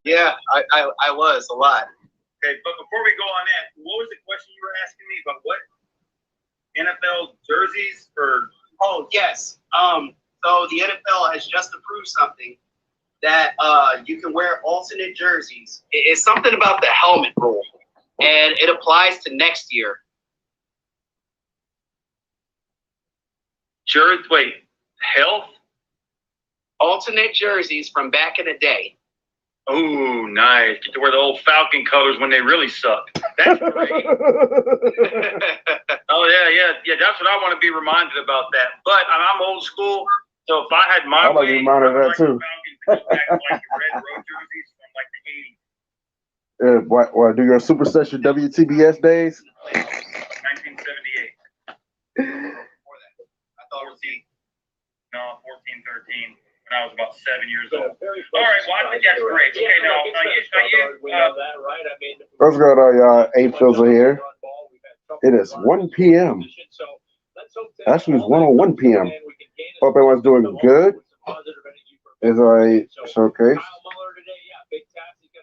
Yeah, I was a lot. Okay, but before we go on that, what was the question you were asking me about what NFL jerseys for? Oh yes. So the NFL has just approved something that you can wear alternate jerseys. It's something about the helmet rule, and it applies to next year. Wait, health? Alternate jerseys from back in the day. Oh, nice. Get to wear the old Falcon colors when they really suck. That's great. Oh, yeah. That's what I want to be reminded about that. But I'm old school, so if I had my way, I like that too. Falcons back to like the red road jerseys from like the 80s. What do your Super Session WTBS days? 1978. Before that, I thought it was 14. No, 14, 13. When I was about 7 years old. All right, well, I think that's great. Okay, now what's going on, y'all? A-Fizzle here. It is 1 p.m. Actually, it's 1:01 p.m. Hope everyone's doing good. As I showcase,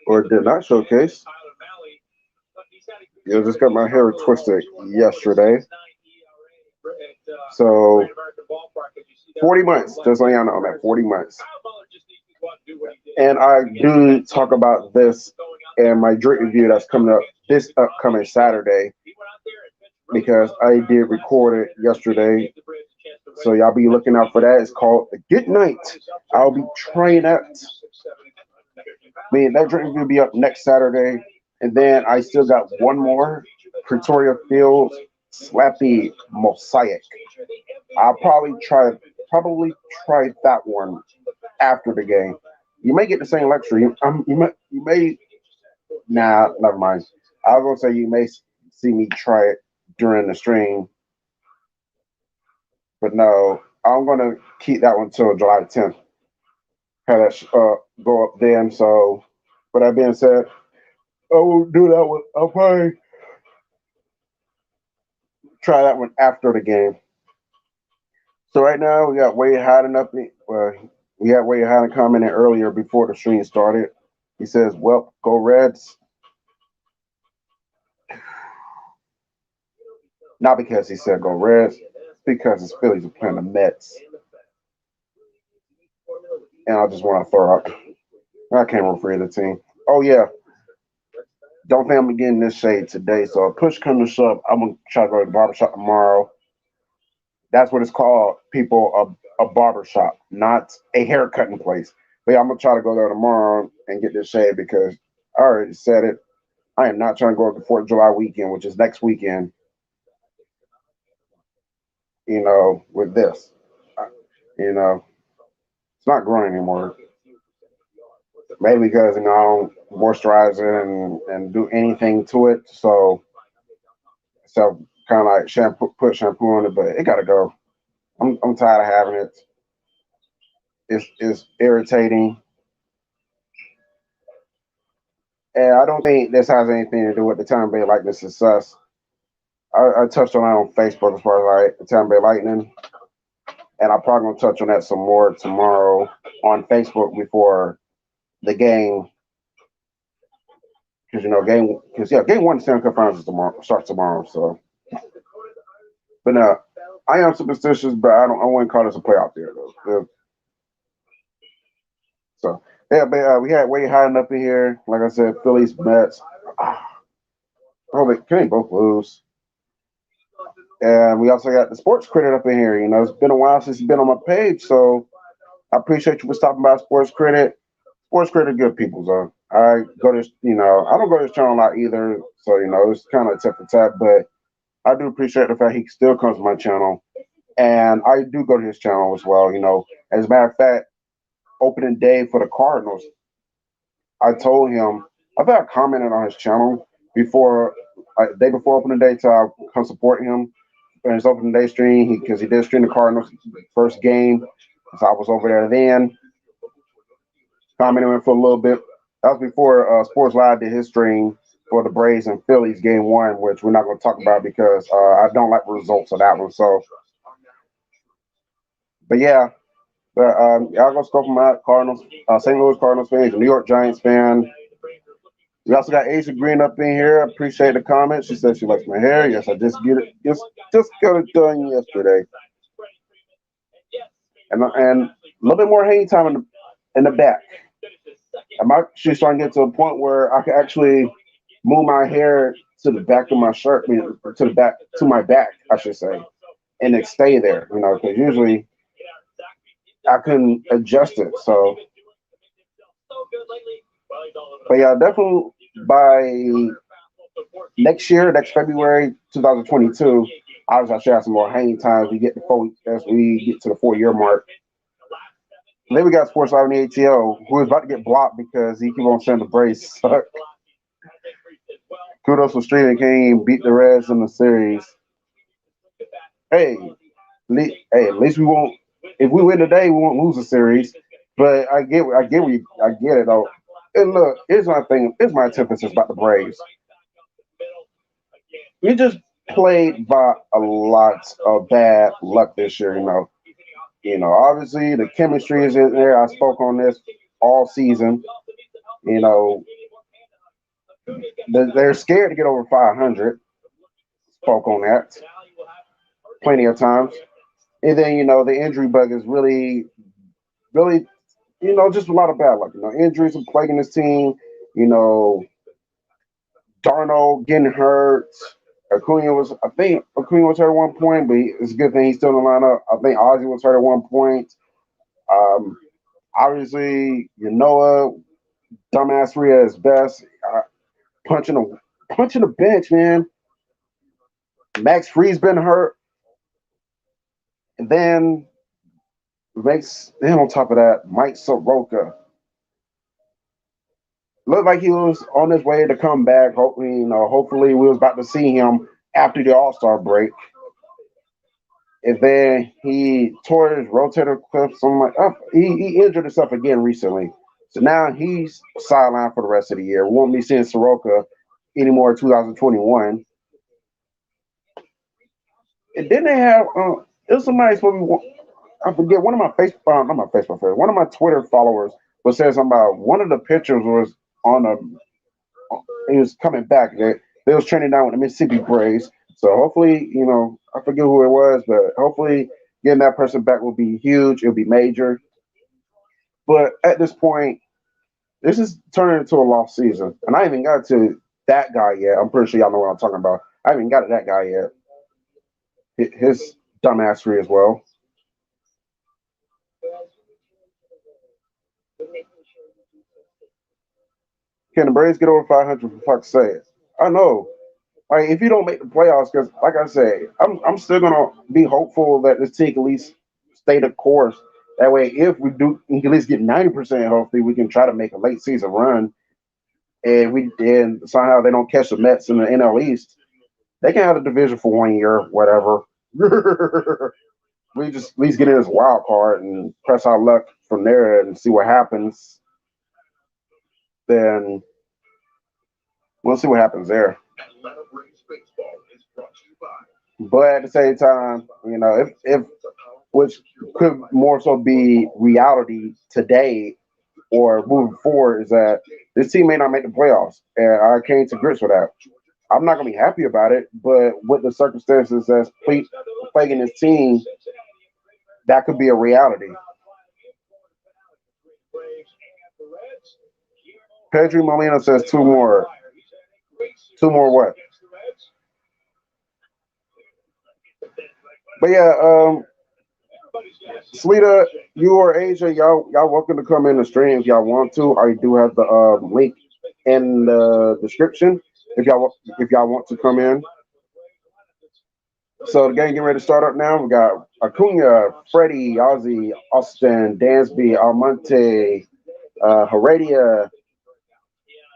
or did not showcase, I just got my hair twisted yesterday. So 40 months, just so y'all know, I'm at 40 months. And I do talk about this in my drink review that's coming up this upcoming Saturday, because I did record it yesterday. So y'all be looking out for that. It's called The Good Night. I'll be trying that. That drink review will be up next Saturday. And then I still got one more, Pretoria Fields Slappy Mosaic. I'll probably try that one after the game. You may get the same lecture. You may. Nah, never mind. I was gonna say you may see me try it during the stream, but no, I'm gonna keep that one till July 10th. Have that go up then. So, with that being said, I will do that one. I'll probably try that one after the game. So right now we got Wade Haddon up. We had Wade Haddon commenting earlier before the stream started. He says, "Well, go Reds." Not because he said go Reds, because his Phillies are playing the Mets. And I just want to throw out. I can't root for either team. Oh yeah. Don't think I'm getting this shade today. So a push come to shove, I'm gonna try to go to the barbershop tomorrow. That's what it's called, people. A barbershop, not a haircutting place. But yeah, I'm gonna try to go there tomorrow and get this shade, because I already said it. I am not trying to go to the 4th of July weekend, which is next weekend. With this, you know, it's not growing anymore. Maybe because I don't moisturize it and do anything to it. So kind of like shampoo, put shampoo on it, but it gotta go. I'm tired of having it. It's irritating, and I don't think this has anything to do with the Tampa Bay Lightning success. I touched on that on Facebook as far as like the Tampa Bay Lightning, and I'm probably gonna touch on that some more tomorrow on Facebook before the game, because game one Stanley Cup Finals starts tomorrow. So, but I am superstitious, but I wouldn't call this a playoff there though. So yeah, but we had Wade Haddon up in here. Like I said, Phillies, Mets. Oh, they both lose. And we also got the sports critic up in here. It's been a while since he's been on my page, so I appreciate you for stopping by, Sports Critic. Sports Critic, good people, so I go to, I don't go to his channel a lot either, so, it's kind of tip for tap, but I do appreciate the fact he still comes to my channel, and I do go to his channel as well, As a matter of fact, opening day for the Cardinals, I told him, I think I commented on his channel before, day before opening day, to come support him in his opening day stream, because he did stream the Cardinals first game, so I was over there then. Commenting for a little bit. That was before Sports Live did his stream for the Braves and Phillies game one, which we're not going to talk about because I don't like the results of that one. So, but Y'all go scope them out. Cardinals, St. Louis Cardinals fans, New York Giants fan. We also got Asia Green up in here. Appreciate the comment. She said she likes my hair. Yes, I just got it done yesterday. And a little bit more hang time in the back. I'm actually starting to get to a point where I can actually move my hair to the back of my shirt, to my back, I should say, and it stay there. Because usually I couldn't adjust it. So, but yeah, definitely by next year, next February 2022, obviously I should have some more hanging times. As we get to the 4 year mark. Then we got Sports Live in the ATL, who is about to get blocked because he keep on saying the Braves suck. Kudos for Street and King beat the Reds in the series. Hey, at least we won't. If we win today, we won't lose the series. But I get it though. And look, here's my thing. Here's my antithesis about the Braves. We just played by a lot of bad luck this year. Obviously the chemistry is in there. I spoke on this all season. They're scared to get over 500. Spoke on that plenty of times. And then, the injury bug is really, really, just a lot of bad luck. Injuries are plaguing this team. Darnold getting hurt. I think Acuna was hurt at one point, but it's a good thing he's still in the lineup. I think Ozzy was hurt at one point. Obviously, dumbass Rhea is best. Punching the bench, man. Max Free's been hurt. And then on top of that, Mike Soroka looked like he was on his way to come back. Hopefully we was about to see him after the All-Star break. And then he tore his rotator cuff. He injured himself again recently. So now he's sidelined for the rest of the year. We won't be seeing Soroka anymore in 2021. And then they have it was somebody supposed to be, I forget, one of my Facebook, not my Facebook friends, one of my Twitter followers was saying something about one of the pictures was he was coming back. They was training down with the Mississippi Braves. So hopefully, I forget who it was, but hopefully getting that person back will be huge. It'll be major. But at this point, this is turning into a lost season. And I haven't got to that guy yet. I'm pretty sure y'all know what I'm talking about. I haven't got to that guy yet. His dumbassery as well. Can the Braves get over 500 for fuck's sake? I know. Like, if you don't make the playoffs, because like I say, I'm still gonna be hopeful that this team can at least stay the course. That way, if we can at least get 90% healthy, we can try to make a late season run. And somehow they don't catch the Mets in the NL East, they can have the division for 1 year, whatever. We just at least get in this wild card and press our luck from there and see what happens. Then we'll see what happens there. But at the same time, if which could more so be reality today or moving forward, is that this team may not make the playoffs, and I came to grips with that. I'm not gonna be happy about it, but with the circumstances that's plaguing this team, that could be a reality. Pedro Molina says two more. Two more what? But yeah, Sleeta, you or Asia, y'all welcome to come in the stream if y'all want to. I do have the link in the description if y'all want to come in. So the game getting ready to start up now. We got Acuna, Freddie, Ozzy, Austin, Dansby, Almonte, Heredia.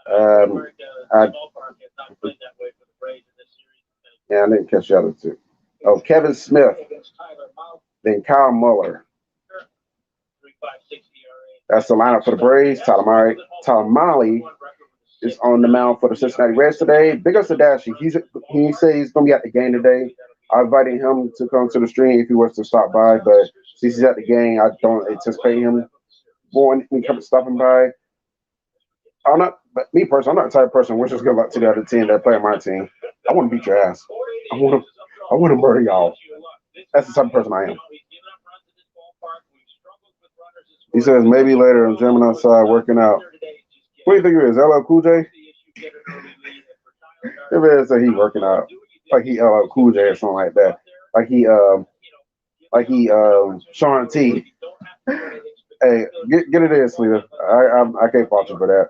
I didn't catch the other two. Oh, Kevin Smith, then Kyle Muller. That's the lineup for the Braves. Talamali is on the mound for the Cincinnati Reds today. Big up to Dashi. He said he's going to be at the game today. I invited him to come to the stream if he was to stop by, but Since he's at the game, I don't anticipate him going me coming stopping by. I'm not, but me personally, I'm not the type of person which is good luck to the other team that play on my team. I want to beat your ass. I want to murder y'all. That's the type of person I am. He says maybe later I'm jamming outside working out. What do you think it is? LL Cool J? It is that he working out like he LL Cool J or something like that. Like he Sean T. Hey, get it in, Sleeta. I can't fault you for that.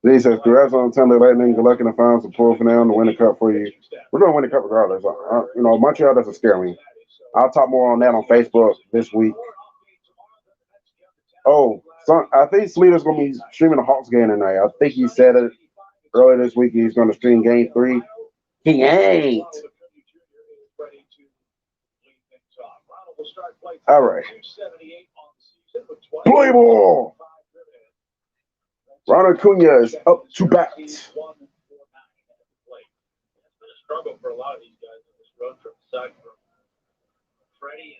Then he says, congrats on Thunder Lightning. Good luck in the finals and pull for now to win the cup for you. We're going to win the cup regardless. Montreal doesn't scare me. I'll talk more on that on Facebook this week. Oh, I think Sleeta's going to be streaming the Hawks game tonight. I think he said it earlier this week. He's going to stream game 3. He ain't. All right. Play ball. Ronald Acuna is up to bat.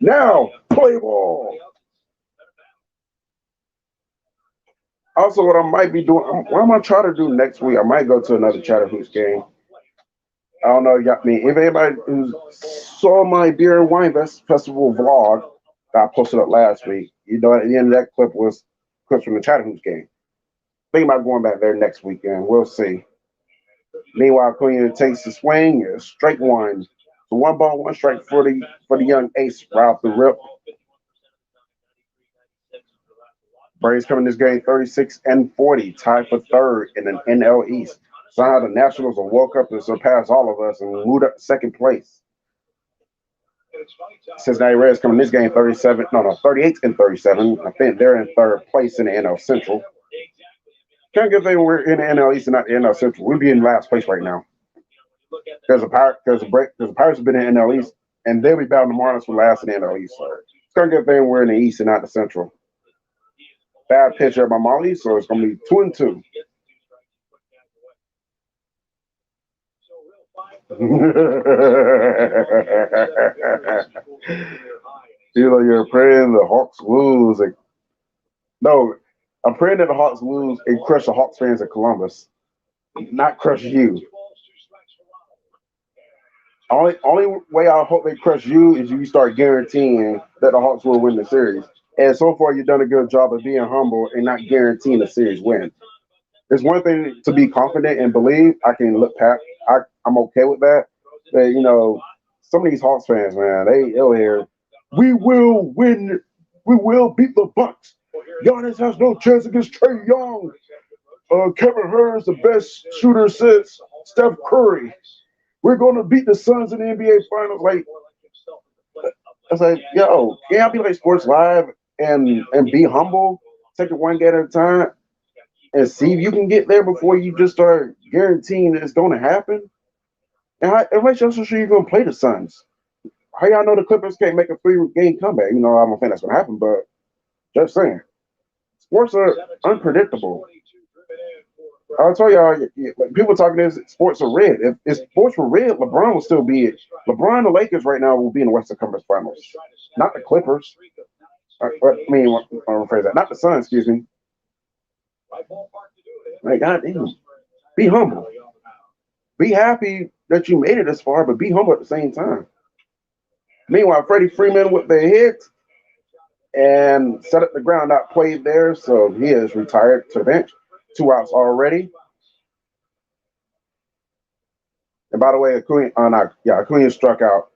Now, play ball. Also, what I might be doing, what I'm going to try to do next week, I might go to another Chatterhoops game. I don't know if anybody who saw my beer and wine festival vlog that I posted up last week, at the end of that clip was clips from the Chatterhoops game. Think about going back there next weekend. We'll see. Meanwhile, Acuna takes the swing, strike one. So 1 ball, 1 strike for the young ace right off the rip. Braves coming this game 36-40, tied for third in an NL East. Somehow the Nationals have woke up and surpassed all of us and moved up to second place. Cincinnati Reds coming this game 38-37. I think they're in third place in the NL Central. Can't get they we're in the NL East and not the NL Central. We'd be in last place right now. Because the Pirates have been in the NL East, and they'll be battling the Marlins for last in the NL East. So it's gonna get they we're in the East and not the Central. Bad pitcher by Molly, so it's gonna be 2-2. You're praying the Hawks lose. No, I'm praying that the Hawks lose and crush the Hawks fans in Columbus, not crush you. Only way I hope they crush you is you start guaranteeing that the Hawks will win the series. And so far, you've done a good job of being humble and not guaranteeing a series win. It's one thing to be confident and believe. I can look past. I'm okay with that. But some of these Hawks fans, man, they'll hear, "We will win. We will beat the Bucks. Giannis has no chance against Trae Young. Kevin Herter is the best shooter since Steph Curry. We're going to beat the Suns in the NBA Finals." Like, I was like, yo, can't y'all be like Sports Live and be humble, take it one game at a time, and see if you can get there before you just start guaranteeing that it's going to happen? And make sure you're going to play the Suns. How y'all know the Clippers can't make a 3-game comeback? I don't think that's going to happen, but just saying. Sports are unpredictable. I'll tell y'all, people talking this, sports are red. If sports were red, LeBron will still be it. LeBron and the Lakers right now will be in the Western Conference Finals. Not the Clippers. I'll rephrase that. Not the Suns, excuse me. Like, goddamn. Be humble. Be happy that you made it this far, but be humble at the same time. Meanwhile, Freddie Freeman with the hit and set up the ground out played there, so he is retired to the bench. 2 outs already. And by the way, Acuna struck out.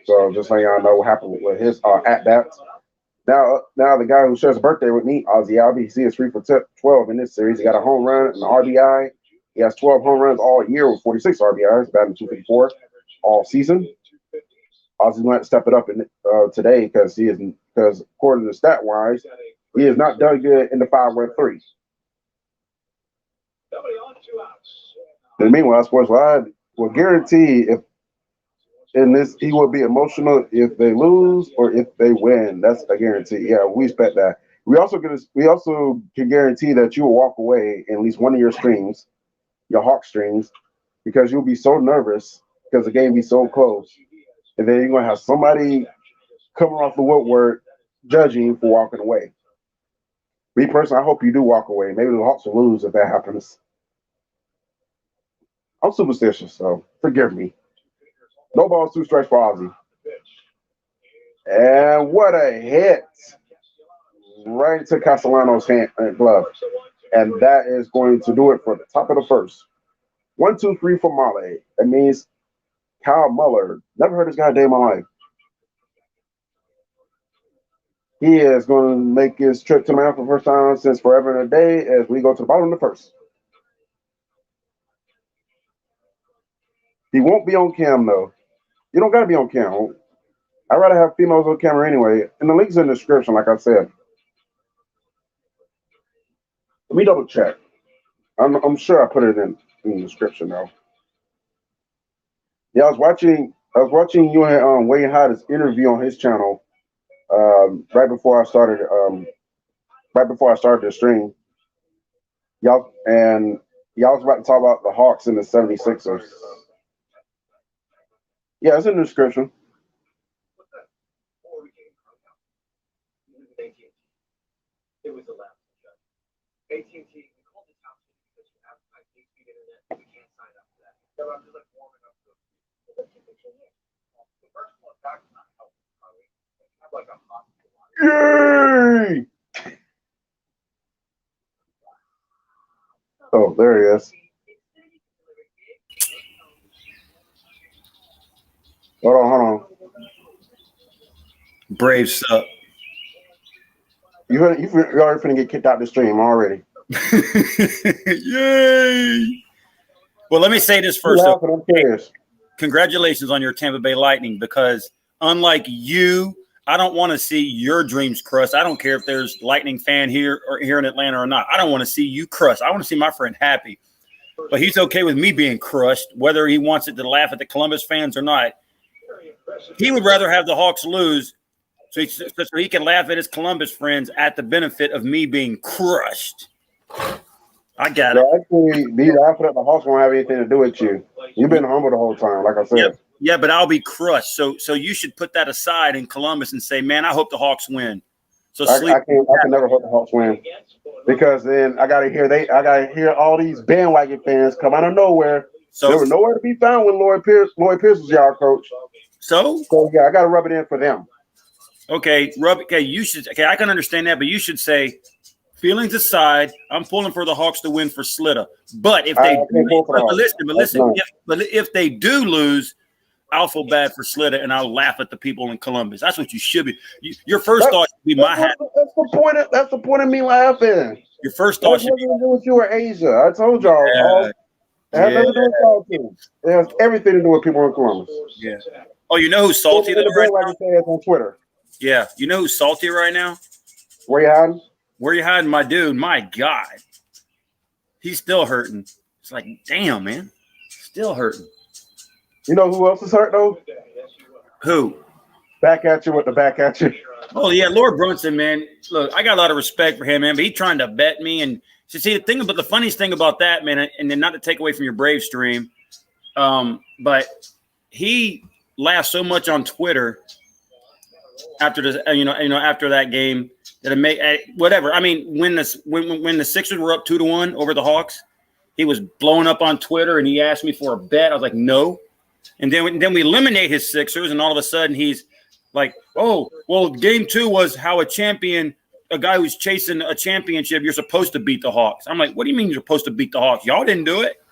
So just so y'all know what happened with his at-bats. Now the guy who shares a birthday with me, Ozzy Albies, he is 3 for 12 in this series. He got a home run and an RBI. He has 12 home runs all year with 46 RBIs, batting .254 all season. Ozzy's going to step it up today because according to stat-wise, he is not done good in the 5-1-3. And meanwhile, Sports Live will guarantee he will be emotional if they lose or if they win. That's a guarantee. Yeah, we expect that. We also can guarantee that you will walk away in at least one of your streams, your Hawk streams, because you'll be so nervous because the game be so close. And then you're going to have somebody coming off the woodwork judging you for walking away. Me personally, I hope you do walk away. Maybe the Hawks will lose if that happens. I'm superstitious, so forgive me. No balls too stretched for Ozzy. And what a hit. Right into Castellano's hand glove. And that is going to do it for the top of the first. 1, 2, 3 for Male. That means Kyle Muller. Never heard this guy a day in my life. He is going to make his trip to the mound for the first time since forever and a day as we go to the bottom of the first. He won't be on cam, though. You don't got to be on cam. I'd rather have females on camera anyway. And the link's in the description, like I said. Let me double check. I'm sure I put it in the description, though. Yeah, I was watching you and Wayne Hyde's interview on his channel right before I started the stream. Y'all was about to talk about the Hawks and the 76ers. Yeah, it's in the description. It was allowed. AT&T, we called this house because you have high-speed internet. We can't sign up for that. So I'm just like warming up to the first one, that's not helpful, probably. Have like a hospital. Yay! Oh, there he is. Hold on. Braves up. You already finna get kicked out the stream already. Yay! Well, let me say this first. Congratulations on your Tampa Bay Lightning, because unlike you, I don't want to see your dreams crushed. I don't care if there's Lightning fan here in Atlanta or not. I don't want to see you crushed. I want to see my friend happy. But he's okay with me being crushed, whether he wants it to laugh at the Columbus fans or not. He would rather have the Hawks lose so he can laugh at his Columbus friends at the benefit of me being crushed. I got it. Actually, me laughing at the Hawks won't have anything to do with you. You've been humble the whole time, like I said. Yeah, but I'll be crushed. So you should put that aside in Columbus and say, man, I hope the Hawks win. So I can never hope the Hawks win, because then I gotta hear all these bandwagon fans come out of nowhere. So they were nowhere to be found when Lloyd Pierce was y'all coach. So yeah, I gotta rub it in for them. Okay, you should. Okay, I can understand that, but you should say, feelings aside, I'm pulling for the Hawks to win for Slitta. But if they if they do lose, I'll feel bad for Slitta and I'll laugh at the people in Columbus. That's what you should be. Your first thought should be my hat. That's the point of me laughing. Your first thought should be with you or Asia. I told y'all. It has nothing to do with y'all too. It has everything to do with people in Columbus. Yeah. Oh, you know who's salty right now? On Twitter. Yeah. You know who's salty right now? Where you hiding? Where you hiding, my dude? My God. He's still hurting. It's like, damn, man. Still hurting. You know who else is hurt, though? Who? Back at you with the back at you. Oh, yeah, Lord Brunson, man. Look, I got a lot of respect for him, man, but he's trying to bet me. And see, the funniest thing about that, man, and then not to take away from your Brave stream, but he laughed so much on Twitter after this, after that game that it made whatever. I mean, when the Sixers were up 2-1 over the Hawks, he was blowing up on Twitter and he asked me for a bet. I was like, no. And then we eliminate his Sixers, and all of a sudden he's like, oh, well, game 2 was how a guy who's chasing a championship, you're supposed to beat the Hawks. I'm like, what do you mean you're supposed to beat the Hawks? Y'all didn't do it.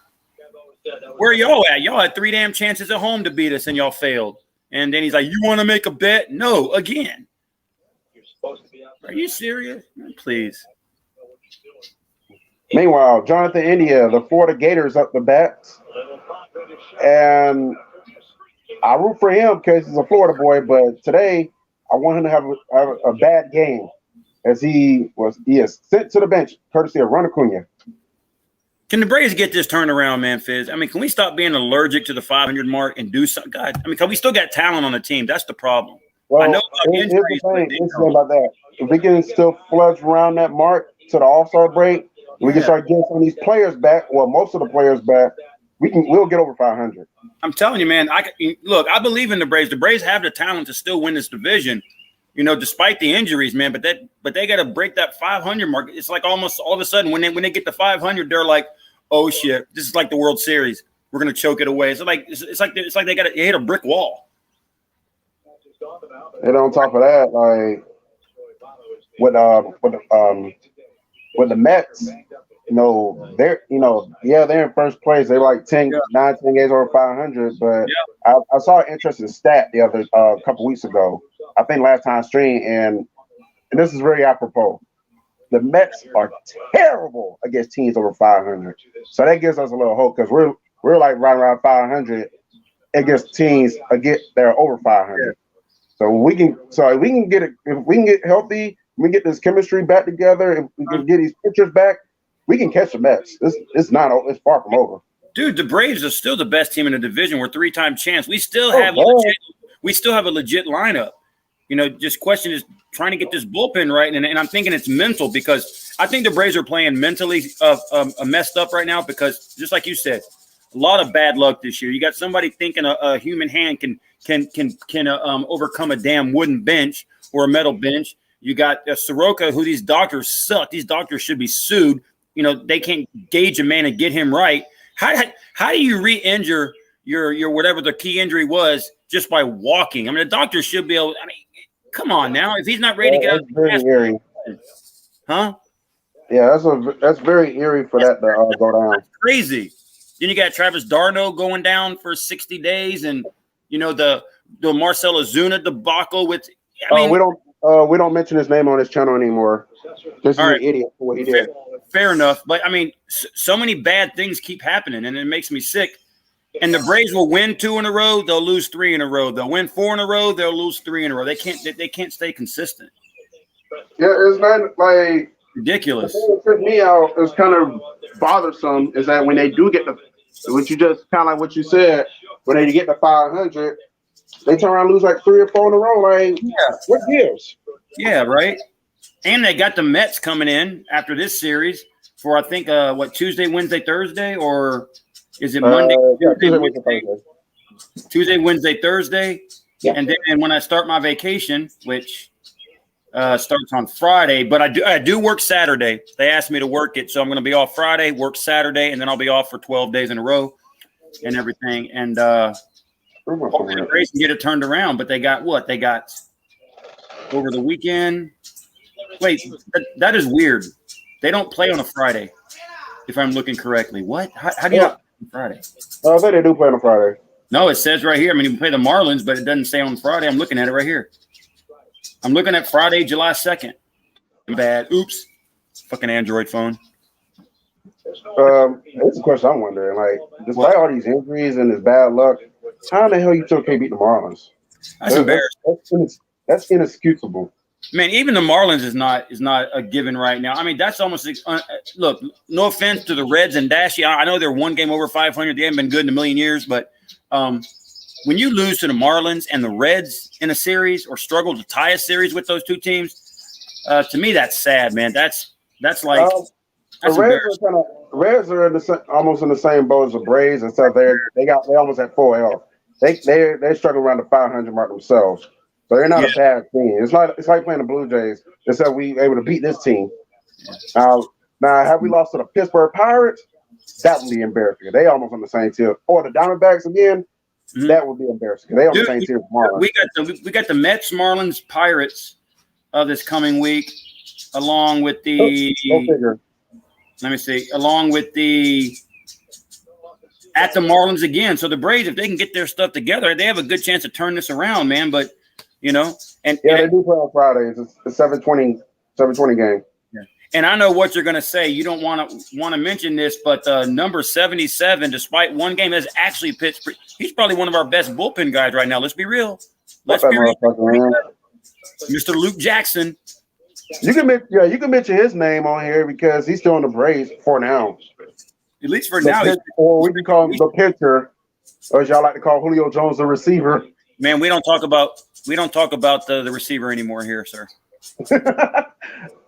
Where are y'all at? Y'all had 3 damn chances at home to beat us, and y'all failed. And then he's like, you want to make a bet? No, again. You're supposed to be out there. Are you serious? Please. Meanwhile, Jonathan India, the Florida Gators up the bats. And I root for him because he's a Florida boy, but today I want him to have a bad game as he is sent to the bench, courtesy of Ron Acuna. Can the Braves get this turned around, man, Fizz? I mean, can we stop being allergic to the 500 mark and do something? God, I mean, because we still got talent on the team. That's the problem. Well, I know here's the thing about that. If we can still flush around that mark to the All-Star break, we can start getting some of these players back, well, most of the players back, we'll get over 500. I'm telling you, man. Look, I believe in the Braves. The Braves have the talent to still win this division, despite the injuries, man. But they got to break that 500 mark. It's like almost all of a sudden when they get to 500, they're like, oh shit, this is like the World Series. We're gonna choke it away. It's like they hit a brick wall. And on top of that, like with the Mets, they're in first place. They're like 10 games over 500. But I saw an interesting stat the other couple weeks ago. I think last time stream, and this is very apropos. The Mets are terrible against teams over 500. So that gives us a little hope because we're like right around 500 against teams that are over 500. So if we can get healthy, we get this chemistry back together, and we can get these pitchers back, we can catch the Mets. It's far from over. Dude, the Braves are still the best team in the division. We're 3-time champs. We still have a legit lineup. Just question is trying to get this bullpen right, and I'm thinking it's mental because I think the Braves are playing mentally messed up right now because just like you said, a lot of bad luck this year. You got somebody thinking a human hand can overcome a damn wooden bench or a metal bench. You got Soroka, who these doctors suck. These doctors should be sued. They can't gauge a man and get him right. How do you re-injure your whatever the key injury was just by walking? I mean, the doctor should be able. I mean, come on now. If he's not ready to get out, very eerie. Huh? Yeah, that's very eerie for that to go down. That's crazy. Then you got Travis d'Arnaud going down for 60 days, and the Marcell Ozuna debacle with. We don't mention his name on his channel anymore. This is an idiot for what he did. Fair enough, but I mean, so many bad things keep happening, and it makes me sick. And the Braves will win 2 in a row, they'll lose 3 in a row. They'll win 4 in a row, they'll lose 3 in a row. They can't stay consistent. Yeah, it's not like ridiculous. What tripped me out is kind of bothersome is that when they do get what you said, when they get to 500, they turn around and lose like 3 or 4 in a row. Like, what gives? Yeah, right. And they got the Mets coming in after this series for I think Tuesday, Wednesday, Thursday, or is it Monday? Tuesday, Wednesday, Thursday. Yeah. And then when I start my vacation, which starts on Friday, but I do work Saturday. They asked me to work it, so I'm going to be off Friday, work Saturday, and then I'll be off for 12 days in a row and everything. And hopefully the Braves can get it turned around. But they got what? They got over the weekend. Wait, that is weird. They don't play on a Friday, if I'm looking correctly. What? How do you not play on Friday? I think they do play on a Friday. No, it says right here. I mean, you play the Marlins, but it doesn't say on Friday. I'm looking at it right here. I'm looking at Friday, July 2nd. Bad. Oops. Fucking Android phone. It's a question I'm wondering. Like, despite all these injuries and this bad luck, how in the hell you still can't beat the Marlins? That's embarrassing. That's inexcusable. Man, even the Marlins is not a given right now. I mean, that's almost look. No offense to the Reds and Dashy. I know they're 1 game over 500. They haven't been good in a million years, but when you lose to the Marlins and the Reds in a series or struggle to tie a series with those 2 teams, to me that's sad, man. That's like that's the Reds are almost in the same boat as the Braves and stuff. They almost at 4L. They're struggling around the 500 mark themselves. So they're not a bad team. It's like playing the Blue Jays. Except we able to beat this team. Now, have we lost to the Pittsburgh Pirates? That would be embarrassing. They almost on the same tier. Or the Diamondbacks again. Mm-hmm. That would be embarrassing. They on the same tier. We got the Mets, Marlins, Pirates this coming week, along with the. Go figure. Let me see. Along with the. At the Marlins again. So the Braves, if they can get their stuff together, they have a good chance to turn this around, man. But. They do play on Fridays. It's a 7:20 game. Yeah. And I know what you're going to say. You don't want to mention this, but number 77, despite 1 game, has actually pitched. He's probably one of our best bullpen guys right now. Let's be real. Mr. Luke Jackson. You can mention his name on here because he's still in the Braves for now. At least for now. Or we can call him the pitcher, or as y'all like to call Julio Jones the receiver. Man, we don't talk about the receiver anymore here, sir. Hey,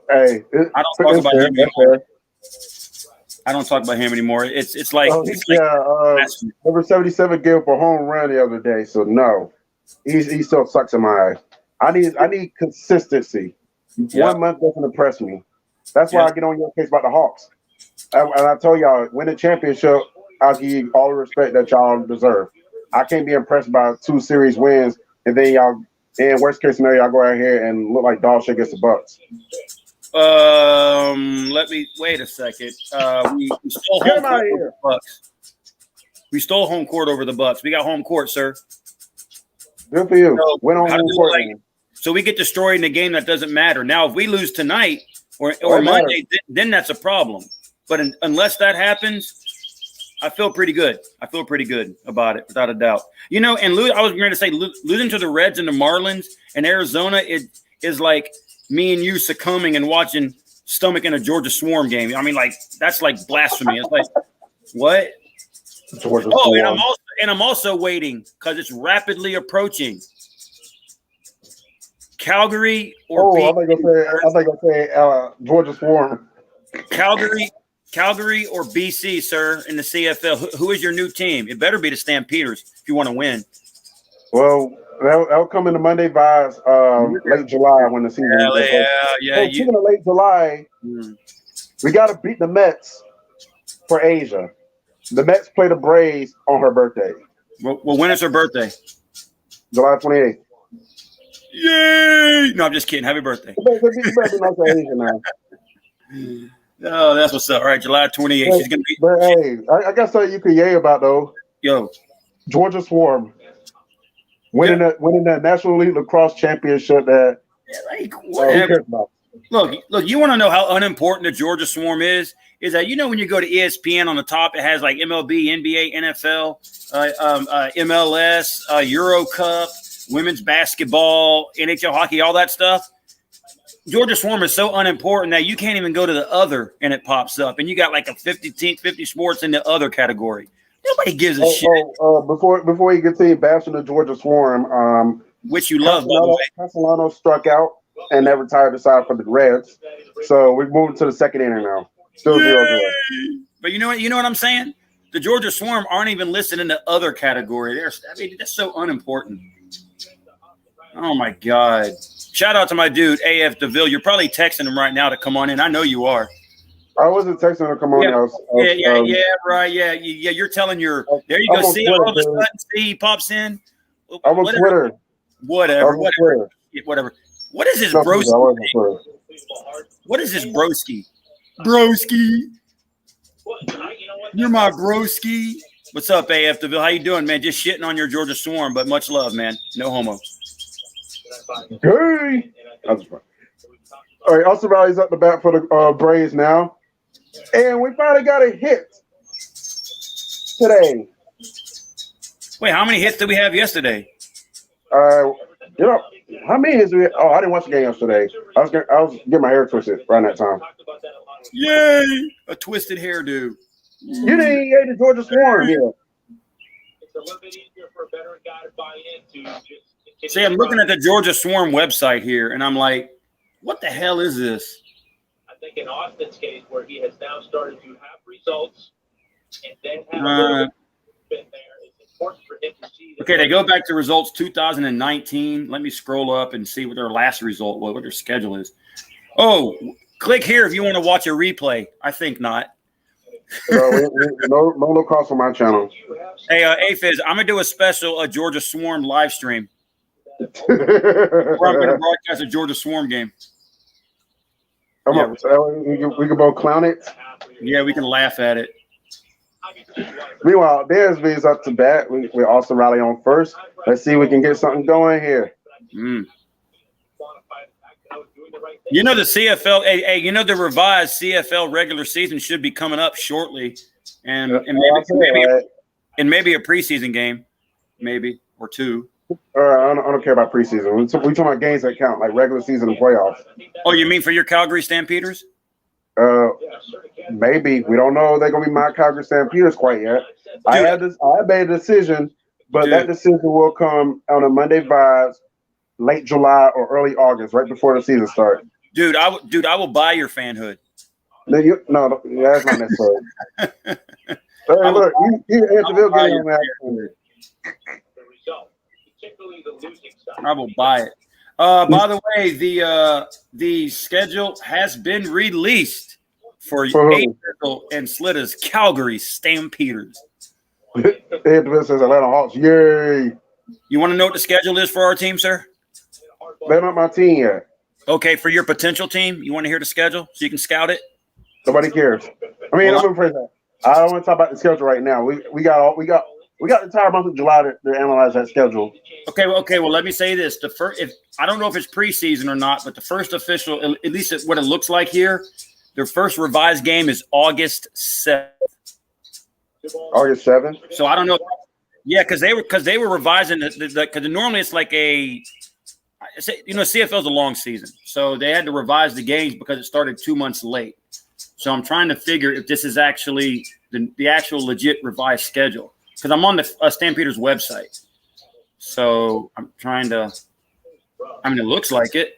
I don't talk about him anymore. I don't talk about him anymore. It's like, number 77 gave up a home run the other day, so no, he still sucks in my eye. I need consistency. Yep. 1 month doesn't impress me. That's why I get on your case about the Hawks. And I told y'all, win a championship, I'll give you all the respect that y'all deserve. I can't be impressed by 2 series wins, and then y'all, in worst case scenario, y'all go out here and look like dog shit against the Bucks. Let me wait a second. We stole home court over the Bucks. We stole home court over the Bucks. We got home court, sir. Good for you. So, win on home court. So we get destroyed in a game that doesn't matter. Now, if we lose tonight or Monday, then that's a problem. But unless that happens, I feel pretty good. I feel pretty good about it, without a doubt. You know, and I was going to say, losing to the Reds and the Marlins in Arizona, it is like me and you succumbing and watching stomach in a Georgia Swarm game. I mean, like, that's like blasphemy. It's like, what? And I'm also waiting because it's rapidly approaching. Calgary or I think I'll say Georgia Swarm. Calgary or BC, sir, in the CFL. Who is your new team? It better be the Stampeders if you want to win. Well, that'll come into Monday vibes late July when the season is. Yeah. Speaking of late July, we got to beat the Mets for Asia. The Mets play the Braves on her birthday. Well, when is her birthday? July 28th. Yay! No, I'm just kidding. Happy birthday. Oh, that's what's up. All right, July 28th. She's gonna be. But hey, I got something you could yay about though. Yo, Georgia Swarm winning that National League Lacrosse Championship. That whatever. Look. You want to know how unimportant the Georgia Swarm is? Is that, you know, when you go to ESPN on the top, it has like MLB, NBA, NFL, MLS, Euro Cup, women's basketball, NHL hockey, all that stuff. Georgia Swarm is so unimportant that you can't even go to the other and it pops up. And you got like a 50 sports in the other category. Nobody gives a shit. Before you continue bashing the Georgia Swarm, which you love, by the way. Castellano struck out and never retired the side for the Reds. So we're moving to the second inning now. Still 0-0. But you know what I'm saying? The Georgia Swarm aren't even listed in the other category. That's so unimportant. Oh my God. Shout out to my dude, A.F. DeVille. You're probably texting him right now to come on in. I know you are. I wasn't texting him to come on in. Right. Yeah. You're telling there you go. See, all of a sudden, he pops in. I'm on Twitter. Whatever. What is this broski? What is this broski? Broski. You're my broski. What's up, AF DeVille? How you doing, man? Just shitting on your Georgia Swarm, but much love, man. No homo. Hey. All right, Austin Riley's up the bat for the Braves now. And we finally got a hit today. Wait, how many hits did we have yesterday? How many hits we had? Oh, I didn't watch the game yesterday. I was getting my hair twisted around that time. Yay! A twisted hairdo. You didn't eat the Georgia Swarm here. It's a little bit easier for a veteran guy to buy into. See, I'm looking at the Georgia Swarm website here, and I'm like, what the hell is this? I think in Austin's case, where he has now started to have results and then have a little bit there, it's important for him to see. Okay, they go back to results 2019. Let me scroll up and see what their last result was, what their schedule is. Oh, click here if you want to watch a replay. I think not. No lacrosse on my channel. Hey, A-Fizz, I'm going to do a special Georgia Swarm live stream. Where I'm going to broadcast a Georgia Swarm game. We can both clown it. Yeah, we can laugh at it. Meanwhile, Dansby's up to bat. We're also Riley on first. Let's see if we can get something going here. You know the CFL, the revised CFL regular season should be coming up shortly, and maybe a preseason game, maybe or two. I don't care about preseason. We're talking about games that count, like regular season and playoffs. Oh, you mean for your Calgary Stampeders? Maybe. We don't know if they're gonna be my Calgary Stampeders quite yet. I made a decision, but that decision will come on a Monday vibes, late July or early August, right before the season starts. Dude, I will buy your fanhood. No, that's not necessary. Hey, look, you Antheville getting on that. The result, particularly the losing side. I will buy it. By the way, the schedule has been released for A-Fizzle and Slitta's Calgary Stampeders. Antheville says Atlanta Hawks. Yay! You want to know what the schedule is for our team, sir? They're not my team yet. Okay, for your potential team, you want to hear the schedule so you can scout it? Nobody cares. I mean, I'm afraid that I don't want to talk about the schedule right now. We got the entire month of July to analyze that schedule. Okay. Well, let me say this: I don't know if it's preseason or not, but the first official, at least what it looks like here, their first revised game is August 7th. August 7th. So I don't know. Yeah, because they were revising because normally it's like CFL is a long season, so they had to revise the games because it started 2 months late. So I'm trying to figure if this is actually the actual legit revised schedule because I'm on the Stampeders website. So I'm trying to. I mean, it looks like it.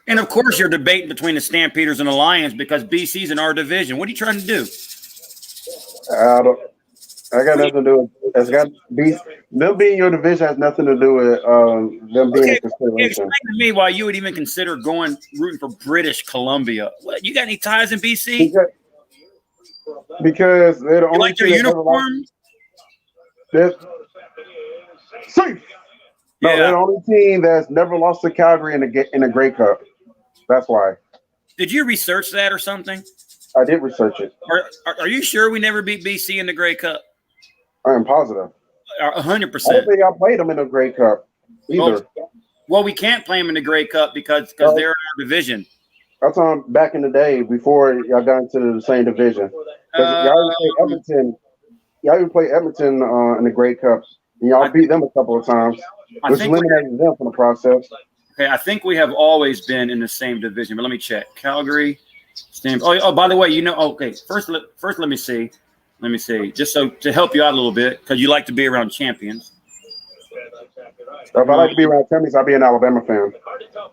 And of course, you're debating between the Stampeders and the Lions because BC's in our division. What are you trying to do? I got nothing to do with it. Them being your division has nothing to do with them being in consideration. Explain to me why you would even consider rooting for British Columbia. What, you got any ties in BC? Because they're the only like their uniform? Safe. No, they're the only team that's never lost to Calgary in a Grey Cup. That's why. Did you research that or something? I did research it. Are you sure we never beat BC in the Grey Cup? I am positive. 100%. I don't think I played them in the Grey Cup either. Well, we can't play them in the Grey Cup because they're in our division. That's on back in the day before y'all got into the same division. Y'all even played Edmonton in the Grey Cup. And y'all beat them a couple of times, which eliminated them from the process. Okay, I think we have always been in the same division, but let me check. Calgary, Oh, by the way, okay. First, let me see. Just so to help you out a little bit, because you like to be around champions. If I like to be around champions, I'll be an Alabama fan.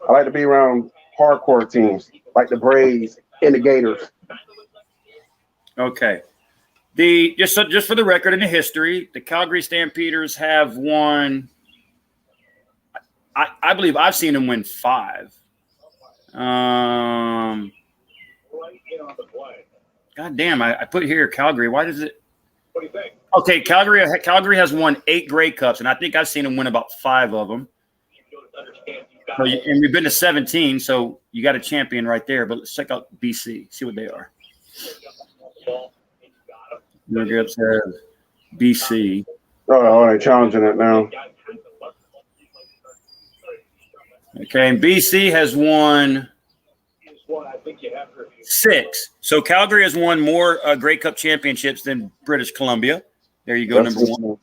I like to be around hardcore teams like the Braves and the Gators. Okay. Just for the record in the history, the Calgary Stampeders have won. I believe I've seen them win 5. God damn! I put here Calgary. Why does it? What do you think? Okay, Calgary has won 8 Grey Cups, and I think I've seen them win about 5 of them. And we've been to 17, so you got a champion right there. But let's check out BC, see what they are. BC. Oh, they're challenging it now. Okay, and BC has won 6. So Calgary has won more Grey Cup championships than British Columbia. There you go, number 1.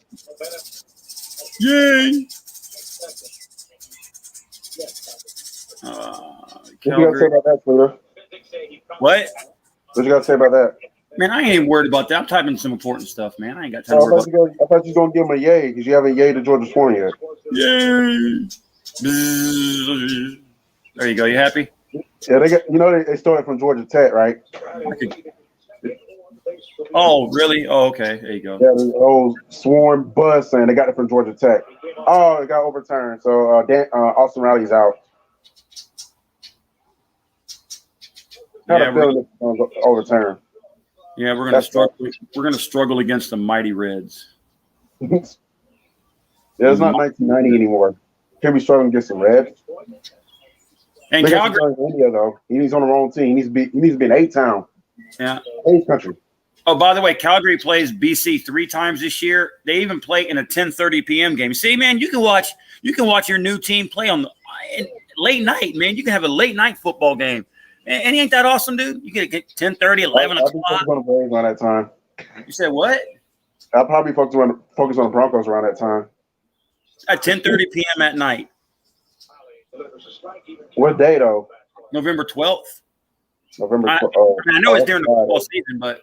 Yay! What you got to say about that, Twitter? What? What you got to say about that? Man, I ain't even worried about that. I'm typing some important stuff, man. I ain't got time to worry about that. I thought you was going to give him a yay because you haven't yayed to Georgia Sworn yet. Yay! There you go. You happy? Yeah, they started from Georgia Tech, right? Oh, really? Oh, okay. There you go. Yeah, the old Sworn bus, and they got it from Georgia Tech. Oh, it got overturned. So Austin Riley's out. Overturned. Yeah, we're gonna struggle. We're gonna struggle against the mighty Reds. Yeah, it's not 1990 anymore. Can't be struggling against the Reds. And Calgary, India though, he's on the wrong team. He needs to be in A-Town. Yeah, country. Oh, by the way, Calgary plays BC 3 times this year. They even play in a 10:30 p.m. game. See, man, you can watch your new team play on the late night, man. You can have a late night football game. And ain't that awesome, dude? You get 10:30, 11 o'clock. I'll be on the Braves around that time. You said what? I'll probably focus on the Broncos around that time. At 10:30 p.m. at night. What day, though? November 12th. November 12th. I know it's during the football season, but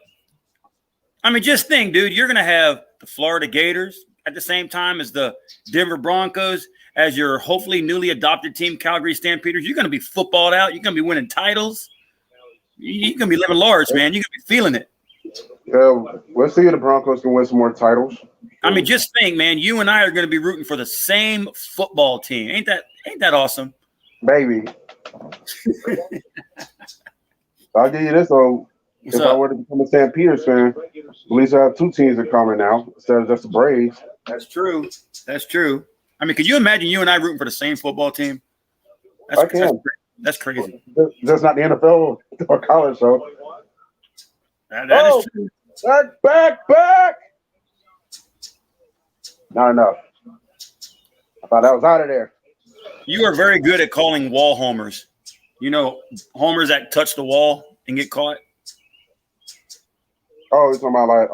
I mean, just think, dude, you're going to have the Florida Gators at the same time as the Denver Broncos. as your hopefully newly adopted team, Calgary Stampeders. You're going to be footballed out. You're going to be winning titles. You're going to be living large, man. You're going to be feeling it. Let's see if the Broncos can win some more titles. I mean, just think, man. You and I are going to be rooting for the same football team. Ain't that awesome? Baby. I'll give you this, though. If I were to become a Stampeders fan, at least I have two teams that come in now instead of just the Braves. That's true. That's true. I mean, could you imagine you and I rooting for the same football team? I can. That's crazy. Just not the NFL or college, though. That is true. Back! Not enough. I thought I was out of there. You are very good at calling wall homers. You know, homers that touch the wall and get caught. Oh, you're talking about like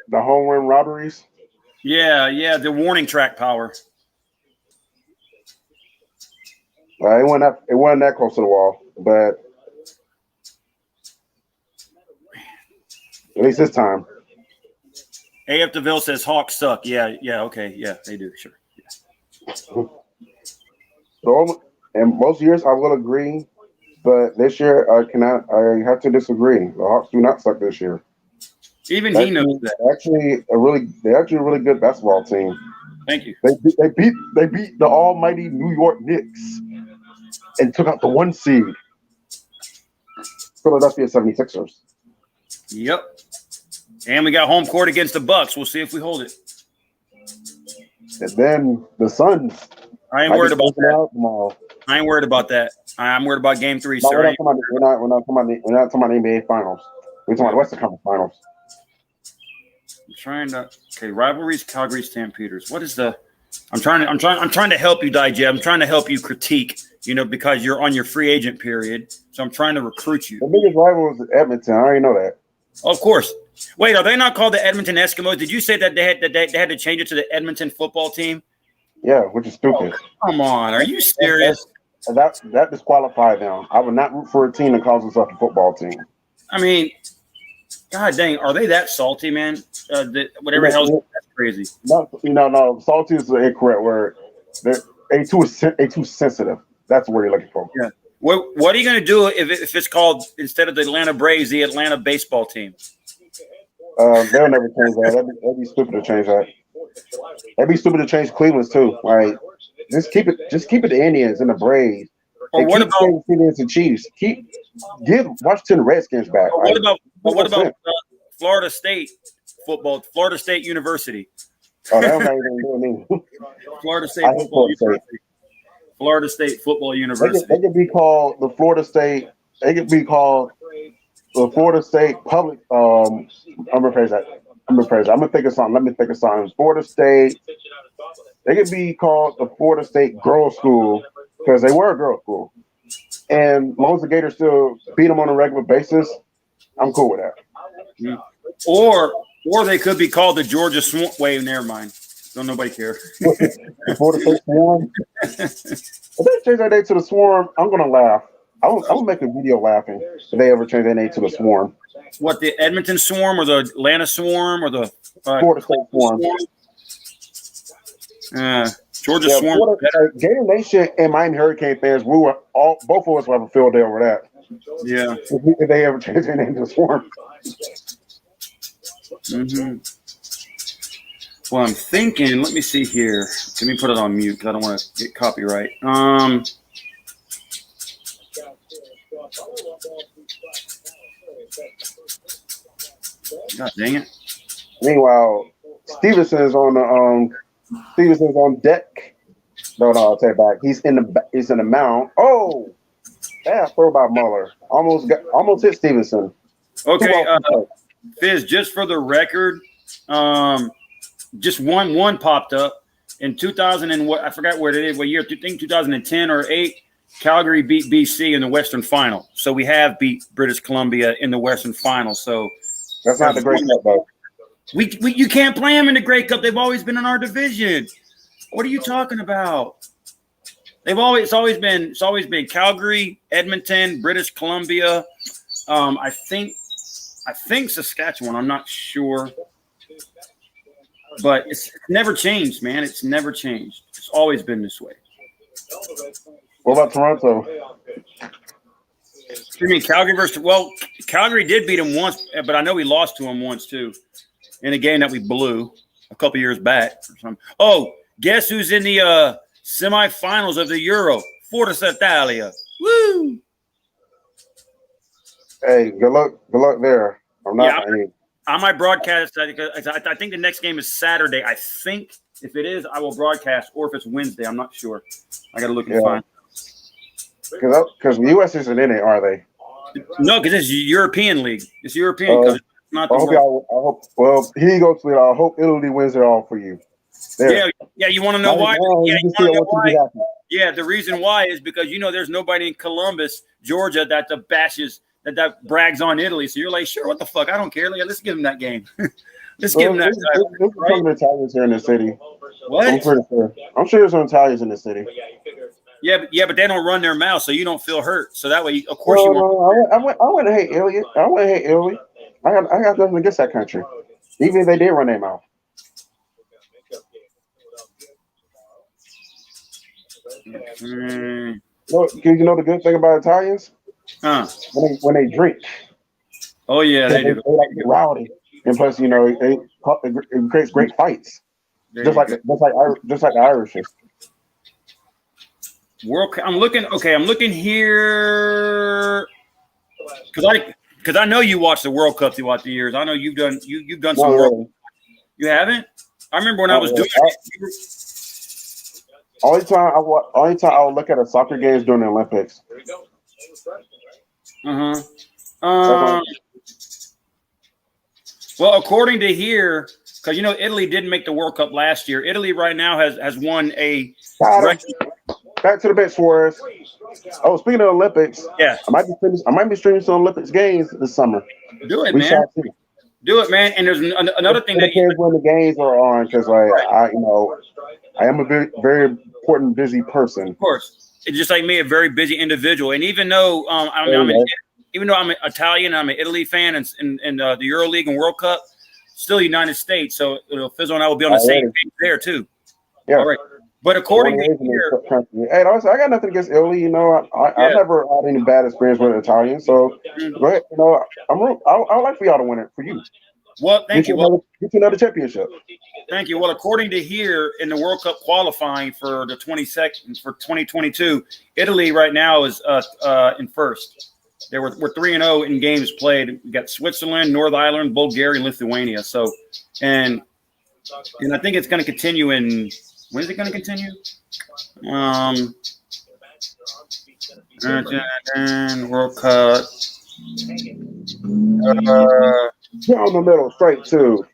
the home run robberies? Yeah, the warning track power. It wasn't that close to the wall, but at least this time. A.F. DeVille says Hawks suck. Yeah, okay, yeah, they do, sure. Yeah. So, and most years I will agree, but this year I have to disagree. The Hawks do not suck this year. Even he knows that. They're actually a really good basketball team. Thank you. They beat the almighty New York Knicks and took out the 1 seed, Philadelphia 76ers. Yep. And we got home court against the Bucks. We'll see if we hold it. And then the Suns. I ain't worried about that. Tomorrow. I ain't worried about that. I'm worried about Game 3, No, sir. we're not talking about the NBA Finals. We're talking about the Western Conference Finals. I'm trying to. Okay, rivalries, Calgary Stampeders. What is the? I'm trying to help you digest. I'm trying to help you critique. You know, because you're on your free agent period, so I'm trying to recruit you. The biggest rival is Edmonton. I already know that. Of course. Wait, are they not called the Edmonton Eskimos? Did you say that they had to change it to the Edmonton football team? Yeah, which is stupid. Oh, come on, are you serious? That disqualified them. I would not root for a team that calls itself a football team. I mean, God dang, are they that salty, man? Whatever the hell, that's crazy. No. Salty is the incorrect word. They too sensitive. That's the word you're looking for. Yeah. What are you going to do if it's called, instead of the Atlanta Braves, the Atlanta baseball team? They'll never change that. That'd be stupid to change that. That'd be stupid to change Cleveland's too. Like, just keep it the Indians and the Braves. Or what about the Indians and Chiefs? Give Washington Redskins back. What about Florida State football? Florida State University. Oh, that don't have anything to do with me. Florida State football university. Florida State Football University. They could be called the Florida State. They could be called the Florida State Public. I'm gonna rephrase that. I'm gonna think of something. Let me think of something. Florida State. They could be called the Florida State Girls School because they were a girls' school. And as long as the Gators still beat them on a regular basis, I'm cool with that. Mm. Or they could be called the Georgia Swamp. Wait, never mind. Don't nobody care. The Florida State Swarm. If they change their name to the Swarm, I'm gonna laugh. I'll make a video laughing if they ever change their name to the Swarm. What, the Edmonton Swarm or the Atlanta Swarm or the Florida State Swarm? Georgia Swarm. Gator Nation and Miami Hurricane fans, both of us will have a field day over that. Yeah. If they ever change their name to the Swarm. Mm-hmm. Well, I'm thinking, let me see here. Let me put it on mute because I don't want to get copyright. God dang it. Meanwhile, Stevenson's on deck. No, I'll take it back. He's in the mound. Oh, yeah, throw by Muller. Almost hit Stevenson. Okay, Fizz, just for the record, just one popped up in 2000 and what I forgot where it is. What year? I think 2010 or 8. Calgary beat BC in the Western Final, so we have beat British Columbia in the Western Final. So that's not the Grey Cup, though. You can't play them in the Grey Cup. They've always been in our division. What are you talking about? It's always been Calgary, Edmonton, British Columbia. I think Saskatchewan. I'm not sure. But it's never changed, man. It's never changed. It's always been this way. What about Toronto? You mean Calgary versus? Well, Calgary did beat him once, but I know we lost to him once too, in a game that we blew a couple years back. Oh, guess who's in the semifinals of the Euro? Forza Italia. Woo! Hey, good luck there. I might broadcast that because I think the next game is Saturday. I think if it is, I will broadcast, or if it's Wednesday, I'm not sure. I got to look and find. Because the U.S. isn't in it, are they? No, because it's European League. It's European. It's not the World. Well, here you go, Toledo. I hope Italy wins it all for you. There. Yeah. You want to know why? Yeah, the reason why is because there's nobody in Columbus, Georgia, that bashes that brags on Italy. So you're like, sure, what the fuck? I don't care. Like, let's give them that game. Let's give them that. There's some Italians here in the city. What? I'm sure there's some Italians in the city. Yeah, but they don't run their mouth, so you don't feel hurt. So that way, of course, you won't. I wouldn't hate Italy. I got nothing against that country, even if they did run their mouth. You know the good thing about Italians? When they drink. Oh yeah, they do. They like get rowdy, and plus, it creates great fights, just like the Irish. I'm looking here because I know you watch the World Cup throughout the years. I know you've done some World Cup. You haven't? I remember when I was doing it. Only time I would look at a soccer games during the Olympics. Well, according to here, because Italy didn't make the World Cup last year. Italy right now has won a. Back to the bench, Suarez. Oh, speaking of Olympics, yeah, I might be streaming some Olympics games this summer. Do it, man. Do it, man. And there's another thing that depends when the games are on, because I am a very, very important, busy person. Of course, it's just like me, a very busy individual. And even though I'm Italian, I'm an Italy fan, and the Euro League and World Cup, still United States. So Fizzle and I will be on the same page there too. Yeah. All right. But according to here, hey, also, I got nothing against Italy. I never had any bad experience with Italians. So, but I would like for y'all to win it for you. Well, thank you. Get another championship. Thank you. Well, according to here, in the World Cup qualifying for the 22nd for 2022, Italy right now is in first. We're 3-0 in games played. We got Switzerland, Northern Ireland, Bulgaria, Lithuania. So, and I think it's going to continue in. When is it going to continue? World Cup. Down the middle, straight two.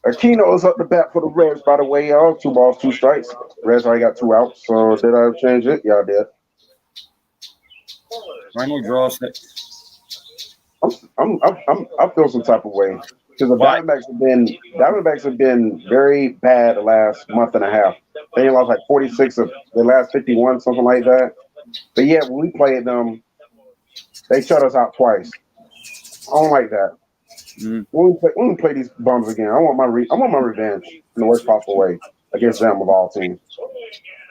Aquino is up the bat for the Reds, by the way, y'all. 2 balls, 2 strikes. Reds already got 2 outs. So did I change it? Yeah, I did. Final draw. I feel some type of way. Because the Diamondbacks have been very bad the last month and a half. They lost like 46 of the last 51, something like that. But yeah, when we played them, they shut us out twice. I don't like that. When we play these bums again, I want my revenge in the worst possible way against them of all teams.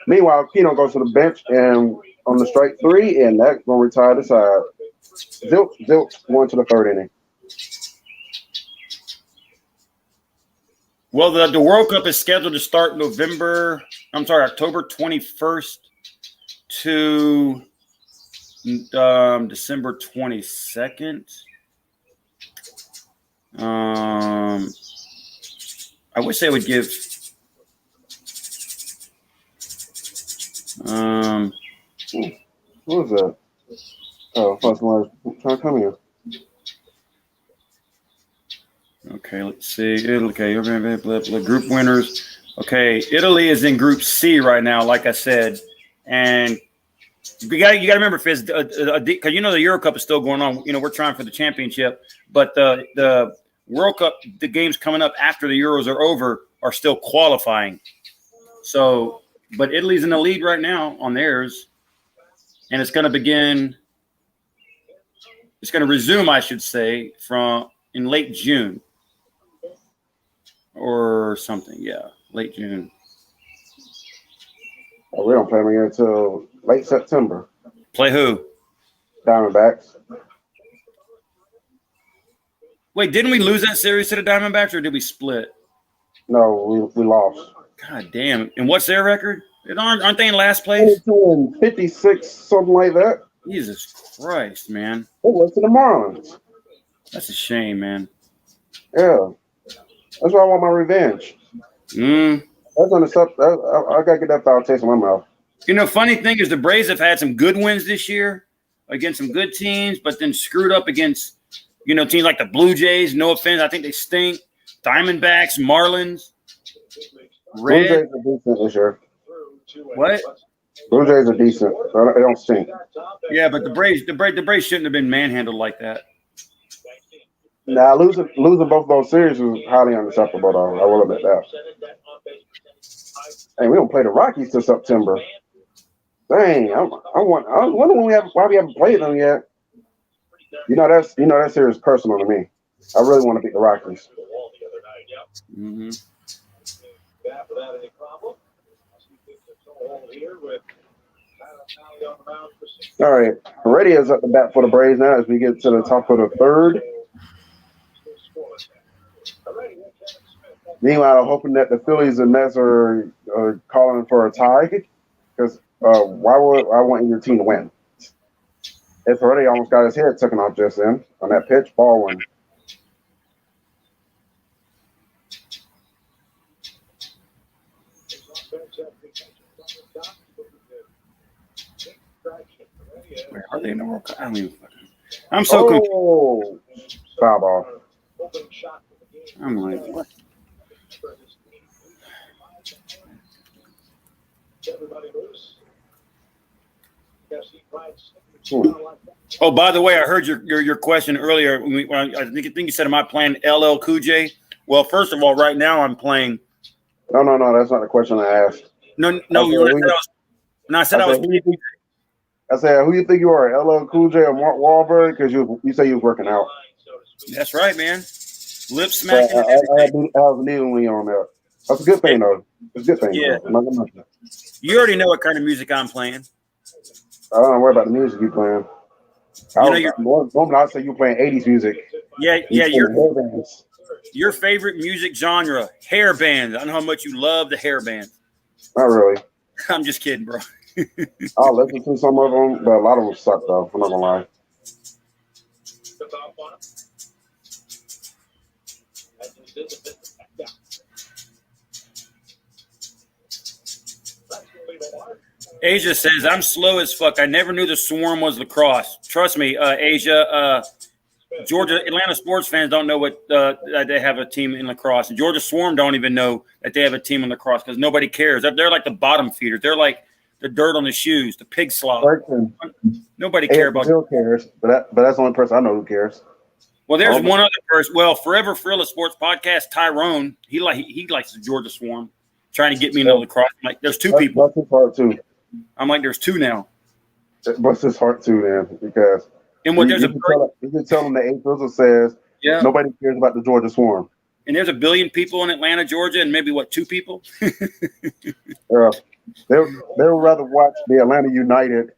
Meanwhile, Keno goes to the bench and on the strike 3, and that's gonna retire the side. Zilch going to the 3rd inning. Well, the World Cup is scheduled to start October 21st to December 22nd. I wish they would give what was that? Oh, first one trying to come here. Okay, let's see. Okay, group winners. Okay, Italy is in Group C right now, like I said, and you got to remember, Fizz, because the Euro Cup is still going on. We're trying for the championship, but the World Cup, the games coming up after the Euros are over, are still qualifying. So, but Italy's in the lead right now on theirs, and it's going to begin. It's going to resume, I should say, in late June. Or something, yeah, late June. We don't play them again until late September. Play who? Diamondbacks. Wait, didn't we lose that series to the Diamondbacks, or did we split? No, we lost. God damn. And what's their record? Aren't they in last place? 56, something like that. Jesus Christ, man. They lost to the Marlins. That's a shame, man. Yeah. That's why I want my revenge. That's on the stuff. I gotta get that foul taste in my mouth. You know, funny thing is the Braves have had some good wins this year against some good teams, but then screwed up against, you know, teams like the Blue Jays. No offense, I think they stink. Diamondbacks, Marlins, Blue Jays are decent this year. What? Blue Jays are decent. They don't stink. Yeah, but the Braves shouldn't have been manhandled like that. Now losing both those series was highly unacceptable, though. I will admit that. Hey, we don't play the Rockies till September. Dang, I wonder why we haven't played them yet. That series is personal to me. I really want to beat the Rockies. Mm-hmm. All right, Heredia's up the bat for the Braves now as we get to the top of the third. Meanwhile, I'm hoping that the Phillies and Mets are calling for a tie because why would I want your team to win? If Heredia almost got his head taken off just then on that pitch, ball one. Where are they in the World Cup? I don't even fucking. I'm so confused. Foul ball. I'm like, what? Oh, by the way, I heard your question earlier. I think you said, "Am I playing LL Cool J?" Well, first of all, right now I'm playing. No, that's not the question I asked. No. I said I was. I said, who you think you are, LL Cool J or Mark Wahlberg? Because you say you was working out. That's right, man. Lip smacking. I was kneeling on that. That's a good thing, though. It's a good thing. Yeah. You already know what kind of music I'm playing. I don't worry about the music you playing. Normally I'd say you playing 80s music. Yeah. Your favorite music genre, hair bands. I know how much you love the hair band. Not really. I'm just kidding, bro. I'll listen to some of them, but a lot of them suck, though. I'm not gonna lie. Asia says, I'm slow as fuck. I never knew the Swarm was lacrosse. Trust me, Asia. Atlanta sports fans don't know what they have a team in lacrosse. And Georgia Swarm don't even know that they have a team in lacrosse because nobody cares. They're like the bottom feeders. They're like the dirt on the shoes, the pig slop. Nobody cares about Bill cares, but that's the only person I know who cares. Well, there's one other person. Well, Forever Fearless Sports Podcast, Tyrone. He likes the Georgia Swarm, trying to get me into lacrosse. I'm like, there's two people. Bless his heart too. I'm like, there's two now. Bless his heart too, man. Because and what you can tell him that A-Fizzle says nobody cares about the Georgia Swarm. And there's 1 billion people in Atlanta, Georgia, and maybe 2 people. They would rather watch the Atlanta United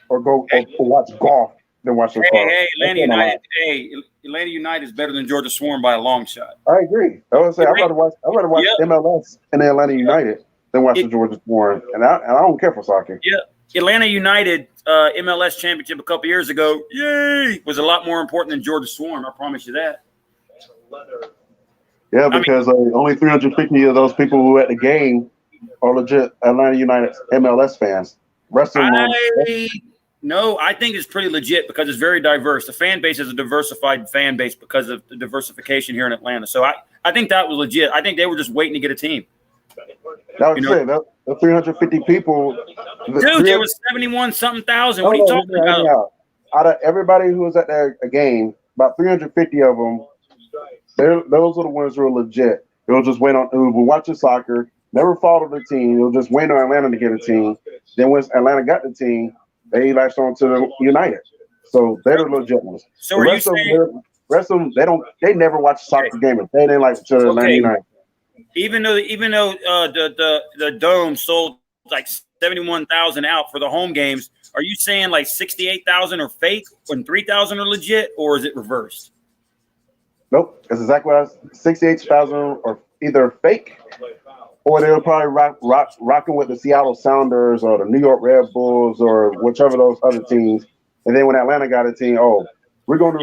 or go or watch golf than watch lacrosse. Hey, Atlanta United is better than Georgia Swarm by a long shot. I agree. I would say I'd rather watch MLS and the Atlanta United than watch the Georgia Swarm, and I don't care for soccer. Yeah, Atlanta United MLS championship a couple years ago, was a lot more important than Georgia Swarm. I promise you that. Yeah, because only 350 of those people who were at the game are legit Atlanta United MLS fans. No, I think it's pretty legit because it's very diverse. The fan base is a diversified fan base because of the diversification here in Atlanta. So I think that was legit. I think they were just waiting to get a team. That was it. The 350 people. Dude, there was 71-something thousand. What are you talking about? Out of everybody who was at that game, about 350 of them, those are the ones who were legit. They'll just who were watching soccer, never followed the team. They'll just wait on Atlanta to get a team. Then once Atlanta got the team, they latched on to the United. So they're the legit ones. So are you saying the rest of them, they never watch a soccer game if they didn't like Atlanta United. Even though the Dome sold like 71,000 out for the home games. Are you saying like 68,000 are fake and 3,000 are legit, or is it reversed? Nope, that's exactly what I was. 68,000 are either fake, or they were probably rocking with the Seattle Sounders or the New York Red Bulls or whichever those other teams. And then when Atlanta got a team, we're gonna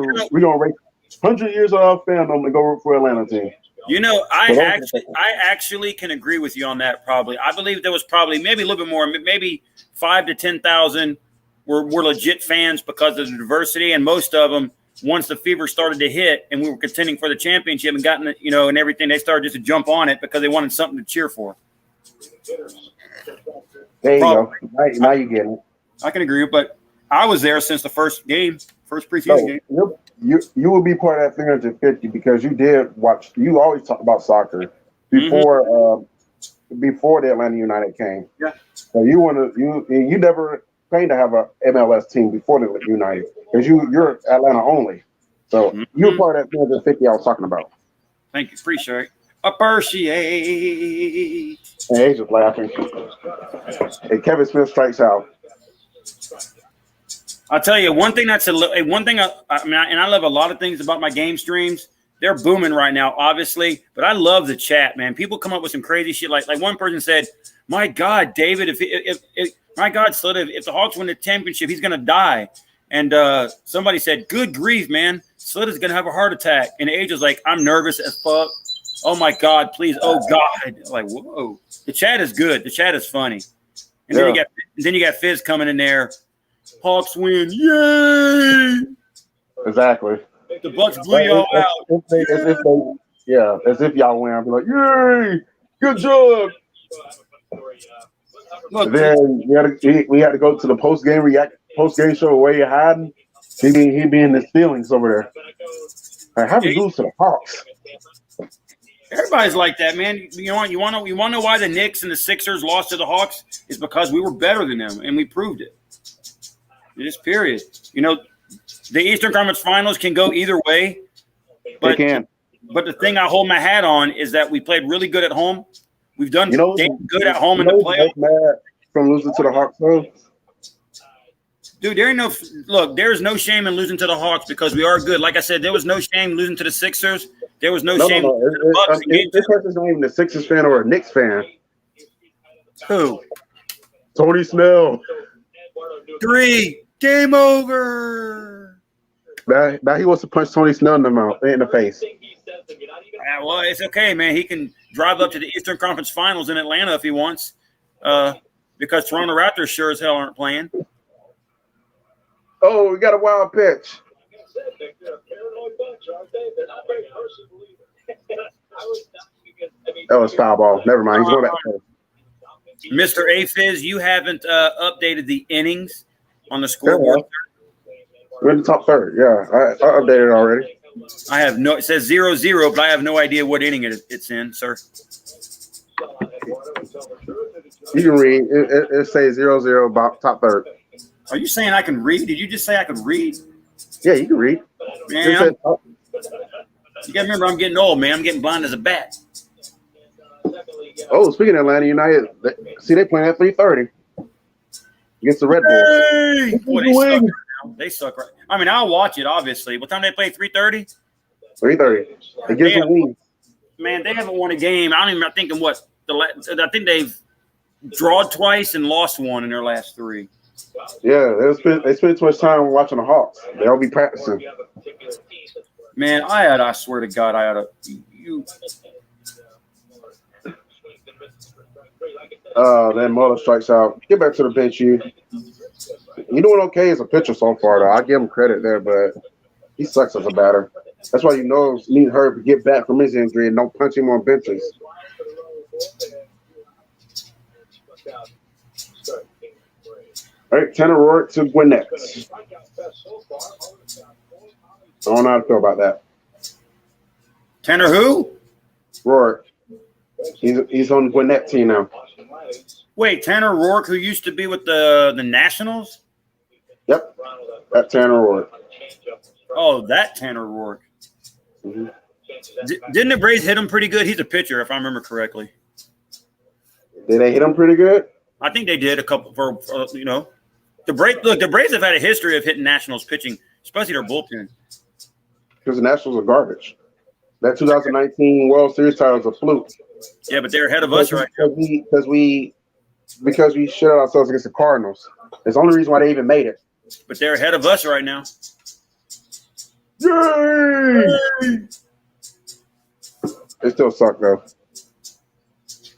race 100 years of our fandom and go root for Atlanta team. You know, I actually can agree with you on that. Probably, I believe there was probably maybe a little bit more, maybe 5,000 to 10,000 were legit fans because of the diversity, and most of them, once the fever started to hit and we were contending for the championship and gotten it, and everything, they started just to jump on it because they wanted something to cheer for. There you go. Now you get it. I can agree, but I was there since the first preseason game. You will be part of that 350 because you did watch. You always talk about soccer before before the Atlanta United came. Yeah. So you never claimed to have a MLS team before the United because you're Atlanta only. So you were part of that 350 I was talking about. Thank you. Appreciate. Hey, he's just laughing. Hey, Kevin Smith strikes out. I'll tell you one thing. I love a lot of things about my game streams. They're booming right now, obviously, but I love the chat, man. People come up with some crazy shit. Like one person said, "My God, David, if Slitta, if the Hawks win the championship, he's gonna die." And somebody said, "Good grief, man, Slitta's gonna have a heart attack." And Age was like, "I'm nervous as fuck. Oh my God, please, oh God!" Like, whoa, the chat is good. The chat is funny. And then you got Fizz coming in there. Hawks win, yay! Exactly. The Bucks blew y'all out. As if y'all win, I'll be like, yay! Good job. Look, then we had to go to the post game show where you hiding. He be in his feelings over there. How do you lose to the Hawks? Everybody's like that, man. You want to know why the Knicks and the Sixers lost to the Hawks? Is because we were better than them, and we proved it. Just period. The Eastern Conference Finals can go either way. But, they can. But the thing I hold my hat on is that we played really good at home. We've done good at home in the playoffs. Mad from losing to the Hawks, though? Dude, there's no shame in losing to the Hawks because we are good. Like I said, there was no shame losing to the Sixers. There was no shame losing to the Bucks. This person's not even a Sixers fan or a Knicks fan. Who? Tony Snell. 3. Game over. Now he wants to punch Tony Snell in the face. Yeah, well, it's okay, man. He can drive up to the Eastern Conference Finals in Atlanta if he wants, because Toronto Raptors sure as hell aren't playing. Oh, we got a wild pitch. That was foul ball. Never mind. He's going back. Mr. A-Fizz, you haven't updated the innings on the scoreboard. We're in the top third. Yeah, I updated it already. I have no. It says 0-0, but I have no idea what inning it's in, sir. You can read. It says 0-0 about top third. Are you saying I can read? Did you just say I could read? Yeah, you can read. Man, you gotta remember, I'm getting old, man. I'm getting blind as a bat. Oh, speaking of Atlanta United, they playing at 3:30 against the Red Bulls. Hey! Boy, they suck right now. They suck right. I mean, I'll watch it, obviously. What time they play? 3:30. 3:30 against the Wings. Man, they haven't won a game. I don't even think in what I think they've drawn twice and lost one in their last 3. Yeah, they spend too much time watching the Hawks. They'll be practicing. Man, I swear to God, you. Then Muller strikes out. Get back to the bench, you. You doing okay as a pitcher so far, though. I give him credit there, but he sucks as a batter. That's why you know need Herb to get back from his injury and don't punch him on benches. All right, Tanner Rourke to Gwinnett. I don't know how to feel about that. Tanner who? Rourke. He's on Gwinnett team now. Wait, Tanner Rourke, who used to be with the Nationals? Yep, that Tanner Rourke. Oh, that Tanner Rourke. Mm-hmm. Didn't the Braves hit him pretty good? He's a pitcher, if I remember correctly. Did they hit him pretty good? I think they did a couple for the Braves have had a history of hitting Nationals pitching, especially their bullpen. Because the Nationals are garbage. That 2019 World Series title was a fluke. Yeah, but they're ahead of us right now. Because we shit out ourselves against the Cardinals. It's the only reason why they even made it. But they're ahead of us right now. Yay! They still suck though.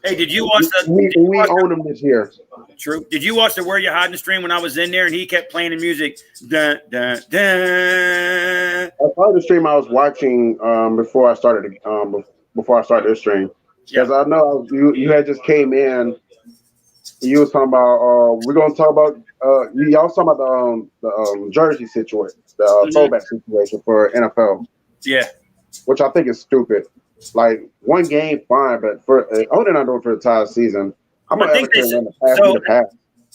Hey, did you watch the? We own them this year. True. Did you watch the Where You Hiding stream when I was in there and he kept playing the music? Dun, dun, dun. I saw the stream I was watching before I started this stream, because I know you had just came in. You was talking about we're gonna talk about y'all was talking about the jersey situation, the throwback situation for NFL. Yeah, which I think is stupid. Like one game, fine, but for only not doing for the entire season. I'm gonna I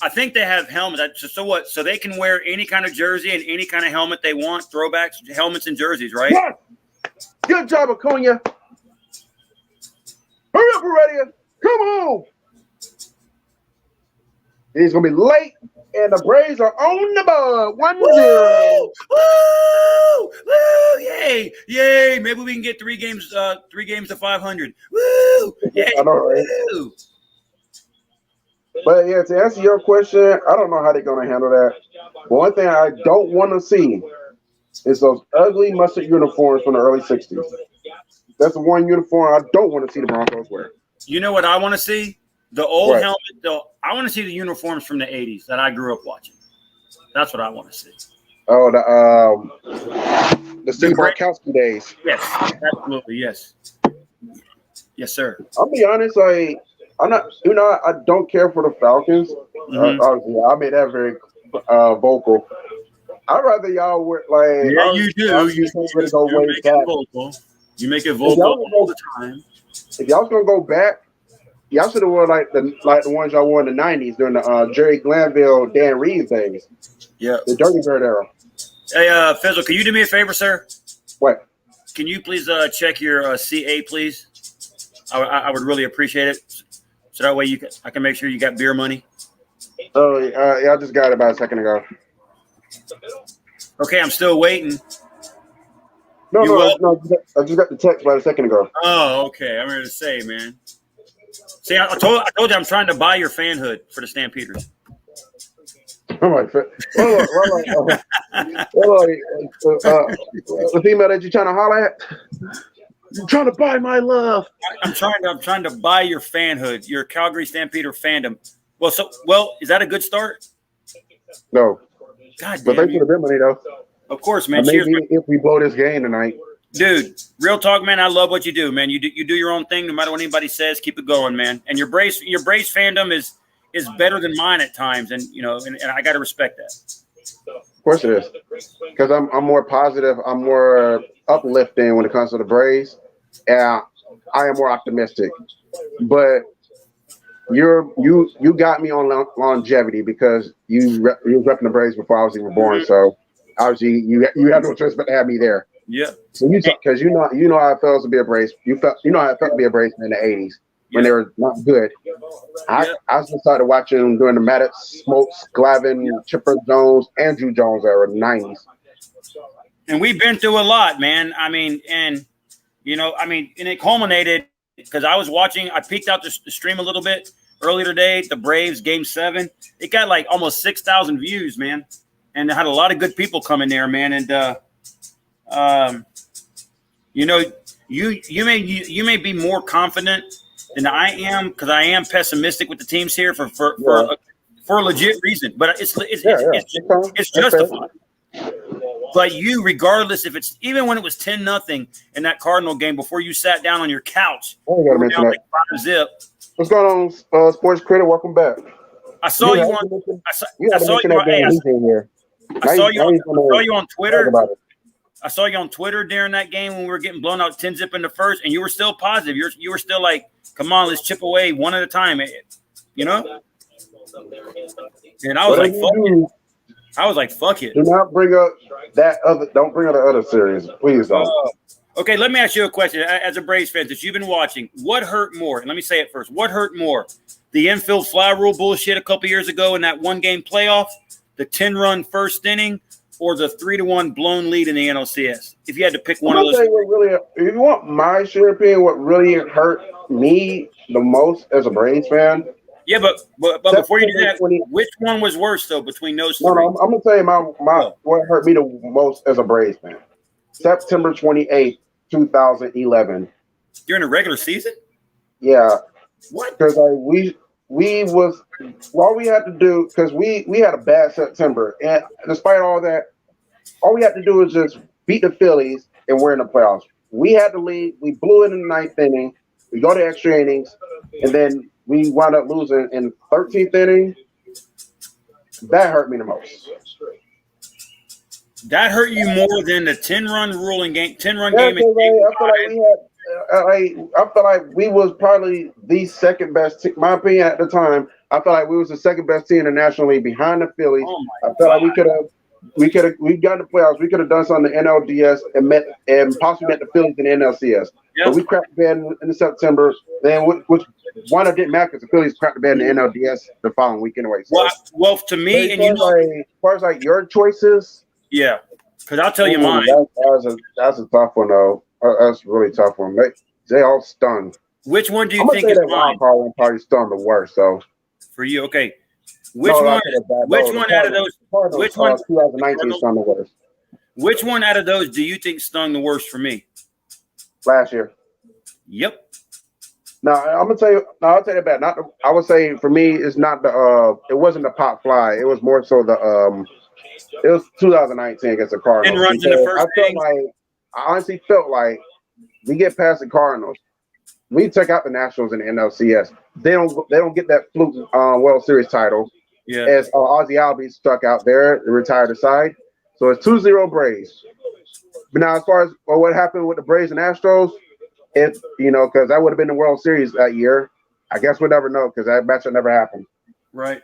think they have helmets. So what? So they can wear any kind of jersey and any kind of helmet they want. Throwbacks, helmets, and jerseys, right? Yes. Good job, Acuna. Hurry up, Heredia. Come on. He's gonna be late, and the Braves are on the board. 1-0. Woo! Woo! Yay! Yay! Maybe we can get 3 games to 500. Woo! Yay! I know, right? Woo! But yeah, to answer your question, I don't know how they're gonna handle that. But one thing I don't want to see is those ugly mustard uniforms from the early '60s. That's the one uniform I don't want to see the Broncos wear. You know what I want to see? The old helmet. I want to see the uniforms from the '80s that I grew up watching. That's what I want to see. Oh, the Steve Bartkowski days. Yes, absolutely. Yes. Yes, sir. I'll be honest. I'm not. I don't care for the Falcons. Obviously, I made that very vocal. I'd rather y'all wear you do. You make it vocal all the time. If y'all was gonna go back, y'all should have worn like the ones y'all wore in the '90s during the Jerry Glanville, Dan Reeves days. Yeah, the Dirty Bird era. Hey, Fizzle, can you do me a favor, sir? What? Can you please check your CA, please? I would really appreciate it. So that way I can make sure you got beer money. Oh, yeah, I just got it about a second ago. Okay, I'm still waiting. No, I just got the text about a second ago. Oh, okay. I'm ready to say, man. See, I told you I'm trying to buy your fanhood for the Stampeders. Oh my God. The female that you're trying to holler at? You're trying to buy my love. I'm trying to buy your fanhood, your Calgary Stampeder fandom. Well, is that a good start? No. God damn. But thanks for the money though. Of course, man. Maybe if we blow this game tonight. Dude, real talk, man. I love what you do, man. You do your own thing, no matter what anybody says. Keep it going, man. And your Braves fandom is better than mine at times, and and I got to respect that. Of course it is, because I'm more positive. I'm more uplifting when it comes to the Braves, and I am more optimistic. But you got me on longevity because you was repping the Braves before I was even born. So obviously you have no choice but to have me there. Yeah. So because you know how it felt to be a Braves. You know how it felt to be a Braves in the '80s when they were not good. I started watching them during the Maddox, Smokes, Glavine, Chipper Jones, Andrew Jones era, '90s. And we've been through a lot, man. And it culminated because I was watching. I peeked out the stream a little bit earlier today. The Braves Game 7. It got like almost 6,000 views, man, and it had a lot of good people come in there, man. And you may be more confident than I am because I am pessimistic with the teams here for a legit reason, but it's justified. But you, regardless if it's even when it was 10-0 in that Cardinal game before you sat down on your couch, down like 5-0. What's going on, Sports Critic? Welcome back. I saw you on. I saw you on Twitter. I saw you on Twitter during that game when we were getting blown out 10-0 in the first, and you were still positive. You were still like, "Come on, let's chip away one at a time," And I was like, "Fuck it." I was like, "Fuck it." Do not bring up that other. Don't bring up the other series, please. Don't. Okay, let me ask you a question. As a Braves fan, that you've been watching, what hurt more? And let me say it first. What hurt more? The infield fly rule bullshit a couple years ago in that one-game playoff, the 10-run first inning, or the 3-1 blown lead in the NLCS? If you had to pick one of those. What really, if you want my sure opinion, what really hurt me the most as a Braves fan. Yeah, but before you do that, which one was worse, though, between those three? No, I'm going to tell you what hurt me the most as a Braves fan. September 28th, 2011. During the regular season? Yeah. What? Because we was all we had to do, because we had a bad September, and despite all that, all we had to do was just beat the Phillies and we're in the playoffs. We had the lead. We blew it in the ninth inning. We go to extra innings, and then we wound up losing in the 13th inning. That hurt me the most. That hurt you more than the 10-run rule in game, 10-run Yeah, game. I feel like we was probably the second best team. My opinion at the time, I felt like we was the second best team in the National League behind the Phillies. Oh I felt like we got the playoffs. We could have done something in the NLDS and possibly met the Phillies in the NLCS. Yep. But we cracked the bed in September. Then which one didn't matter because the Phillies cracked the bed in the NLDS the following week anyway. So, well, to me, and as far as like your choices. Yeah, because I'll tell you mine. That's a tough one, though. That's a really tough one. They all stung. Which one do you think is mine? Wild card one probably stung the worst, though. For you, okay. Which one out of those? Which one? 2019 stung the worst. Which one out of those do you think stung the worst for me? Last year. Yep. No, I'm gonna tell you. No, I'll tell you that. I would say for me, it's not the. It wasn't the pop fly. It was more so the. It was 2019 against the Cardinals. 10 runs in the first inning. I honestly felt like we get past the Cardinals. We took out the Nationals in the NLCS. They don't get that fluke World Series title. Yeah. As Ozzie Albies stuck out there, the retired side. So it's 2-0 Braves. But now, as far as what happened with the Braves and Astros, because that would have been the World Series that year. I guess we'll never know because that matchup never happened. Right.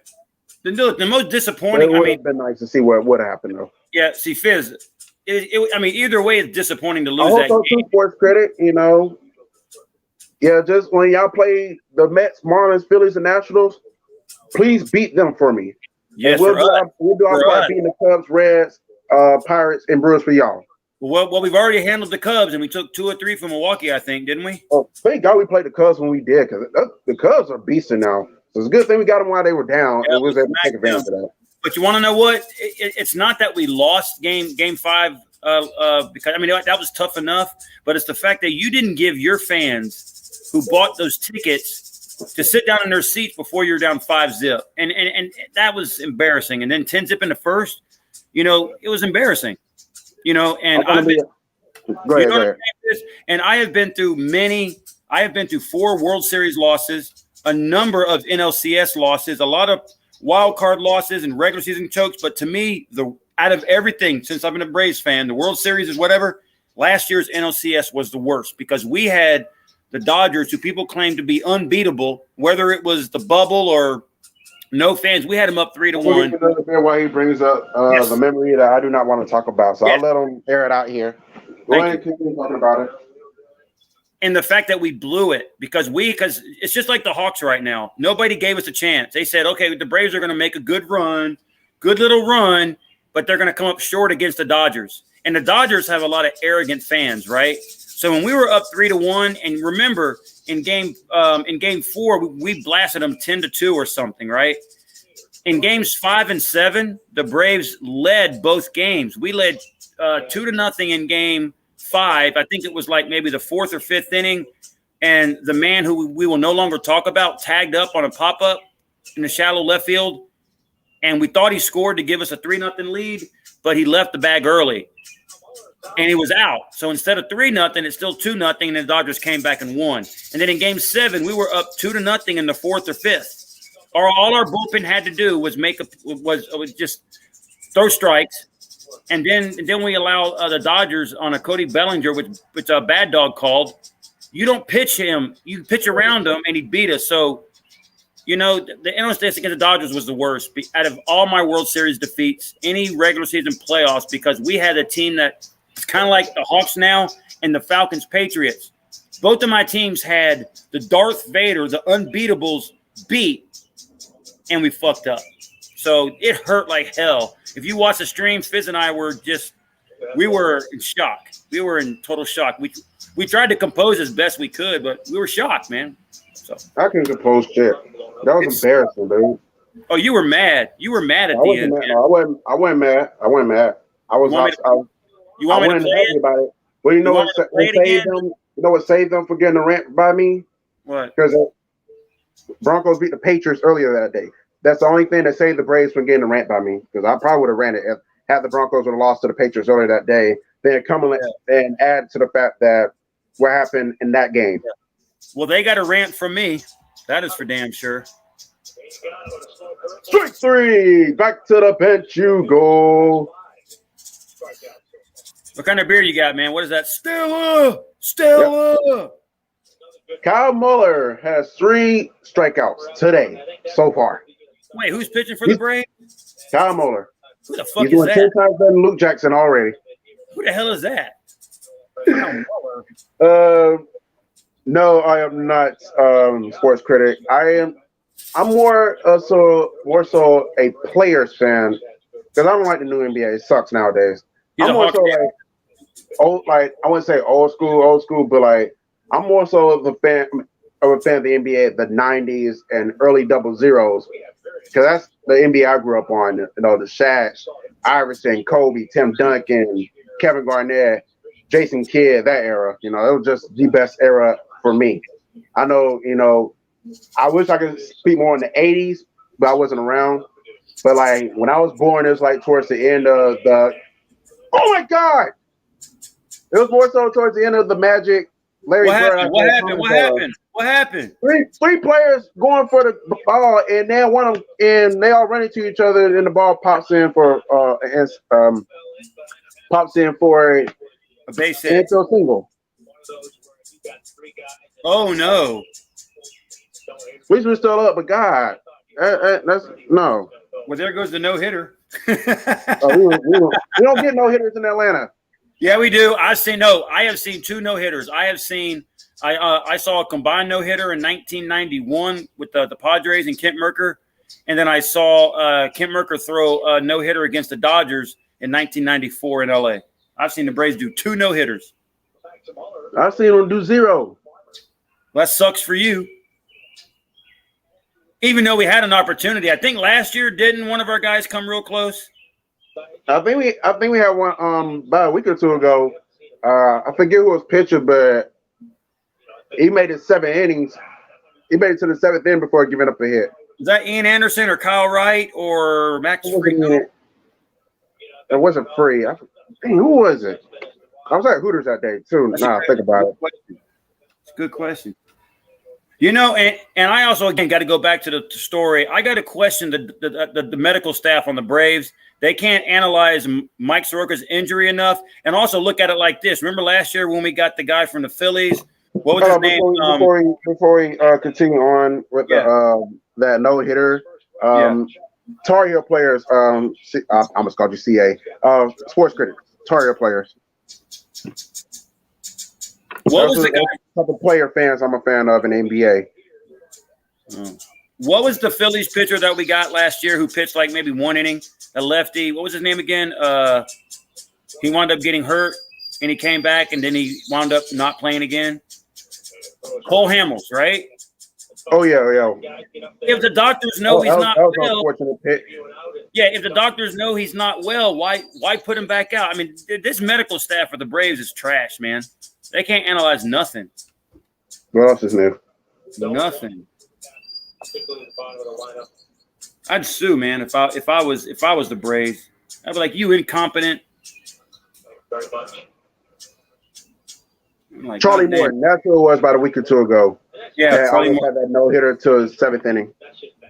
The most disappointing. It would have been nice to see what would happen though. Yeah. See, Fizz. Either way, it's disappointing to lose that game. Sports credit, Yeah, just when y'all play the Mets, Marlins, Phillies, and Nationals, please beat them for me. Yes, we'll do our part beating the Cubs, Reds, Pirates, and Brewers for y'all. Well, we've already handled the Cubs, and we took 2 or 3 from Milwaukee, I think, didn't we? Oh, thank God we played the Cubs when we did, because the Cubs are beasting now. So it's a good thing we got them while they were down, and we was able to take advantage of that. But you want to know what? It's not that we lost game 5 because that was tough enough, but it's the fact that you didn't give your fans who bought those tickets to sit down in their seats before you're down 5-0, and that was embarrassing. And then 10-0 in the first, it was embarrassing. And I have been through 4 World Series losses, a number of NLCS losses, a lot of wild card losses and regular season chokes. But to me, out of everything, since I've been a Braves fan, the World Series is whatever. Last year's NLCS was the worst because we had the Dodgers, who people claim to be unbeatable, whether it was the bubble or no fans. We had them up 3-1. Why he brings up the memory that I do not want to talk about, so I'll let him air it out here. Go ahead and keep talking about it. And the fact that we blew it because it's just like the Hawks right now. Nobody gave us a chance. They said, okay, the Braves are going to make a good little run, but they're going to come up short against the Dodgers. And the Dodgers have a lot of arrogant fans, right? So when we were up 3-1, and remember in game 4, we blasted them 10-2 or something, right? In games 5 and 7, the Braves led both games. We led 2-0 in game 5. I think it was like maybe the 4th or 5th inning. And the man who we will no longer talk about tagged up on a pop-up in the shallow left field. And we thought he scored to give us a 3-0 lead, but he left the bag early. And he was out. So instead of 3-0, it's still 2-0, and the Dodgers came back and won. And then in game 7, we were up 2-0 in the 4th or 5th. All our bullpen had to do was was just throw strikes. And then we allow the Dodgers on a Cody Bellinger, which a Bad Dog called. You don't pitch him. You pitch around him, and he beat us. So, the NLCS against the Dodgers was the worst out of all my World Series defeats, any regular season playoffs, because we had a team that It's kind of like the Hawks now and the Falcons Patriots. Both of my teams had the Darth Vader, the Unbeatables beat, and we fucked up. So it hurt like hell. If you watch the stream, Fizz and I were we were in shock. We were in total shock. We tried to compose as best we could, but we were shocked, man. So I couldn't compose shit. That was embarrassing, dude. Oh, you were mad. You were mad at I the wasn't end. mad. No, I wasn't mad. I wasn't mad. I was. You want me to wasn't play happy it? about it. But you know what saved them? You know what saved them from getting a rant by me? What? Because Broncos beat the Patriots earlier that day. That's the only thing that saved the Braves from getting a rant by me. Because I probably would have ran it if had the Broncos would have lost to the Patriots earlier that day. Then come and add to the fact that what happened in that game. Well, they got a rant from me. That is for damn sure. Strike three. Back to the bench you go. What kind of beer you got, man? What is that? Stella. Yep. Kyle Muller has 3 strikeouts today so far. Wait, who's pitching for the Braves? Kyle Muller. Who the fuck He's is doing 10 that? times better than Luke Jackson already. Who the hell is that? Kyle Muller. No, I am not sports critic. I'm more so a players fan because I don't like the new NBA. It sucks nowadays. I'm more so like I wouldn't say old school, but like I'm more so of a fan of the NBA, the '90s and early 00s, because that's the NBA I grew up on. You know, the Shaq, Iverson, Kobe, Tim Duncan, Kevin Garnett, Jason Kidd, that era. You know, it was just the best era for me. I know, you know, I wish I could speak more in the 80s, but I wasn't around. But like when I was born, it was like towards the end of the. Oh my God! It was more so towards the end of the Magic. Larry Bird. What happened? Three players going for the ball, and then one of them, and they all run into each other, and the ball pops in for a base hit into a single. Oh no! At least we're still up, but God, that's no. Well, there goes the no hitter. We don't get no hitters in Atlanta. Yeah, we do. I have seen 2 no hitters. I saw a combined no hitter in 1991 with the Padres and Kent Mercker, and then I saw Kent Mercker throw a no hitter against the Dodgers in 1994 in LA. I've seen the Braves do 2 no hitters. I've seen them do 0. Well, that sucks for you. Even though we had an opportunity, I think last year didn't one of our guys come real close? I think we had one about a week or 2 ago. I forget who was pitcher, but he made it 7 innings. He made it to the 7th inning before giving up a hit. Was that Ian Anderson or Kyle Wright or Max Fried? It wasn't free. Who was it? I was at Hooters that day too. Now I think about it. It's a good question. You know, and I also, again, got to go back to the story. I got to question the medical staff on the Braves. They can't analyze Mike Soroka's injury enough, and also look at it like this. Remember last year when we got the guy from the Phillies? What was his name? Before we continue on with that no hitter, Tar Heel players. I almost called you CA. Sports critic. Tar Heel players. What was the guy? Couple player fans I'm a fan of in NBA. What was the Phillies pitcher that we got last year who pitched like maybe 1 inning? A lefty. What was his name again? He wound up getting hurt, and he came back, and then he wound up not playing again. Cole Hamels, right? Oh yeah. If the doctors know he's not well, if the doctors know he's not well, why put him back out? I mean, this medical staff for the Braves is trash, man. They can't analyze nothing. What else is new? Nothing. I'd sue, man. If I was the Braves, I'd be like, you incompetent. Very much. Like, Charlie Morton. That's who it was about a week or 2 ago. Yeah, Charlie Morton had that no hitter to his 7th inning.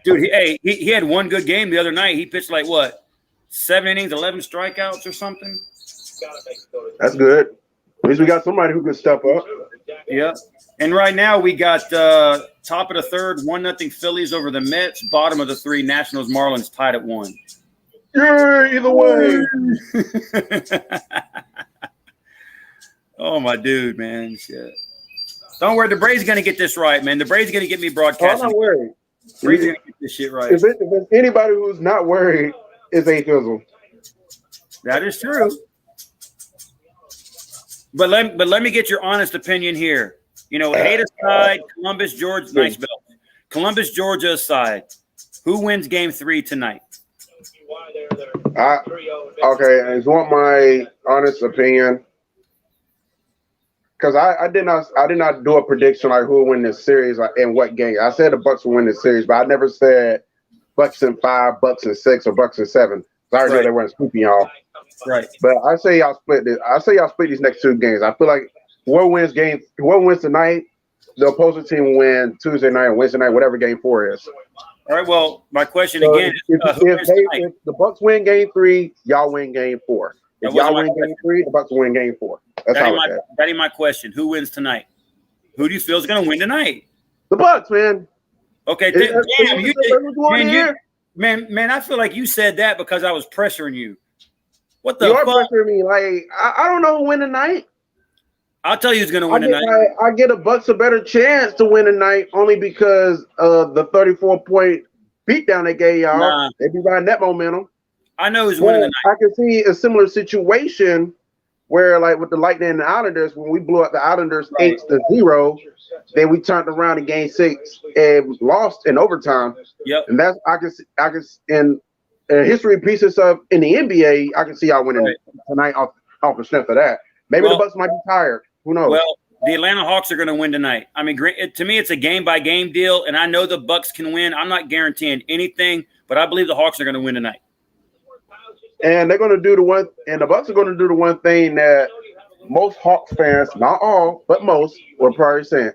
Dude, he had one good game the other night. He pitched like what, 7 innings, 11 strikeouts or something. That's good. At least we got somebody who can step up. Yeah. And right now we got top of the 3rd, 1-0 Phillies over the Mets. Bottom of the 3, Nationals Marlins tied at 1. Yeah, either way. Oh, my dude, man. Shit. Don't worry. The Braves going to get this right, man. The Braves going to get me broadcasting. I'm not worried. Braves going to get this shit right. If it's anybody who's not worried, it's A-Fizzle. That is true. But let me get your honest opinion here. You know, hate aside, Columbus, Georgia, nice belt. Columbus, Georgia aside, who wins Game 3 tonight? Okay, and you want my honest opinion? Because I did not do a prediction like who will win this series and what game. I said the Bucks will win this series, but I never said Bucks in 5, Bucks in 6, or Bucks in 7. I already know they weren't scooping y'all. Right. But I say y'all split this. I say y'all split these next 2 games. I feel like whoever wins tonight, the opposing team will win Tuesday night or Wednesday night, whatever Game 4 is. All right. Well, my question again is, if the Bucks win Game 3, y'all win Game 4. If y'all win Game 3, the Bucks will win Game 4. That's how it's at. That ain't my question. Who wins tonight? Who do you feel is going to win tonight? The Bucks, man. Okay. Man, I feel like you said that because I was pressuring you. What the fuck? You are pressuring me. Like, I don't know who win tonight. I'll tell you who's going to win tonight. I get a Bucks a better chance to win tonight only because of the 34-point beatdown they gave y'all. Nah. They be riding that momentum. I know who's winning tonight. I can see a similar situation where, like with the Lightning and the Islanders, when we blew up the Islanders 8-0, then we turned around in Game 6 and lost in overtime. Yep. And that's I can in history pieces of in the NBA, I can see y'all winning tonight off the strength of that. Maybe the Bucks might be tired. Who knows? Well, the Atlanta Hawks are going to win tonight. I mean, to me, it's a game-by-game deal, and I know the Bucks can win. I'm not guaranteeing anything, but I believe the Hawks are going to win tonight. And they're going to do the Bucks are going to do the one thing that most Hawks fans, not all, but most, were probably saying.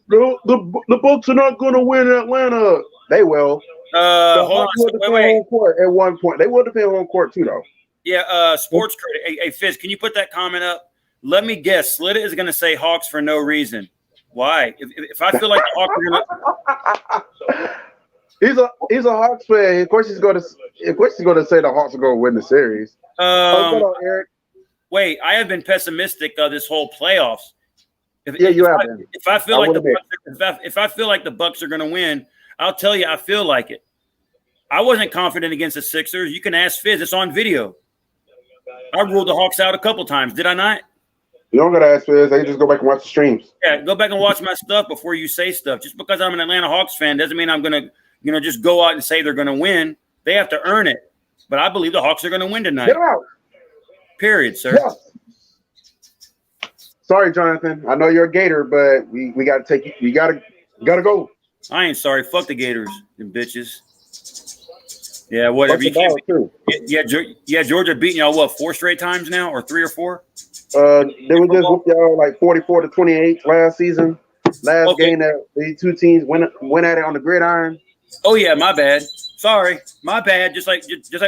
The Bucks are not going to win in Atlanta. They will. Hold on. Wait. Home court at one point. They will defend home court too, though. Yeah, sports critic. Hey, Fizz, can you put that comment up? Let me guess. Slitta is going to say Hawks for no reason. Why? If I feel like the Hawks are going to, he's a Hawks fan. Of course, he's going to say the Hawks are going to win the series. Hold on, Eric. Wait, I have been pessimistic this whole playoffs. You have been. If I feel like the Bucks are going to win, I'll tell you I feel like it. I wasn't confident against the Sixers. You can ask Fizz. It's on video. I ruled the Hawks out a couple times. Did I not? You don't got to ask Fizz. They just go back and watch the streams. Yeah, go back and watch my stuff before you say stuff. Just because I'm an Atlanta Hawks fan doesn't mean I'm going to, just go out and say they're going to win. They have to earn it. But I believe the Hawks are going to win tonight. Get out. Period, sir. Yeah. Sorry, Jonathan. I know you're a Gator, but we got to take you. You got to go. I ain't sorry. Fuck the Gators, them bitches. Yeah, whatever. You can't. Yeah, Georgia beating y'all, what, 4 straight times now, or 3 or 4? They were just with y'all like 44-28 last season. Last game that these two teams went at it on the gridiron. Oh yeah, my bad. Sorry, my bad. Just like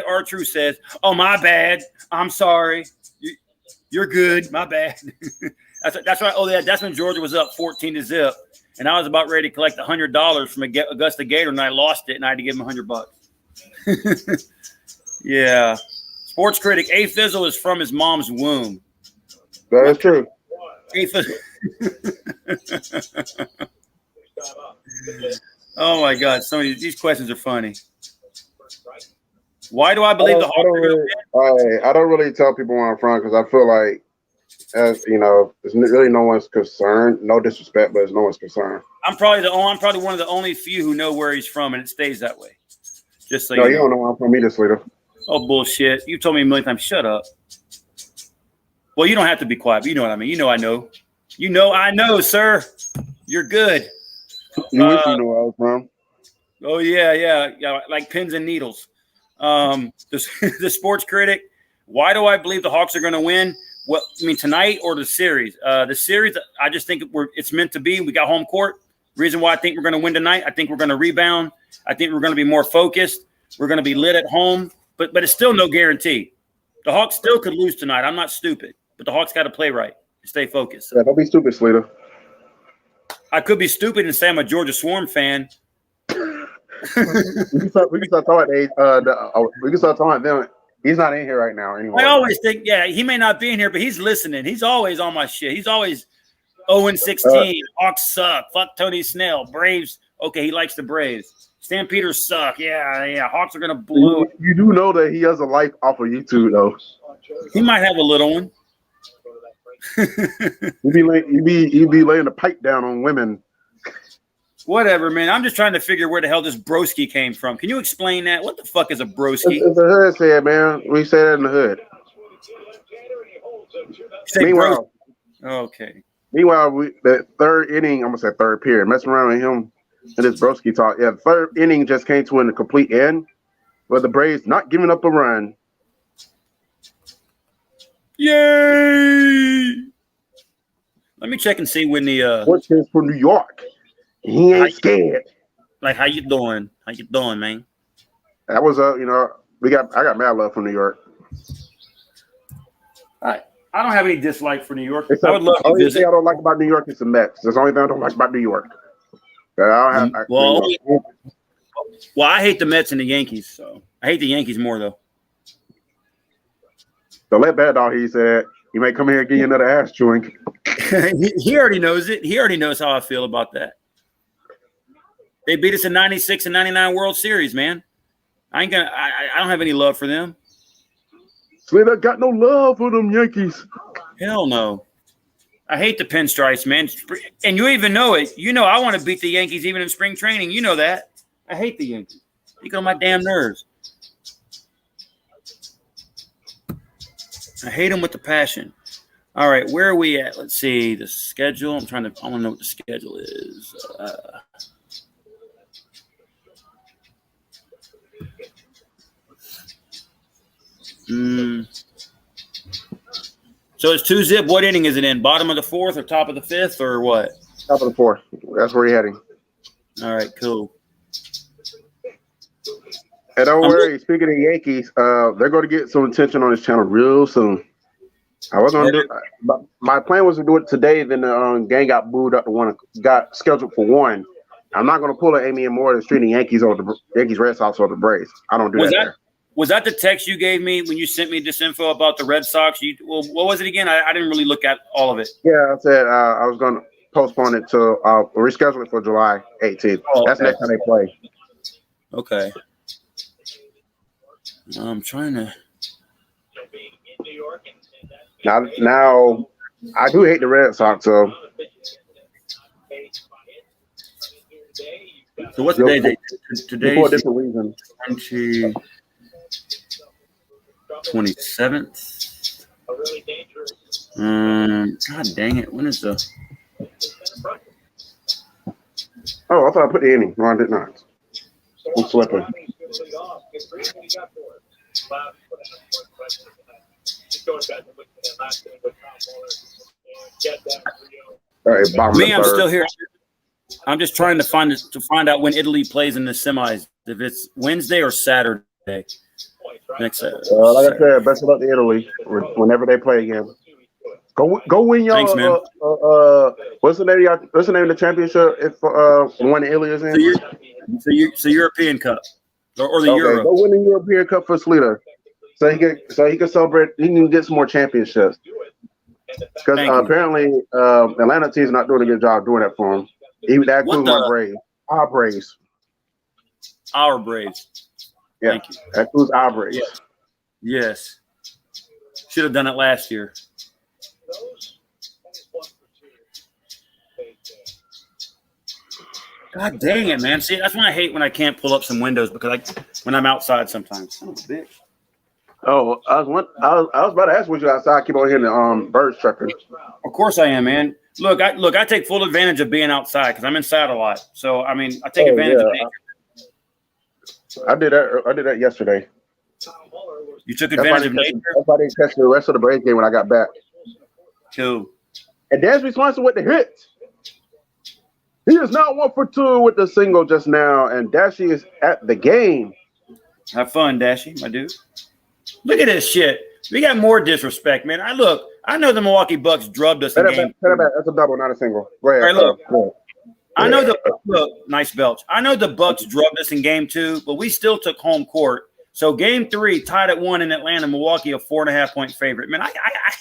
R-Truth says. Oh, my bad. I'm sorry. You're good. My bad. that's right. Oh yeah, that's when Georgia was up 14-0, and I was about ready to collect $100 from Augusta Gator, and I lost it, and I had to give him $100. Yeah. Sports critic A-Fizzle is from his mom's womb. That is true. A-Fizzle. Oh my God! Some of these questions are funny. Why do I believe the Hawks? I don't really tell people where I'm from because I feel like, as you know, there's really no one's concerned. No disrespect, but there's no one's concerned. I'm probably one of the only few who know where he's from, and it stays that way. Just so you don't know where I'm from either, Slater. Oh bullshit! You told me a million times. Shut up. Well, you don't have to be quiet. But you know what I mean. You know I know. You know I know, sir. You're good. You wish you knew where I was from. Oh yeah, like pins and needles. The sports critic. Why do I believe the Hawks are going to win? Well, I mean tonight or the series. The series, I just think it's meant to be. We got home court. Reason why I think we're going to win tonight. I think we're going to rebound. I think we're going to be more focused. We're going to be lit at home. But it's still no guarantee. The Hawks still could lose tonight. I'm not stupid, but the Hawks got to play right and stay focused. Yeah, don't be stupid, Slater. I could be stupid and say I'm a Georgia Swarm fan. We can start talking about them He's not in here right now anymore. I always think, yeah, he may not be in here, but he's listening. He's always on my shit. He's always 0-16. Hawks suck. Fuck Tony Snell. Braves. Okay, he likes the Braves. Stampeders suck. Yeah. Hawks are gonna blow. You do know that he has a life off of YouTube, though. He might have a little one. You be laying the pipe down on women. Whatever, man. I'm just trying to figure where the hell this broski came from. Can you explain that? What the fuck is a broski? It's a hood said, man. We say that in the hood. Meanwhile, okay. Meanwhile, the third inning, I'm gonna say third period, messing around with him and this broski talk. Yeah, the third inning just came to a complete end, but the Braves not giving up a run. Yay! Let me check and see when the What's his from New York? He ain't scared. Like, how you doing? How you doing, man? That was I got mad love from New York. I don't have any dislike for New York. Except, I would love to only visit. thing I don't like about New York is the Mets. That's the only thing I don't like about New York. Well, I hate the Mets and the Yankees. So I hate the Yankees more, though. So let Bad Dog, he said, you may come here and give you another ass chewing. he already knows it. He already knows how I feel about that. They beat us in 96 and 99 World Series, man. I don't have any love for them. Slater got no love for them Yankees. Hell no. I hate the pinstripes, man. And you even know it. You know I want to beat the Yankees even in spring training. You know that. I hate the Yankees. They get on my damn nerves. I hate them with the passion. All right, where are we at? Let's see the schedule. I want to know what the schedule is. So it's 2-zip. What inning is it in? Bottom of the fourth or top of the fifth or what? Top of the fourth. That's where you're heading. All right, cool. And don't worry, speaking of Yankees, they're going to get some attention on this channel real soon. I was going to do my plan was to do it today, then the gang got booed up to one, got scheduled for 1. I'm not going to pull an Amy and Moore and street the Yankees or the Yankees Red Sox or the Braves. I don't do that. Was that the text you gave me when you sent me this info about the Red Sox? What was it again? I didn't really look at all of it. Yeah, I said I was going to postpone it to reschedule it for July 18th. That's next time they play. Okay. I'm trying to. Now, I do hate the Red Sox, so. So what's the day? Today for a different reason. 27th. God dang it! When is the? Oh, I thought I put the inning. No, I did not. I'm slipping. All right, me, I'm still here. I'm just trying to find out when Italy plays in the semis. If it's Wednesday or Saturday. Next Saturday. Like I said, best of luck to Italy whenever they play again. Go win y'all. Thanks, man. What's the name of the championship? If one Italy is in. So European Cup or the Euro. Go win the European Cup for Slater, so he can celebrate. He can get some more championships. Because apparently Atlanta team's not doing a good job doing that for him. Even that includes my Braves. Our Braves. Our Braves. Yeah, thank you. That includes our Braves. Yes. Should have done it last year. God dang it, man. See, that's why I hate when I can't pull up some windows because when I'm outside sometimes. Son of a bitch. Oh, I was about to ask what you outside. I keep on hearing the birds chirping. Of course I am, man. Look, I take full advantage of being outside because I'm inside a lot. So I mean, I take advantage of nature. I did that yesterday. You took advantage of nature? Everybody catch the rest of the Braves game when I got back. Cool. And Dansby Swanson with the hit. He is now 1 for 2 with the single just now, and Dashy is at the game. Have fun, Dashy, my dude. Look at this shit. We got more disrespect, man. I know the Milwaukee Bucks drubbed us in game. That's a double, not a single. Go ahead. All right, look. I know nice belch. I know the Bucks drubbed us in game 2, but we still took home court So game 3, tied at 1 in Atlanta, Milwaukee, a 4.5-point favorite. Man, I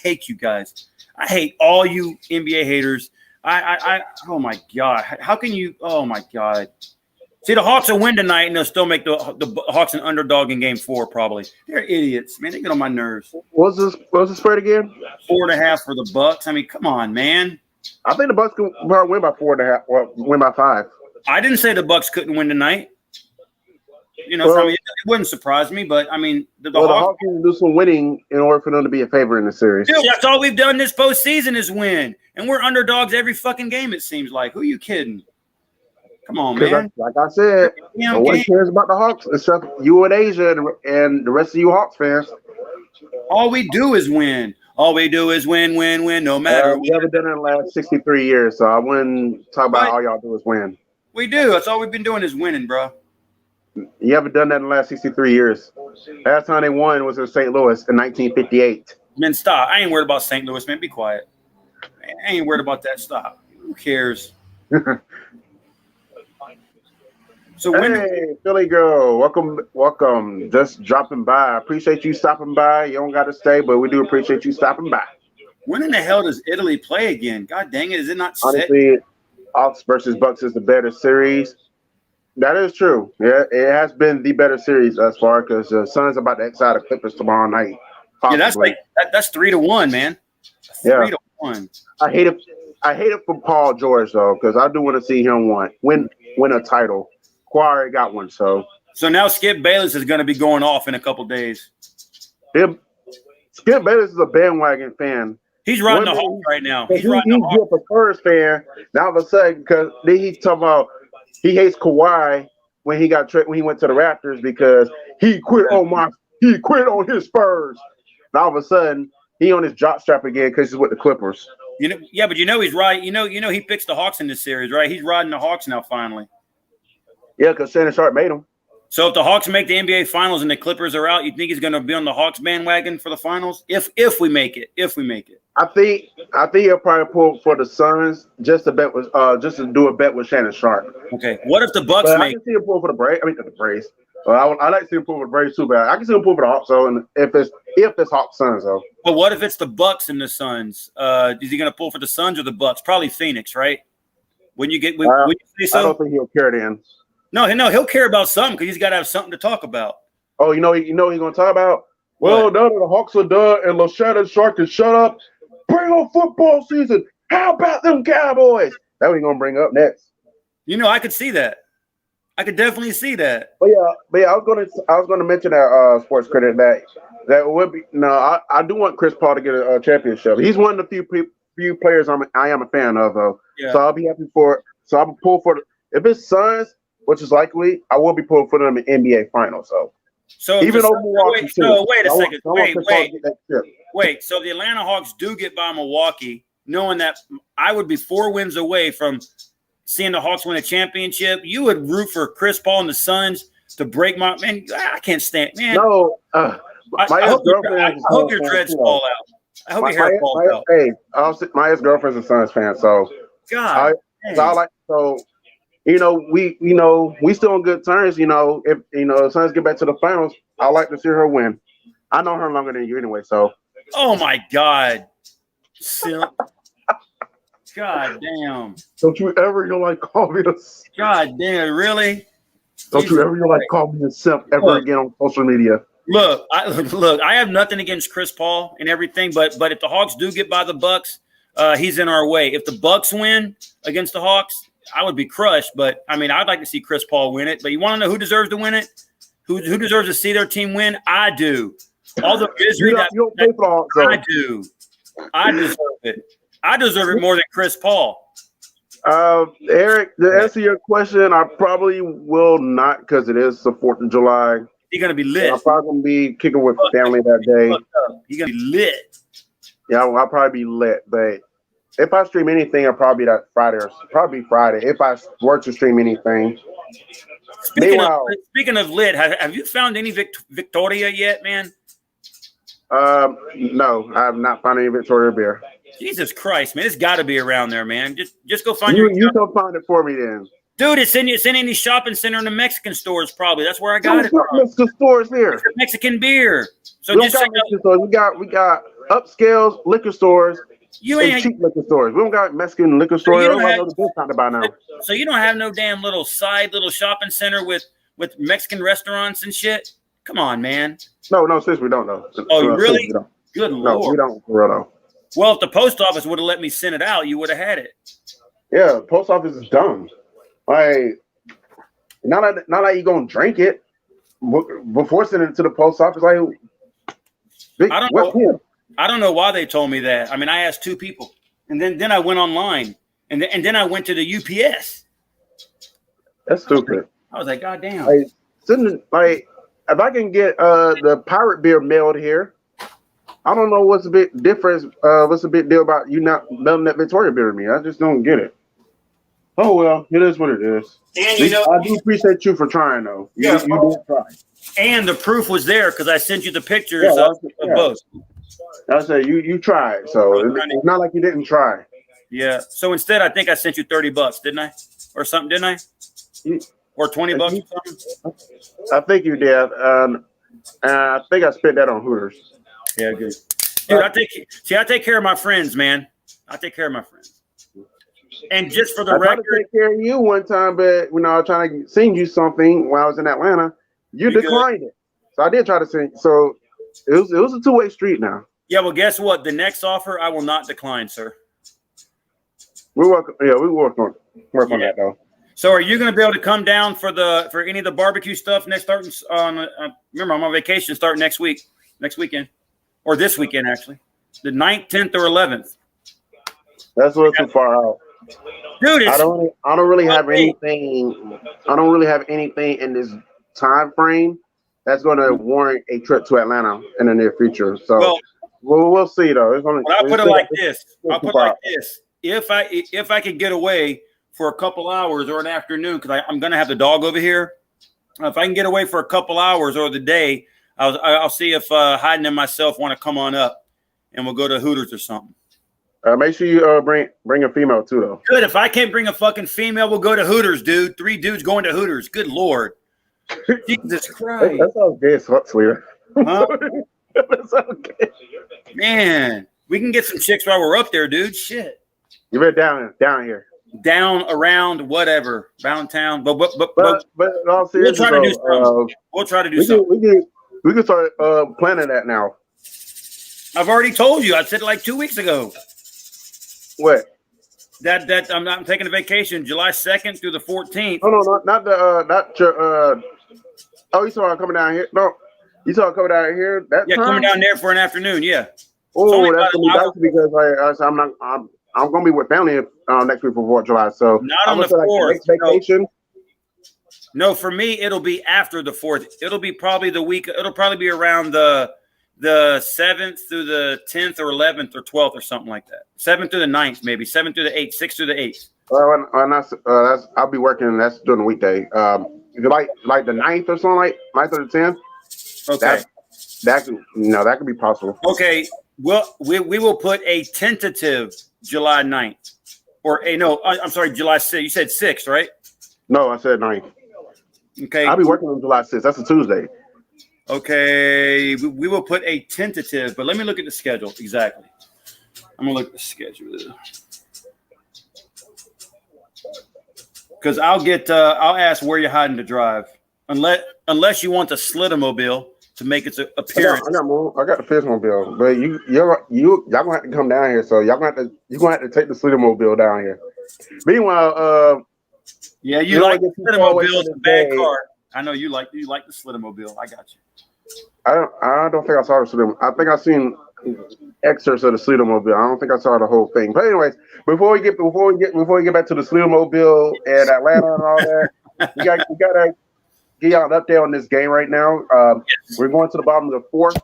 hate you guys. I hate all you NBA haters. Oh my God. How can you? Oh my God. See, the Hawks will win tonight, and they'll still make the Hawks an underdog in game 4, probably. They're idiots, man. They get on my nerves. What's the spread again? 4.5 for the Bucks. I mean, come on, man. I think the Bucks can probably win by 4.5. Well, win by 5. I didn't say the Bucks couldn't win tonight. You know, Well, so, I mean, it wouldn't surprise me, but I mean, the Hawks need to do some winning in order for them to be a favorite in the series. Dude, that's all we've done this postseason is win, and we're underdogs every fucking game. It seems like. Who are you kidding? Come on, man. Like I said, no one cares about the Hawks except you and Asia and the rest of you Hawks fans. All we do is win. All we do is win, no matter what. We haven't done it in the last 63 years, so I wouldn't talk about all y'all do is win. We do. That's all we've been doing is winning, bro. You haven't done that in the last 63 years. Last time they won was in St. Louis in 1958. Man, stop. I ain't worried about St. Louis, man. Be quiet. I ain't worried about that. Stop. Who cares? So hey, Philly girl, welcome. Just dropping by. I appreciate you stopping by. You don't got to stay, but we do appreciate you stopping by. When in the hell does Italy play again? God dang it! Is it not set? Honestly, Hawks versus Bucks is the better series. That is true. Yeah, it has been the better series thus far because the Suns about to exile the Clippers tomorrow night. Possibly. Yeah, that's 3-1, man. 3-1. I hate it for Paul George though because I do want to see him win a title. Kawhi got one, so now Skip Bayless is going to be going off in a couple days. Skip Bayless is a bandwagon fan. He's riding the Hawks right now. He's a Spurs fan. Now all of a sudden, because then he's talking about he hates Kawhi when he went to the Raptors because he quit on his Spurs. Now all of a sudden he on his jockstrap again because he's with the Clippers. But he's right. He fixed the Hawks in this series, right? He's riding the Hawks now finally. Yeah, because Shannon Sharp made him. So if the Hawks make the NBA Finals and the Clippers are out, you think he's going to be on the Hawks bandwagon for the finals? If we make it, I think he'll probably pull for the Suns just to do a bet with Shannon Sharp. Okay. What if the Bucks I can see him pull for the Braves. I mean the Braves. I like to see him pull for the Braves too, but I can see him pull for the Hawks. So, and if it's Hawks Suns though. But what if it's the Bucks and the Suns? Is he going to pull for the Suns or the Bucks? Probably Phoenix, right? When you say so? I don't think he'll care then. No, he'll care about something because he's got to have something to talk about. Oh, he's going to talk about? Well, now that the Hawks are done and LaShannon Sharp can shut up, bring on football season. How about them Cowboys? That's what he's going to bring up next. I could see that. I could definitely see that. But yeah, I was going to mention that sports critic that would be I do want Chris Paul to get a championship. He's one of the few players I am a fan of though. Yeah. So I'll be happy for it. So I'm pull for if it's Suns, which is likely, I will be pulling for them in NBA Finals. So even though Milwaukee, wait a second. Wait. So the Atlanta Hawks do get by Milwaukee, knowing that I would be 4 wins away from seeing the Hawks win a championship. You would root for Chris Paul and the Suns to break my man. I can't stand, man. No, I hope your dreads fall out. I hope your hair falls out. Hey, my ex-girlfriend's a Suns fan, so God. We still on good terms. If the Suns get back to the finals, I like to see her win. I know her longer than you anyway, so. Oh my God, simp! God damn! Don't you ever call me a? God damn! Really? Don't you ever call me a simp ever again on social media? Look, I have nothing against Chris Paul and everything, but if the Hawks do get by the Bucks, he's in our way. If the Bucks win against the Hawks, I would be crushed, but I mean, I'd like to see Chris Paul win it. But you want to know who deserves to win it? Who deserves to see their team win? I do. All the misery I do. I deserve it. I deserve it more than Chris Paul. Eric, to answer your question, I probably will not because it is the 4th of July. You're gonna be lit. I'm probably gonna be kicking with family that day. You're gonna be lit. Yeah, I'll probably be lit, but. If I stream anything, it'll probably be that Friday or probably Friday. If I were to stream anything. Speaking of lit, have you found any Victoria yet, man? No, I have not found any Victoria beer. Jesus Christ, man, it's got to be around there, man. Just go find You can find it for me then. Dude, it's in any shopping center in the Mexican stores. Probably that's where I got it. Mexican stores here. It's a Mexican beer. So We just don't got Mexican stores. We got upscale liquor stores you and ain't. cheap liquor stores. We don't got Mexican liquor stores. you don't Everybody have- knows the discount about now. So you don't have no damn little shopping center with Mexican restaurants and shit. Come on, man. No, since we don't know. Oh, really? We don't. Good No, lord. we don't. For real though. Well, if the post office would have let me send it out, you would have had it. Yeah, post office is dumb. Like, not that you gonna drink it before sending it to the post office. Like, I don't know. I don't know why they told me that. I mean, I asked 2 people, and then I went online, and then I went to the UPS. That's stupid. I was like, God damn. Like, if I can get the pirate beer mailed here, I don't know what's a big difference. What's the big deal about you not mailing that Victoria beer to me? I just don't get it. Oh well, it is what it is. And I do appreciate you for trying though. You did try. And the proof was there because I sent you the pictures of both. I said you tried, so it's not like you didn't try. Yeah. So instead, I think I sent you $30, didn't I, or something? Didn't I? Or $20 or something? I think you did. I think I spent that on Hooters. Yeah, good. Dude, I take care of my friends, man. I take care of my friends. And just for the I tried record, to take care of you one time, but when I was trying to send you something when I was in Atlanta, you declined it. So I did try to send. So it was a 2-way street now. yeah. Well, guess what? The next offer, I will not decline, sir. We work on that though. So, are you going to be able to come down for any of the barbecue stuff next? Starting on, remember, I'm on vacation. Start next weekend, or this weekend actually, the 9th, 10th, or 11th. That's a little too far out. Dude, I don't really have anything. I don't really have anything in this time frame that's going to warrant a trip to Atlanta in the near future. So we'll see though. I'll put it like this. If I could get away for a couple hours or an afternoon, because I'm going to have the dog over here. If I can get away for a couple hours or the day, I'll see if Hayden and myself want to come on up, and we'll go to Hooters or something. Make sure you bring a female too, though. Good. If I can't bring a fucking female, we'll go to Hooters, dude. 3 dudes going to Hooters. Good Lord. Jesus Christ. That sounds gay as fuck, sweetheart. Huh? That sounds gay. Man, we can get some chicks while we're up there, dude. Shit. You better down here. Down, around, whatever. Downtown. But in all seriousness, we'll try to do something. We'll try to do something. We can start planning that now. I've already told you. I said it like 2 weeks ago. What? That I'm taking a vacation July 2nd through the 14th. Oh no, not your. Oh, you saw coming down here? No, you saw coming down here. Coming down there for an afternoon. Yeah. Oh, that's gonna be nice because I'm gonna be with family next week for 4th of July. So not on the 4th. Next vacation. No, for me it'll be after the 4th. It'll be probably the week. It'll probably be around the 7th through the 10th or 11th or 12th or something like that. 7th through the 9th, maybe 7th through the 8th, 6th through the 8th. Well, I'll be working. That's during the weekday. If you like the 9th or something like 9th or the 10th. Okay. That could be possible. Okay. Well, we will put a tentative July 9th. I'm sorry, July 6th. You said 6th, right? No, I said 9th. Okay. I'll be working on July 6th. That's a Tuesday. Okay. We will put a tentative, but let me look at the schedule exactly. I'm going to look at the schedule. Because I'll ask where you're hiding to drive. Unless you want the Slitamobile to make its appearance. I got the Fizzmobile, but y'all gonna have to come down here. So you're gonna have to take the Slitamobile down here. Meanwhile, you like the Slitamobile. It's a bad car. I know you like the Slitamobile. I got you. I don't think I saw the Slitamobile. I think I've seen excerpts of the Slitamobile. I don't think I saw the whole thing. But anyways, before we get back to the Slitamobile and Atlanta and all that, we gotta get y'all an update on this game right now. We're going to the bottom of the 4th.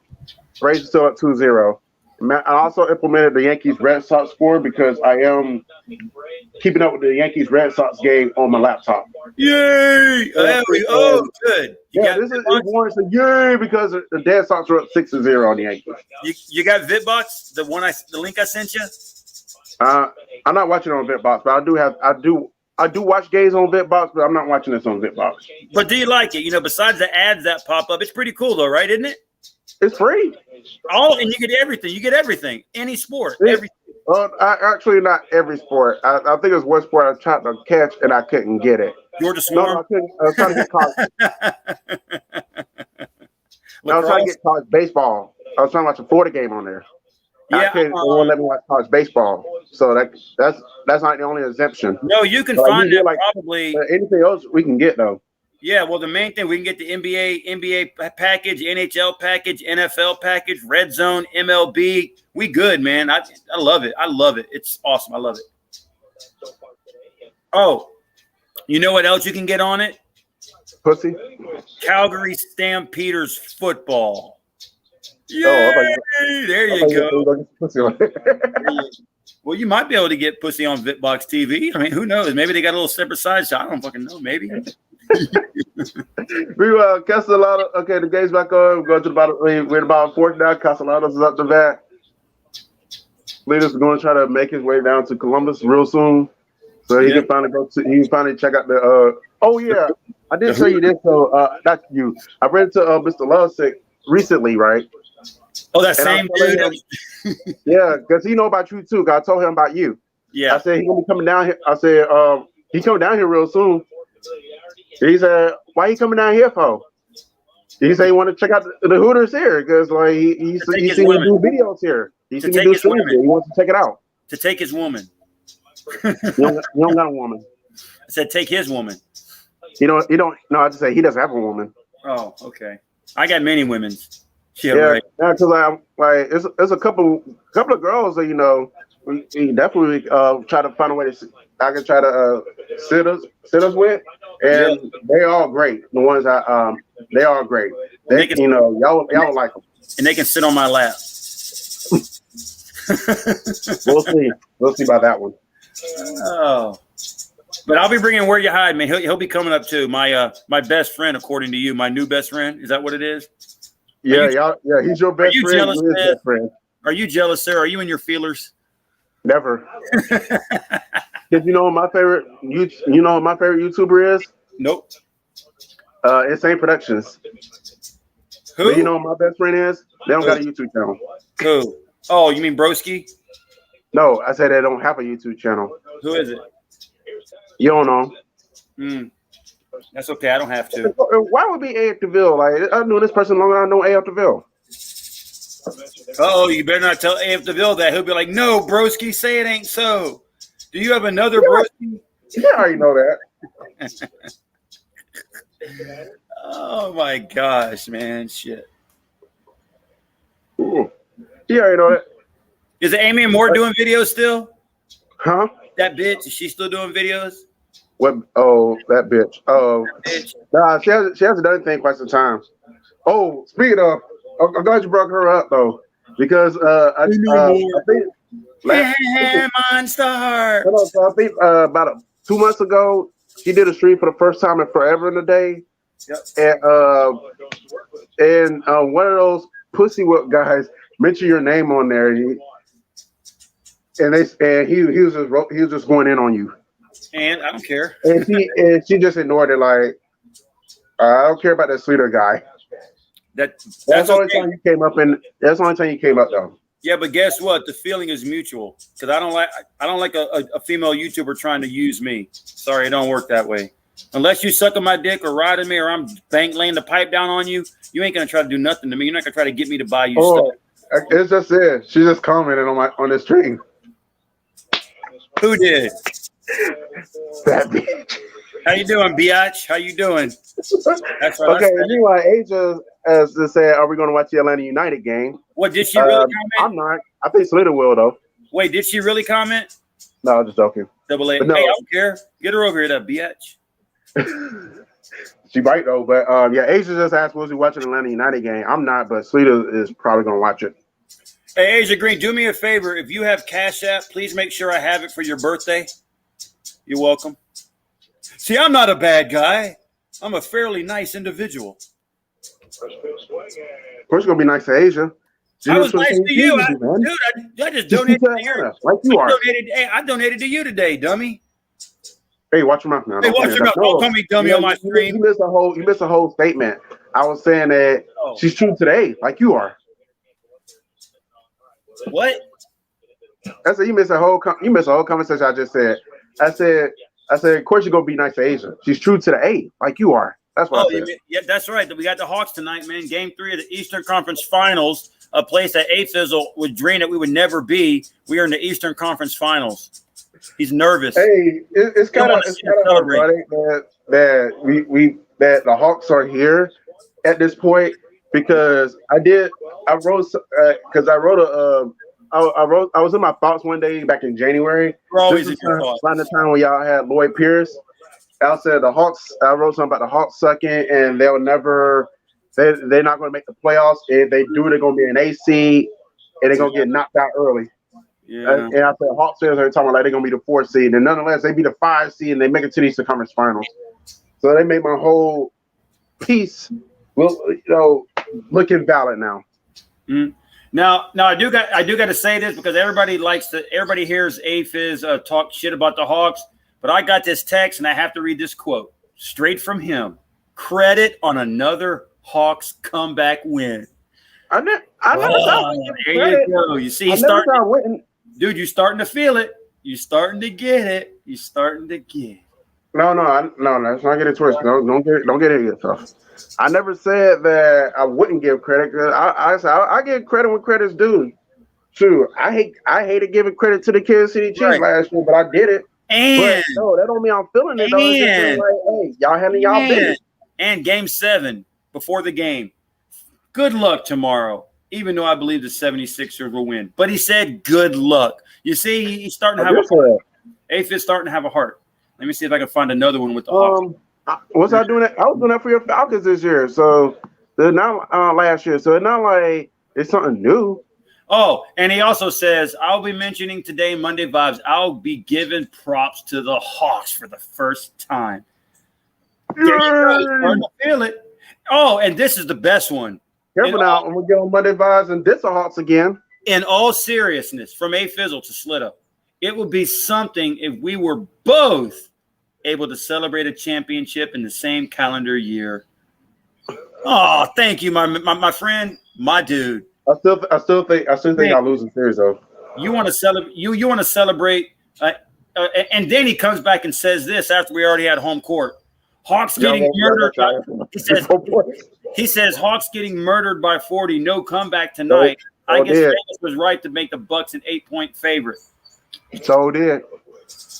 Braves are still at 2-0. I also implemented the Yankees Red Sox score because I am keeping up with the Yankees Red Sox game on my laptop. Yay! Good. This is warrants a yay because the Red Sox are up 6-0 on the Yankees. You got VidBox, the link I sent you? I'm not watching on VidBox, but I do watch games on VidBox, but I'm not watching this on VidBox. But do you like it? You know, besides the ads that pop up, it's pretty cool though, right? Isn't it? It's free. Oh, and you get everything. You get everything. Any sport. Everything. Actually, not every sport. I think it's one sport I tried to catch and I couldn't get it. Georgia No, Swarm. I couldn't. I was trying to get college. I was trying to get college baseball. I was trying to watch a Florida game on there. Yeah, I couldn't. They won't let me watch college baseball. So that's not the only exemption. No, you can But find you that like, probably. Anything else we can get though. Yeah, well, the main thing we can get the NBA package, NHL package, NFL package, Red Zone, MLB. We good, man. I love it. I love it. It's awesome. I love it. Oh, you know what else you can get on it? Pussy. Calgary Stampeders football. Yay! There you go. Well, you might be able to get pussy on VidBox TV. I mean, who knows? Maybe they got a little separate side shot. I don't fucking know. Maybe. We Castellanos. Okay, the game's back on. We're going to the bottom. We're about fourth down. Castellanos is up the bat. Leaders is going to try to make his way down to Columbus real soon, so he can finally go to. He can finally check out the. Oh yeah, I did tell you this. So not you. I read to Mr. Lovesick recently, right? Oh, that same dude. Yeah, because he know about you too. 'Cause I told him about you. Yeah. I said he gonna be coming down here. I said he coming down here real soon. He said, "Why you coming down here for?" He said he want to check out the Hooters here because like he seen me do videos here. He seen me do streams here. He wants to check it out. To take his woman. You don't got a woman. I said take his woman. You don't. No, I just say he doesn't have a woman. Oh, okay. I got many women. Yeah, right. because I'm like it's a couple of girls that we definitely try to find a way to I can try to sit us with, and they're all great. The ones they are great. They can, y'all like them, and they can sit on my lap. We'll see about that one. Oh, but I'll be bringing Where You Hide, man. He'll be coming up too. My best friend, according to you, my new best friend. Is that what it is? Yeah, he's your best friend. Jealous, his best friend. Are you jealous, sir? Are you in your feelers? Never. Because you know what my favorite YouTuber is? Nope. Insane Productions. Who? But you know what my best friend is? They don't got a YouTube channel. Who? Oh, you mean Broski? No, I said they don't have a YouTube channel. Who is it? You don't know. That's okay. I don't have to. Why would be A. DeVille? Like I knew this person longer than I know A. DeVille. Oh, you better not tell A.F. DeVille that. He'll be like, no, broski, say it ain't so. Do you have another broski? Yeah, I already know that. Oh, my gosh, man. Shit. Ooh. Yeah, I already know that. Is Amy Moore doing videos still? Huh? That bitch, is she still doing videos? What? Oh, that bitch. Oh, nah, she hasn't done anything quite some time. Oh, speaking of, I'm glad you brought her up though, because I think Monster. I think about 2 months ago she did a stream for the first time in forever and a day. Yep. And one of those pussy whip guys mentioned your name on there, and he was just going in on you. And I don't care. And she just ignored it like, I don't care about that sweeter guy. That's the only time you came up, and that's the only time you came up though. Yeah, but guess what? The feeling is mutual because I don't like a female YouTuber trying to use me. Sorry, it don't work that way. Unless you sucking my dick or riding me or I'm laying the pipe down on you, you ain't gonna try to do nothing to me. You're not gonna try to get me to buy you stuff. It's just it. She just commented on the stream. Who did? That bitch. How you doing, biatch? How you doing? That's what okay. Meanwhile, Asia as to say, are we going to watch the Atlanta United game? What did she really comment? I'm not. I think Slater will though. Wait, did she really comment? No, I'm just joking. Double A. No. Hey, I don't care. Get her over here, that biatch. She might though, but yeah, Asia just asked, was he watching the Atlanta United game? I'm not, but Slater is probably going to watch it. Hey, Asia Green, do me a favor. If you have Cash App, please make sure I have it for your birthday. You're welcome. See, I'm not a bad guy. I'm a fairly nice individual. Of course, it's going to be nice to Asia. I was nice to you. I just donated to her. Like you are. I donated to you today, dummy. Hey, watch your mouth now. Hey, watch your mouth. Don't call me dummy on my screen. You missed a whole statement. I was saying that she's true today, like you are. What? I said you missed a whole conversation I just said. I said, of course you're gonna be nice to Asia. She's true to the A, like you are. That's what I said. Yeah, that's right. We got the Hawks tonight, man. Game 3 of the Eastern Conference Finals. A place that A-Fizzle would dream that we would never be. We are in the Eastern Conference Finals. He's nervous. Hey, it's kind of ironic that the Hawks are here at this point because I was in my thoughts one day back in January. We're always in your thoughts. Around the time when y'all had Lloyd Pierce. I said I wrote something about the Hawks sucking and they're not going to make the playoffs. If they do, they're going to be an AC and they're going to get knocked out early. Yeah. And I said Hawks fans are talking like they're going to be the 4th seed. And nonetheless, they be the 5 seed and they make it to the Eastern Conference Finals. So they made my whole piece, looking valid now. Mm-hmm. Now I do got to say this because everybody hears A-Fizz talk shit about the Hawks, but I got this text and I have to read this quote straight from him. Credit on another Hawks comeback win. I never there you go. You see, dude, you're starting to feel it. You're starting to get it. You're starting to get it. No, let's not get it twisted. Don't get it yourself. I never said that I wouldn't give credit. I said I give credit when credit's due. True. I hated giving credit to the Kansas City Chiefs last year, but I did it. And no, that don't mean I'm feeling it. Though. It's just like, hey, y'all handling y'all business. And Game 7 before the game. Good luck tomorrow. Even though I believe the 76ers will win, but he said good luck. You see, he's starting to have a heart. A-Fizz's starting to have a heart. Let me see if I can find another one with the Hawks. Was I doing that? I was doing that for your Falcons this year. So they're not last year. So it's not like it's something new. Oh, and he also says, I'll be mentioning today Monday Vibes. I'll be giving props to the Hawks for the first time. There you go. You're starting to feel it. Oh, and this is the best one. Careful now. I'm going to get on Monday Vibes and diss the Hawks again. In all seriousness, from A-Fizzle to Slitta, it would be something if we were both able to celebrate a championship in the same calendar year. Oh, thank you, my friend, my dude. I still think I'll lose the series though. You want to celebrate? You want to celebrate? And then he comes back and says this after we already had home court. Hawks getting murdered. He says Hawks getting murdered by 40. No comeback tonight. I guess Vegas was right to make the Bucks an 8-point favorite. So did.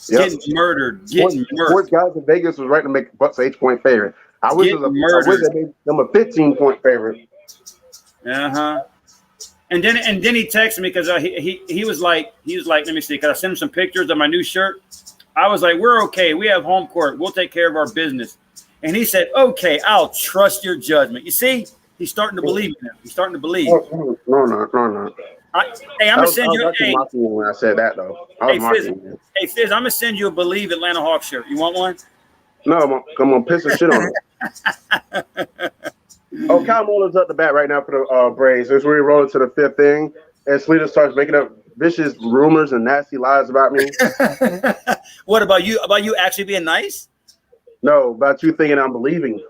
Yep. Getting murdered. Sports guys in Vegas was right to make the Bucks an 8-point favorite. I wish they made them a 15-point favorite. And then he texted me because he was like, let me see, because I sent him some pictures of my new shirt. I was like, we're okay. We have home court. We'll take care of our business. And he said, okay, I'll trust your judgment. You see, he's starting to believe in him. He's starting to believe. No. Hey, I'm gonna send you. Hey, when I said that though, Fizz, I'm gonna send you a Believe Atlanta Hawks shirt. You want one? No, I'm gonna piss the shit on it. Oh, Kyle Muller's up the bat right now for the Braves. As we roll to the 5th inning, and Sleeta starts making up vicious rumors and nasty lies about me. What about you? About you actually being nice? No, about you thinking I'm believing,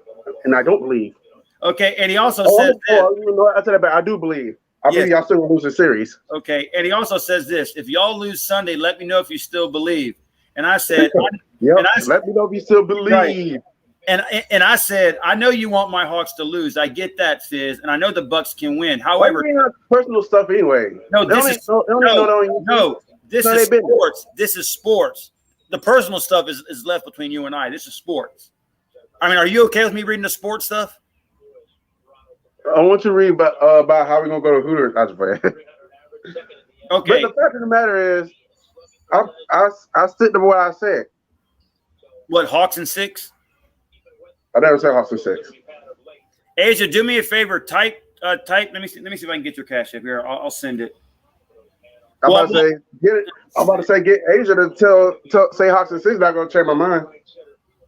and I don't believe. Okay, and he also says I do believe. I believe y'all still will lose the series. Okay, and he also says this: if y'all lose Sunday, let me know if you still believe. And I said, let me know if you still believe. Right. And I said, I know you want my Hawks to lose. I get that, Fizz, and I know the Bucks can win. However, personal stuff anyway. No, this is sports. This is sports. The personal stuff is left between you and I. This is sports. I mean, are you okay with me reading the sports stuff? I want you to read about how we're gonna go to Hooters. Okay. But the fact of the matter is, I stick to what I said. What, Hawks and 6? I never said Hawks and 6. Asia, do me a favor. Type. Let me see if I can get your cash up here. I'll send it. I'm about to say get Asia to say Hawks and 6. Not gonna change my mind.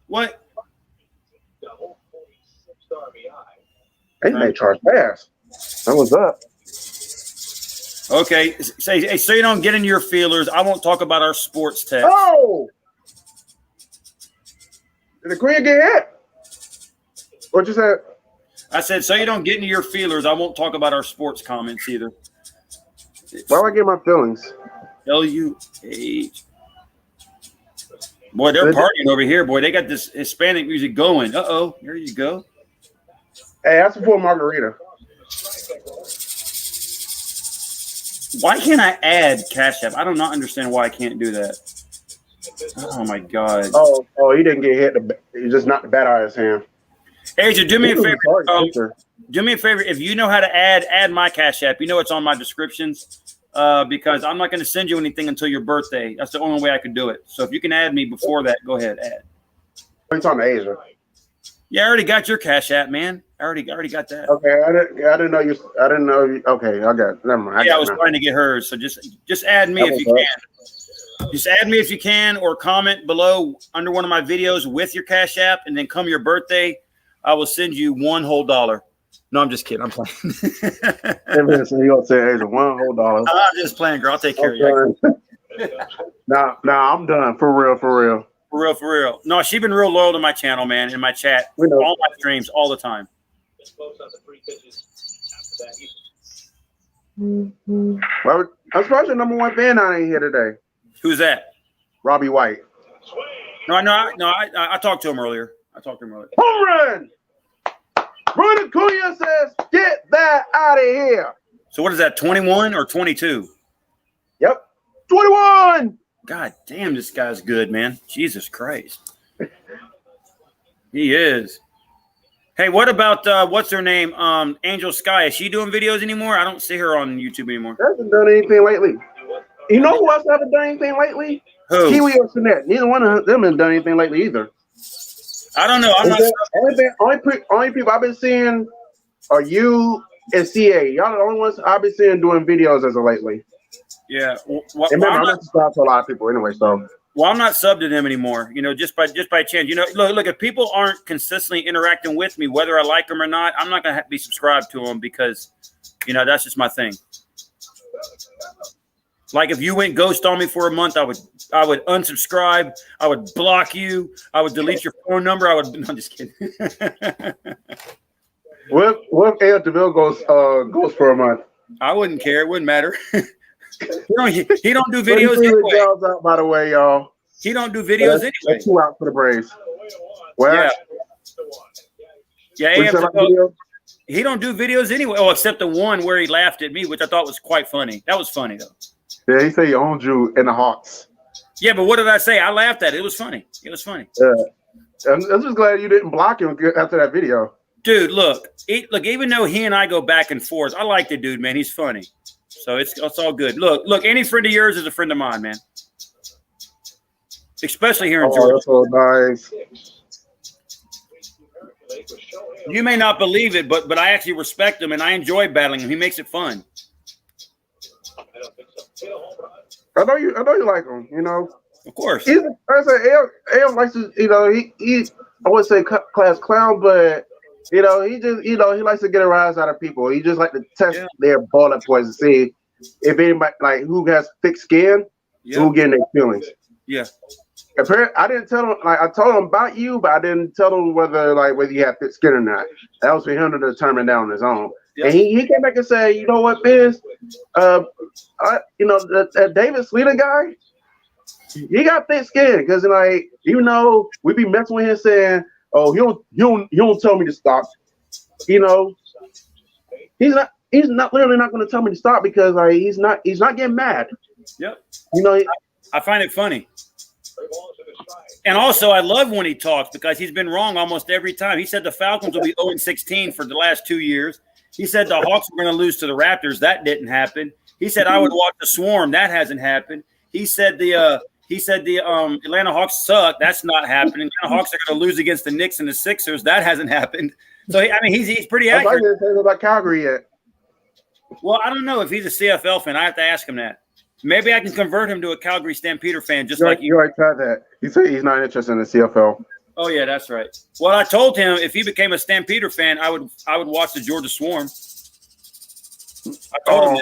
What? They may charge fast. That was up. Okay, so you don't get into your feelers. I won't talk about our sports text. Oh, Did the queen get hit? What you said? I said, so you don't get into your feelers, I won't talk about our sports comments either. Why would I get my feelings? L-U-H. Boy, they're partying over here. Boy, they got this Hispanic music going. Uh-oh, there you go. Hey, that's before margarita. Why can't I add Cash App? I do not understand why I can't do that. Oh, my God. Oh, he didn't get hit. He just knocked the bat out of his hand. Agent, do me a favor. Do me a favor. If you know how to add my Cash App. You know it's on my descriptions because I'm not going to send you anything until your birthday. That's the only way I could do it. So if you can add me before that, go ahead, add. What are you talking to Asia? Yeah, I already got your Cash App, man. I already got that. Okay, I didn't know you. I didn't know you. Okay, I got it. Never mind. I was trying to get hers. So just add me if you can. Just add me if you can, or comment below under one of my videos with your Cash App, and then come your birthday, I will send you $1 whole. No, I'm just kidding. I'm playing. So you gonna say, "Hey, $1 whole dollar"? I'm just playing, girl. I'll take care of you. Nah, I'm done. For real. For real. No, she's been real loyal to my channel, man, in my chat, all my streams, all the time. Well, I'm surprised your number one fan not in here today. Who's that? Robbie White. No. I talked to him earlier. Home run! Ronald Acuna says, "Get that out of here." So what is that? 21 or 22? Yep, 21. God damn, this guy's good, man. Jesus Christ. He is. Hey, what about what's her name? Angel Sky. Is she doing videos anymore? I don't see her on YouTube anymore. Hasn't done anything lately. You know who else haven't done anything lately? Who? Kiwi or Sinette. Neither one of them has done anything lately either. I don't know. Only people I've been seeing are you and CA. Y'all are the only ones I've been seeing doing videos as of lately. Yeah. Remember, I'm not subscribed to a lot of people anyway, so. Well, I'm not subbed to them anymore. You know, just by chance. You know, look. If people aren't consistently interacting with me, whether I like them or not, I'm not gonna be subscribed to them because, you know, that's just my thing. Like if you went ghost on me for a month, I would unsubscribe. I would block you. I would delete your phone number. No, I'm just kidding. What if A.F. DeVille goes for a month? I wouldn't care. It wouldn't matter. he don't do videos anyway. Out, by the way, y'all. He don't do videos anyway. That's 2 out for the Braves. Well, yeah. He don't do videos anyway. Oh, except the one where he laughed at me, which I thought was quite funny. That was funny though. Yeah, he said he owned you in the Hawks. Yeah, but what did I say? I laughed at it. It was funny. Yeah. I'm just glad you didn't block him after that video. Dude, look, even though he and I go back and forth, I like the dude, man. He's funny. So it's all good. Look, any friend of yours is a friend of mine, man. Especially here in Georgia. That's so nice. You may not believe it, but I actually respect him and I enjoy battling him. He makes it fun. I know you like him, you know. Of course. I say AL likes to, you know, he I wouldn't say class clown, but you know, he just, you know, he likes to get a rise out of people. He just like to test their bullet points to see if anybody like who has thick skin, who getting their feelings. Yeah. Apparently, I didn't tell him, like I told him about you, but I didn't tell him whether you had thick skin or not. That was for him to determine that on his own. Yeah. And he came back and said, you know what, Biz? You know, that David Slater guy, he got thick skin because, like, even though we be messing with him saying, oh, you don't tell me to stop. You know, he's not literally not going to tell me to stop because like he's not getting mad. Yep. You know, I find it funny. And also, I love when he talks because he's been wrong almost every time. He said the Falcons will be 0-16 for the last 2 years. He said the Hawks were going to lose to the Raptors. That didn't happen. He said I would watch the Swarm. That hasn't happened. He said the Atlanta Hawks suck. That's not happening. The Hawks are going to lose against the Knicks and the Sixers. That hasn't happened. So he's pretty accurate. I didn't say about Calgary yet. Well, I don't know if he's a CFL fan. I have to ask him that. Maybe I can convert him to a Calgary Stampeder fan, just like you. You already tried that. He said he's not interested in the CFL. Oh yeah, that's right. Well, I told him if he became a Stampeder fan, I would watch the Georgia Swarm. I told him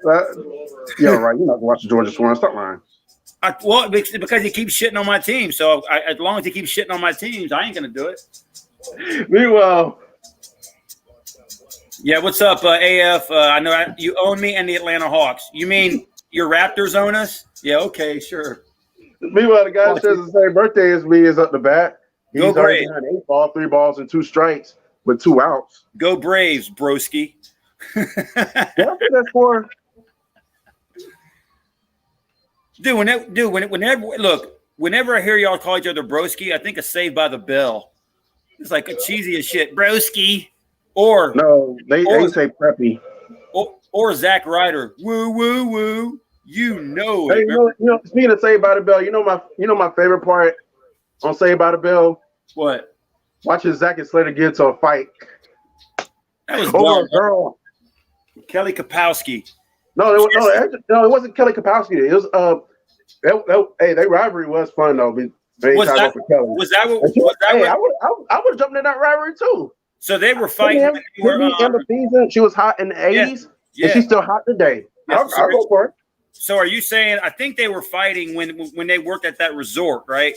that. Yeah, right. You're not gonna watch the Georgia Swarm. Stop lying. Well, because he keeps shitting on my team. So as long as he keeps shitting on my teams, I ain't gonna do it. Meanwhile, yeah. What's up, AF? I know you own me and the Atlanta Hawks. You mean your Raptors own us? Yeah. Okay. Sure. the guy that shares the same birthday as me is up the bat. He's Go already Braves. behind 8 ball, 3 balls, and 2 strikes with 2 outs. Go Braves, broski. That's what that's for. Dude, whenever I hear y'all call each other broski, I think of Saved by the Bell. It's like a cheesy as shit, broski, or No, they say preppy. or Zack Ryder, woo woo woo. You know Hey, it. you know, speaking of Saved by the Bell, you know my favorite part on Saved by the Bell? What? Watching Zach and Slater get into a fight. That was Over a girl. Kelly Kapowski. No, it wasn't Kelly Kapowski. It was that rivalry was fun though. Was that what? I would have jumped in that rivalry too. So they were fighting. Emma season, she was hot in the 80s, and she's still hot today. Yeah, I'll go for it. So are you saying? I think they were fighting when they worked at that resort, right?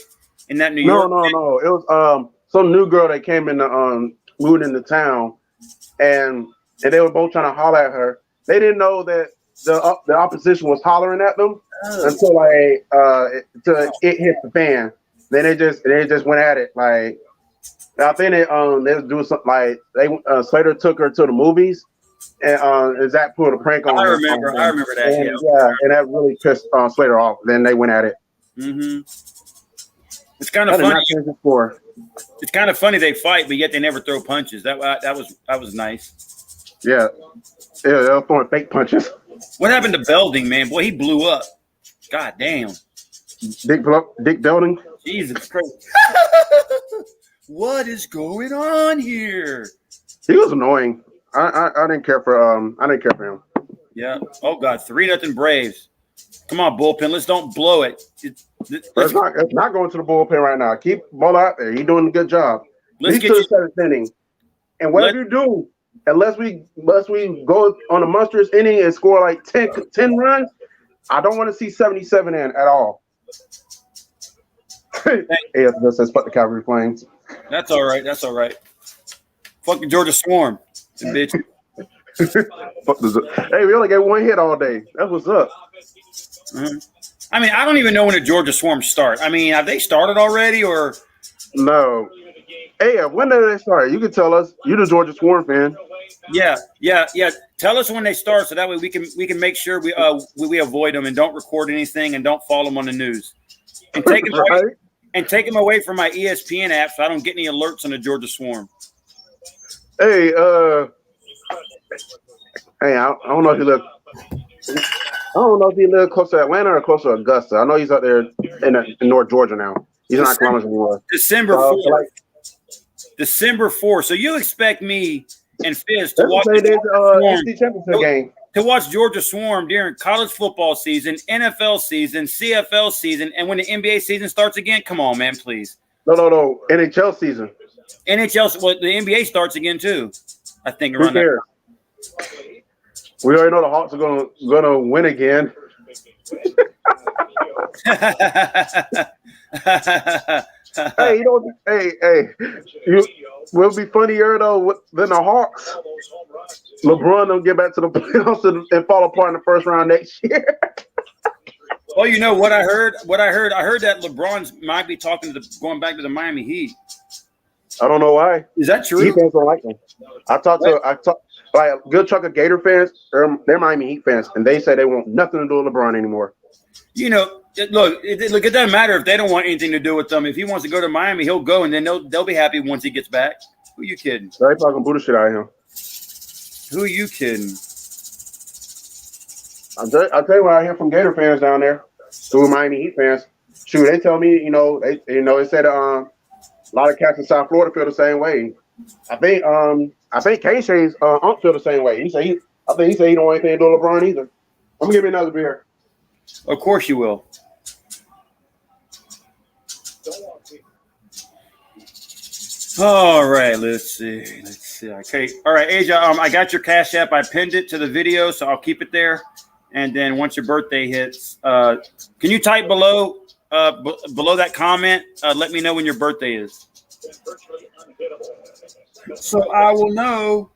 In that New York. No. It was some new girl that came in moved into town, and they were both trying to holler at her. They didn't know that the opposition was hollering at them until it hit the fan. Then they just went at it. Like I think they was doing something like Slater took her to the movies, and Zach pulled a prank on her. I remember that. And that really pissed Slater off. Then they went at it. Mm-hmm. It's kind of funny. It's kind of funny they fight, but yet they never throw punches. That was nice. Yeah, they're throwing fake punches. What happened to Belding, man? Boy, he blew up. God damn. Dick Belding. Jesus Christ. What is going on here? He was annoying. I didn't care for him. Yeah. Oh God, 3-0 Braves. Come on, bullpen. Let's don't blow it. It's not going to the bullpen right now. Keep ball out there. He's doing a good job. He's to the 7th inning. And whatever you do, unless we go on a monstrous inning and score like 10 runs, I don't want to see 77 in at all. Hey, says fuck the Calgary Flames. That's all right. Fuck the Georgia Swarm, bitch. Hey, we only got 1 hit all day. That's what's up. Mm-hmm. I mean, I don't even know when the Georgia Swarm start. I mean, have they started already or? No. Hey, when did they start? You can tell us. You're the Georgia Swarm fan. Yeah. Tell us when they start, so that way we can make sure we avoid them and don't record anything and don't follow them on the news. And take them away from my ESPN app, so I don't get any alerts on the Georgia Swarm. Hey, I don't know if you live. I don't know if he lives close to Atlanta or close to Augusta. I know he's out there in North Georgia now. He's not Columbus anymore. December 4th. December 4th. So you expect me and Fizz to watch the championship game. To watch Georgia Swarm during college football season, NFL season, CFL season, and when the NBA season starts again? Come on, man, please. No. NHL season. Well, the NBA starts again too. I think around there. We already know the Hawks are gonna win again. Hey, will be funnier though than the Hawks. LeBron don't get back to the playoffs and fall apart in the first round next year. Well, you know what I heard? I heard that LeBron's might be going back to the Miami Heat. I don't know why. Is that true? Heat fans don't like him. I talked like a good chunk of Gator fans. They're Miami Heat fans, and they say they want nothing to do with LeBron anymore. You know, look, it doesn't matter if they don't want anything to do with them. If he wants to go to Miami, he'll go, and then they'll be happy once he gets back. Who are you kidding? They're talking Buddha shit out of him. Who are you kidding? I'll tell you what I hear from Gator fans down there, who are Miami Heat fans. Shoot, they tell me, they said a lot of cats in South Florida feel the same way. I think K-Shay's uncle feel the same way. He said he don't want anything to do with LeBron either. I'm gonna give me another beer. Of course you will. All right, let's see. Okay. All right, Asia, I got your Cash App. I pinned it to the video, so I'll keep it there. And then once your birthday hits, can you type below below that comment? Let me know when your birthday is, so I will know.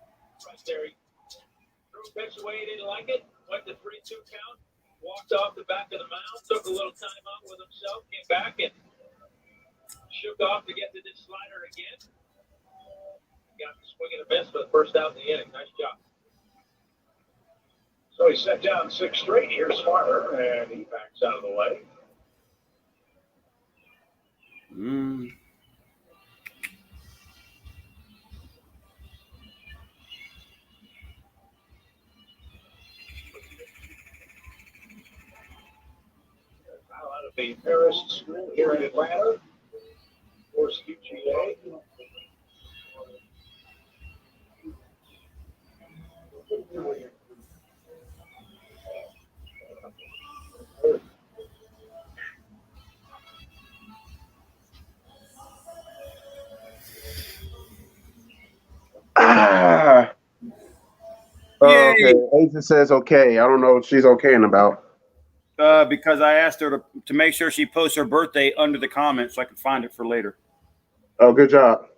Pitch away, didn't like it. Went to 3-2 count. Walked off the back of the mound. Took a little time out with himself. Came back and shook off to get to this slider again. Got the swing and a miss for the first out in the inning. Nice job. So he set down 6 straight. Here's Farmer, and he backs out of the way. Out of the Paris School here in Atlanta, or UGA. Okay. Agent says okay. I don't know what she's okaying about. Because I asked her to make sure she posts her birthday under the comments so I can find it for later. Oh, good job.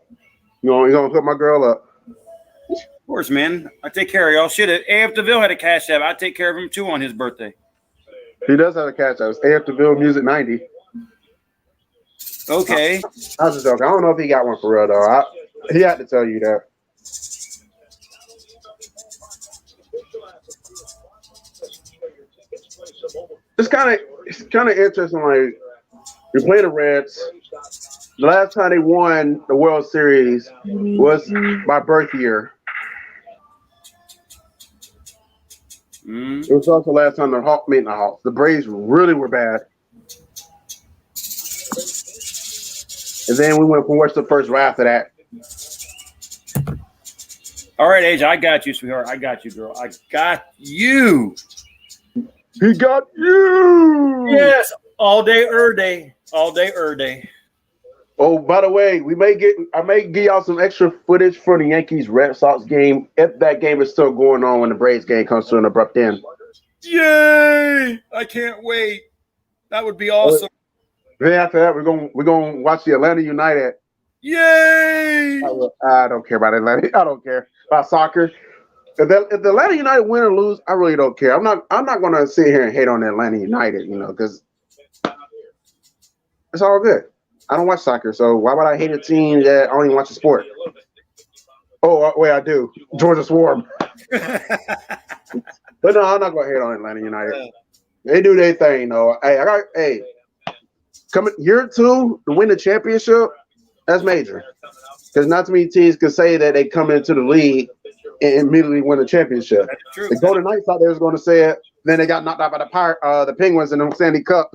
You gonna put my girl up? Of course, man. I take care of y'all. Shit, if A.F. DeVille had a cash app, I'd take care of him too on his birthday. He does have a cash app. It's A.F. DeVille Music 90. Okay. I was just joking. I don't know if he got one for real though. He had to tell you that. It's kind of interesting. Like you're playing the Reds. The last time they won the World Series was my birth year. It was also the last time the Braves really were bad. And then we went from what's the first right after that. All right, AJ, I got you, sweetheart. I got you, girl. I got you. He got you. Yes, all day, day. All day, day. Oh, by the way, I may give y'all some extra footage for the Yankees Red Sox game if that game is still going on when the Braves game comes to an abrupt end. Yay! I can't wait. That would be awesome. Then after that, we're gonna watch the Atlanta United. Yay! I don't care about Atlanta. I don't care about soccer. If the Atlanta United win or lose, I really don't care. I'm not gonna sit here and hate on Atlanta United, because it's all good. I don't watch soccer, so why would I hate a team that I don't even watch the sport? Oh, wait, I do. Georgia Swarm. But no, I'm not gonna hate on Atlanta United. They do their thing, though. Coming year 2 to win the championship, that's major. Because not too many teams can say that they come into the league and immediately win the championship. The Golden Knights out there is going to say it. Then they got knocked out by the Penguins in the Stanley Cup.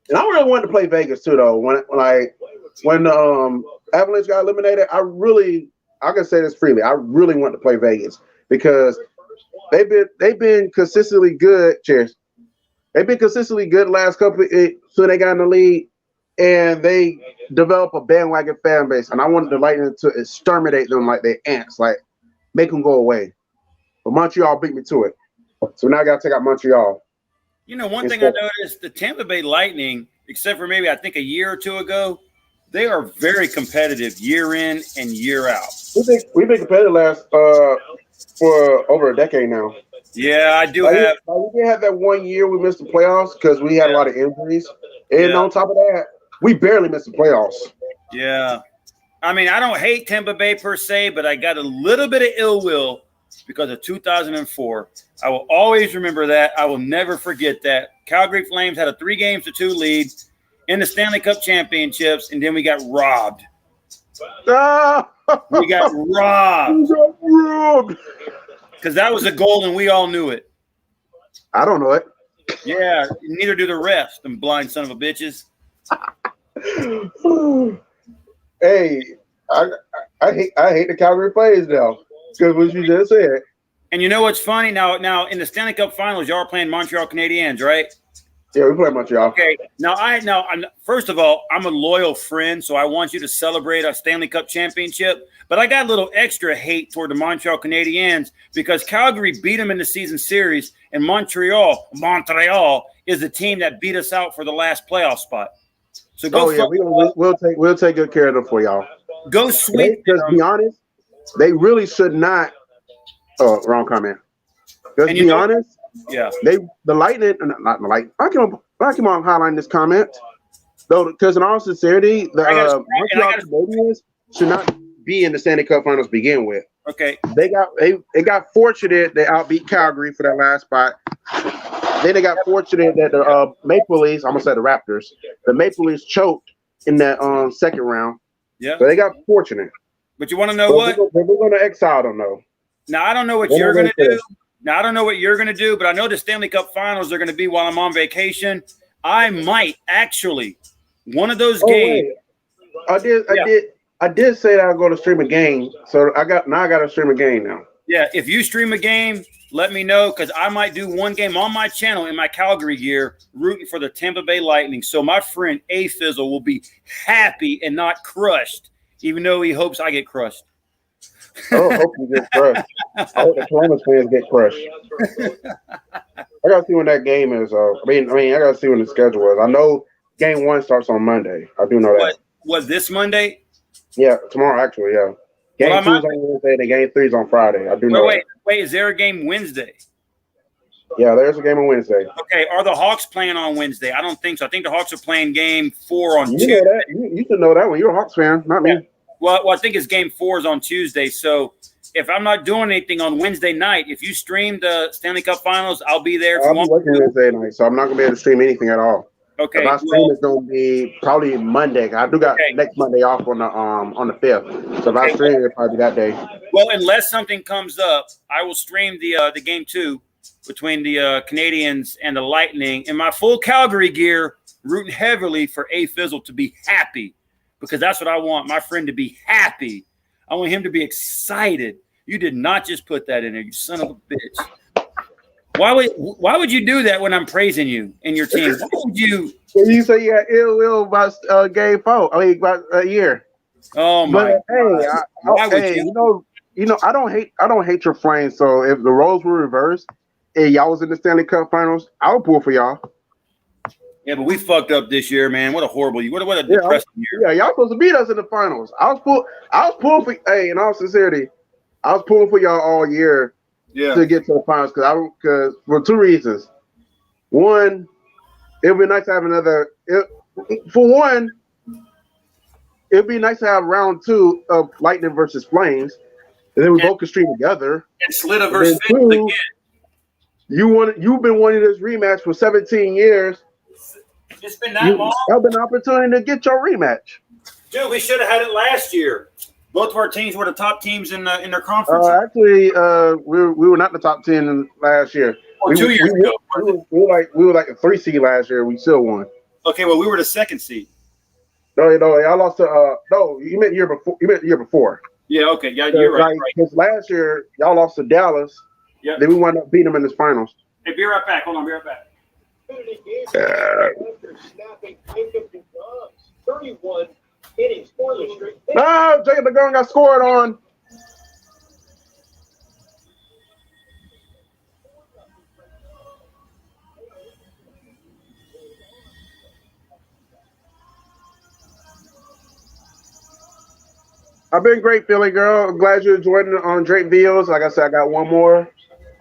And I really wanted to play Vegas too, though. When Avalanche got eliminated, I can say this freely. I really want to play Vegas because they've been consistently good. Cheers. They've been consistently good the last couple so they got in the league, and they develop a bandwagon fan base. And I wanted the Lightning to exterminate them like they ants, like make them go away. But Montreal beat me to it, so now I got to take out Montreal. One thing I noticed, the Tampa Bay Lightning, except for maybe I think a year or two ago, they are very competitive year in and year out. We've been competitive for over a decade now. Yeah, I do we did have that 1 year we missed the playoffs because we had a lot of injuries. And on top of that, we barely missed the playoffs. Yeah. I mean, I don't hate Tampa Bay per se, but I got a little bit of ill will because of 2004. I will always remember that. I will never forget that. Calgary Flames had a 3-2 lead in the Stanley Cup Championships, and then we got robbed. We got robbed. Because that was a goal, and we all knew it. I don't know it. Yeah, neither do the rest, them blind son of a bitches. Hey, I hate the Calgary Flames now because what you just said. And you know what's funny? Now in the Stanley Cup Finals, y'all are playing Montreal Canadiens, right? Yeah, we play Montreal. Okay. First of all, I'm a loyal friend, so I want you to celebrate a Stanley Cup championship. But I got a little extra hate toward the Montreal Canadiens because Calgary beat them in the season series, and Montreal is the team that beat us out for the last playoff spot. So go. We'll take good care of them for y'all. Go sweep. Because be honest, they really should not. Oh, wrong comment. Let's be honest. Yeah. The Lightning, not the Lightning. I keep on highlighting this comment, though, because in all sincerity, the Montreal Canadiens should not be in the Stanley Cup Finals to begin with. Okay. They got fortunate they outbeat Calgary for that last spot. Then they got fortunate that the Maple Leafs, I'm gonna say the Raptors, the Maple Leafs choked in that second round. Yeah. So they got fortunate. But you want to know what? We're going to exile them though. Now I don't know what you're going to do. Now I don't know what you're going to do, but I know the Stanley Cup Finals are going to be while I'm on vacation. I might actually one of those games. Wait. I did say that I'll go to stream a game, so I got to stream a game now. Yeah, if you stream a game, let me know because I might do one game on my channel in my Calgary gear, rooting for the Tampa Bay Lightning. So my friend A-Fizzle will be happy and not crushed, even though he hopes I get crushed. Oh, I hope you get crushed. I hope the Columbus fans get crushed. I gotta see when that game is. I gotta see when the schedule is. I know game 1 starts on Monday. I do know that. What this Monday? Yeah, tomorrow actually. Yeah, game 2 is on Wednesday. The game 3 is on Friday. I do know. Wait. Is there a game Wednesday? Yeah, there's a game on Wednesday. Okay, are the Hawks playing on Wednesday? I don't think so. I think the Hawks are playing game 4 on Tuesday. You know that. You should know that one. You're a Hawks fan, not me. Well, I think it's game 4 is on Tuesday. So if I'm not doing anything on Wednesday night, if you stream the Stanley Cup Finals, I'll be there. I'll be working Wednesday night, so I'm not going to be able to stream anything at all. Okay. My stream is going to be probably Monday. I do got next Monday off on the 5th. So if I stream, it'll probably be that day. Well, unless something comes up, I will stream the game 2 between the Canadians and the Lightning in my full Calgary gear, rooting heavily for A-Fizzle to be happy. Because that's what I want, my friend to be happy. I want him to be excited. You did not just put that in there, you son of a bitch. Why would you do that when I'm praising you and your team? Why would you? You say you got ill will about game 4. About a year. Oh my! But, hey, I don't hate your Flames. So if the roles were reversed and y'all was in the Stanley Cup Finals, I would pull for y'all. Yeah, but we fucked up this year, man. What a horrible year. What a depressing year. Yeah, y'all supposed to beat us in the finals. I was pulling for. Hey, in all sincerity, I was pulling for y'all all year to get to the finals because for 2 reasons. One, it would be nice to have another. For one, it would be nice to have round 2 of Lightning versus Flames, and then we both could stream together. And Slita versus Fizzle again. You've been wanting this rematch for 17 years. It's been that long. Have an opportunity to get your rematch. Dude, we should have had it last year. Both of our teams were the top teams in their conference. Actually, we were not the top 10 last year. Or 2 years ago. We were like a 3 seed last year. We still won. Okay, well, we were the 2nd seed. No, I lost to. No, you meant year before. You meant the year before. Yeah. Okay. Yeah, you're right. Because last year y'all lost to Dallas. Yeah. Then we wound up beating them in the finals. Hey, be right back. Hold on. Be right back. 31 innings, scoreless streak. No, Jacob the Gun got scored on. I've been great, Philly girl. I'm glad you enjoyed it on Drake videos. Like I said, I got one more.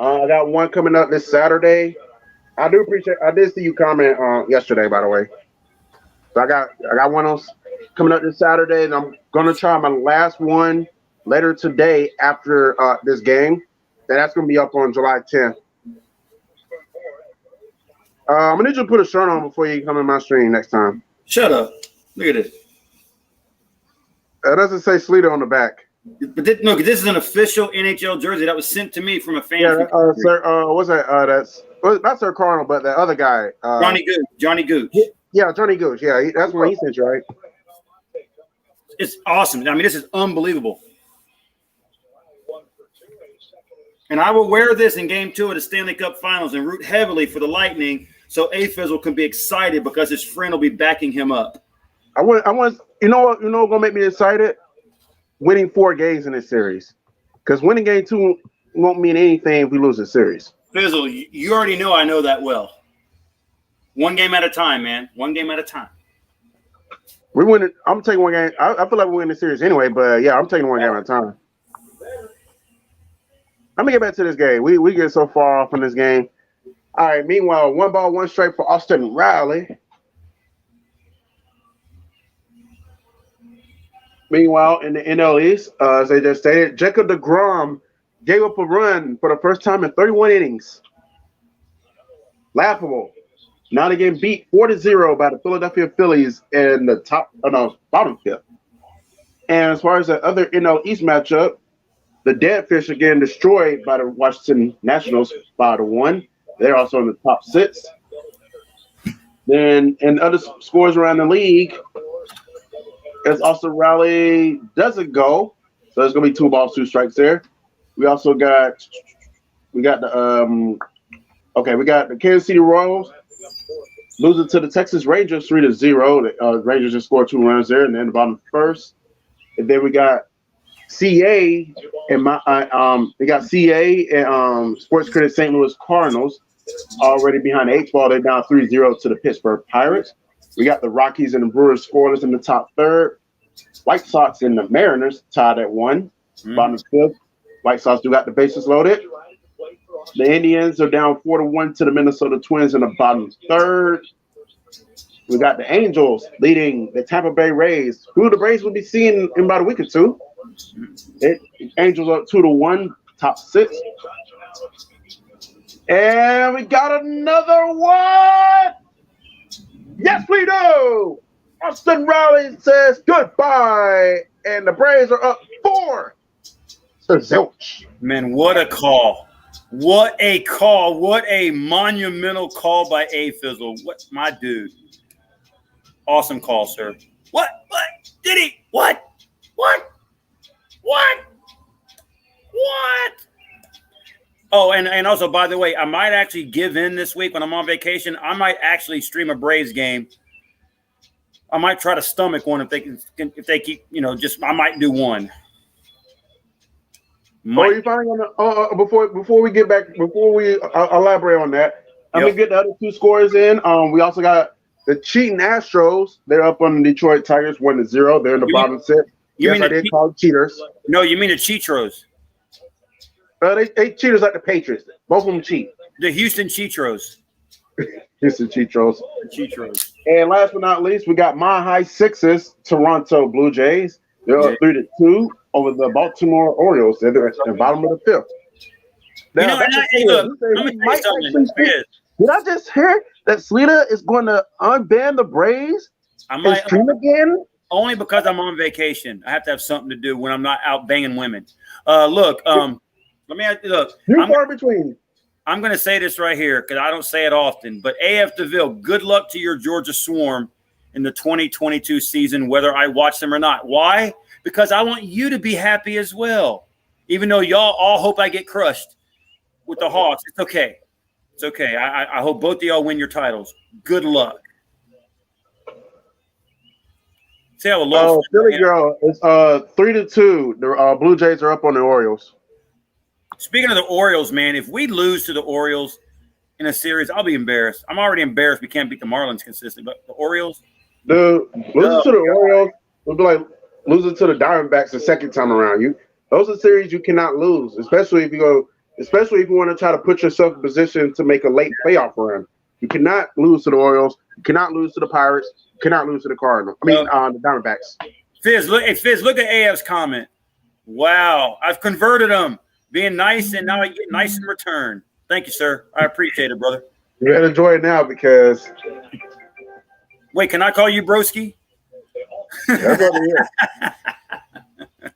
I got one coming up this Saturday. I do appreciate. I did see you comment yesterday, by the way. So I got one else coming up this Saturday, and I'm gonna try my last one later today after this game. And that's gonna be up on July 10th. I'm gonna need you to put a shirt on before you come in my stream next time. Shut up! Look at this. It doesn't say Sleater on the back. But this is an official NHL jersey that was sent to me from a fan. Yeah, sir. What's that? That's not Sir Cardinal, but that other guy. Johnny Gooch. Yeah, Johnny Gooch. Yeah, that's what he sent you, right? It's awesome. I mean, this is unbelievable. And I will wear this in Game 2 of the Stanley Cup Finals and root heavily for the Lightning so A-Fizzle can be excited because his friend will be backing him up. I want. You know what's gonna make me excited? Winning 4 games in this series, because winning game 2 won't mean anything if we lose the series. Fizzle, you already know I know that well. One game at a time, man. One game at a time. We win. I'm taking one game. I feel like we're winning the series anyway, but yeah, I'm taking one game at a time. Let me get back to this game. We get so far off in this game. All right. Meanwhile, 1 ball, 1 strike for Austin Riley. Meanwhile, in the NL East, as they just stated, Jacob deGrom gave up a run for the first time in 31 innings. Laughable. Now they get beat 4-0 by the Philadelphia Phillies in the bottom 5th. And as far as the other NL East matchup, the Deadfish are getting destroyed by the Washington Nationals 5-1. They're also in the top 6. Then in other scores around the league, as Austin Riley doesn't go, so there's gonna be 2 balls, 2 strikes there. We also got the Kansas City Royals losing to the Texas Rangers 3-0. The Rangers just scored 2 runs there, and then the bottom first. And then we got CA and sports critic St. Louis Cardinals already behind the 8th ball. They're down 3-0 to the Pittsburgh Pirates. We got the Rockies and the Brewers scoreless in the top 3rd. White Sox and the Mariners tied at 1. Bottom 5th. White Sox do got the bases loaded. The Indians are down 4-1 to the Minnesota Twins in the bottom 3rd. We got the Angels leading the Tampa Bay Rays, who the Rays will be seeing in about a week or 2. Angels up 2-1, top 6. And we got another one. Yes, we do. Austin Riley says goodbye, and the Braves are up 4. So zilch. Man, what a call. What a call. What a monumental call by A-Fizzle. What, my dude. Awesome call, sir. What? Did he? What? Oh, and also, by the way, I might actually give in this week when I'm on vacation. I might actually stream a Braves game. I might try to stomach one if they keep, I might do one. Oh, you finally gonna before we get back, before we elaborate on that, let me get the other 2 scores in. We also got the cheating Astros. They're up on the Detroit Tigers 1-0. They're in the bottom 6. Yes, I did call them cheaters. No, you mean the Cheatros. They cheaters like the Patriots. Both of them cheat. The Houston Cheatros. Houston Cheatros. Cheatros. And last but not least, we got my high 6s, Toronto Blue Jays. They're up 3-2 over the Baltimore Orioles. They're at the bottom of the 5th. Now, did I just hear that Sleeta is going to unban the Braves and stream again? Only because I'm on vacation. I have to have something to do when I'm not out banging women. Look, let me ask you, look. You're far between. I'm going to say this right here because I don't say it often, but A.F. DeVille, good luck to your Georgia Swarm in the 2022 season, whether I watch them or not. Why? Because I want you to be happy as well. Even though y'all all hope I get crushed with the Hawks. It's okay. It's okay. I hope both of y'all win your titles. Good luck. See how low. Philly girl, it's 3-2. The Blue Jays are up on the Orioles. Speaking of the Orioles, man, if we lose to the Orioles in a series, I'll be embarrassed. I'm already embarrassed we can't beat the Marlins consistently, but the Orioles. Dude, losing to the Orioles would be like losing to the Diamondbacks the second time around. Those are series you cannot lose, especially if you want to try to put yourself in position to make a late playoff run. You cannot lose to the Orioles. You cannot lose to the Pirates. You cannot lose to the Cardinals. The Diamondbacks. Fizz, look at AF's comment. Wow, I've converted him. Being nice, and now I get nice in return. Thank you, sir. I appreciate it, brother. You better enjoy it now because. Wait, can I call you Broski? That's what it is.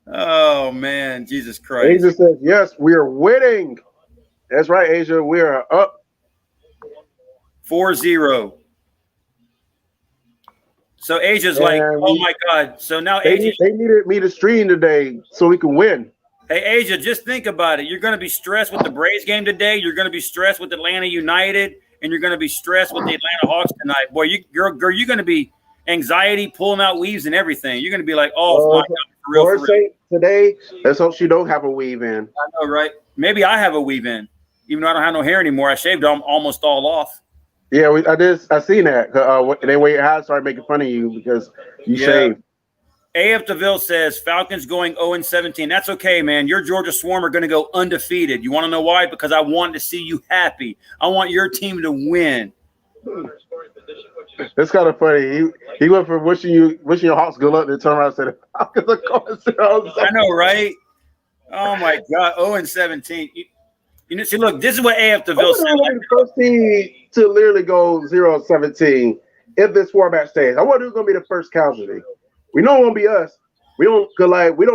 Oh, man. Jesus Christ. Asia says, yes, we are winning. That's right, Asia. We are up 4-0. So Asia's like, oh, my God. So now they needed me to stream today so we can win. Hey, Asia, just think about it. You're going to be stressed with the Braves game today. You're going to be stressed with Atlanta United, and you're going to be stressed with the Atlanta Hawks tonight. Boy, you're going to be anxiety, pulling out weaves and everything. You're going to be like, oh, my God, for real, for for real. Today, let's hope she don't have a weave in. I know, right? Maybe I have a weave in. Even though I don't have no hair anymore, I shaved almost all off. Yeah, I seen that. They Wade High started making fun of you because you shaved. A.F. DeVille says Falcons going 0-17. That's okay, man. Your Georgia Swarm are going to go undefeated. You want to know why? Because I want to see you happy. I want your team to win. It's kind of funny. He went from wishing your Hawks good luck, and turn around and said Falcons are going 0-17. I know, right? Oh my God, 0-17. You know, see, look, this is what A.F. DeVille said. The first team to literally go 0-17 if this format stays. I wonder who's going to be the first casualty. We know it won't be us. We don't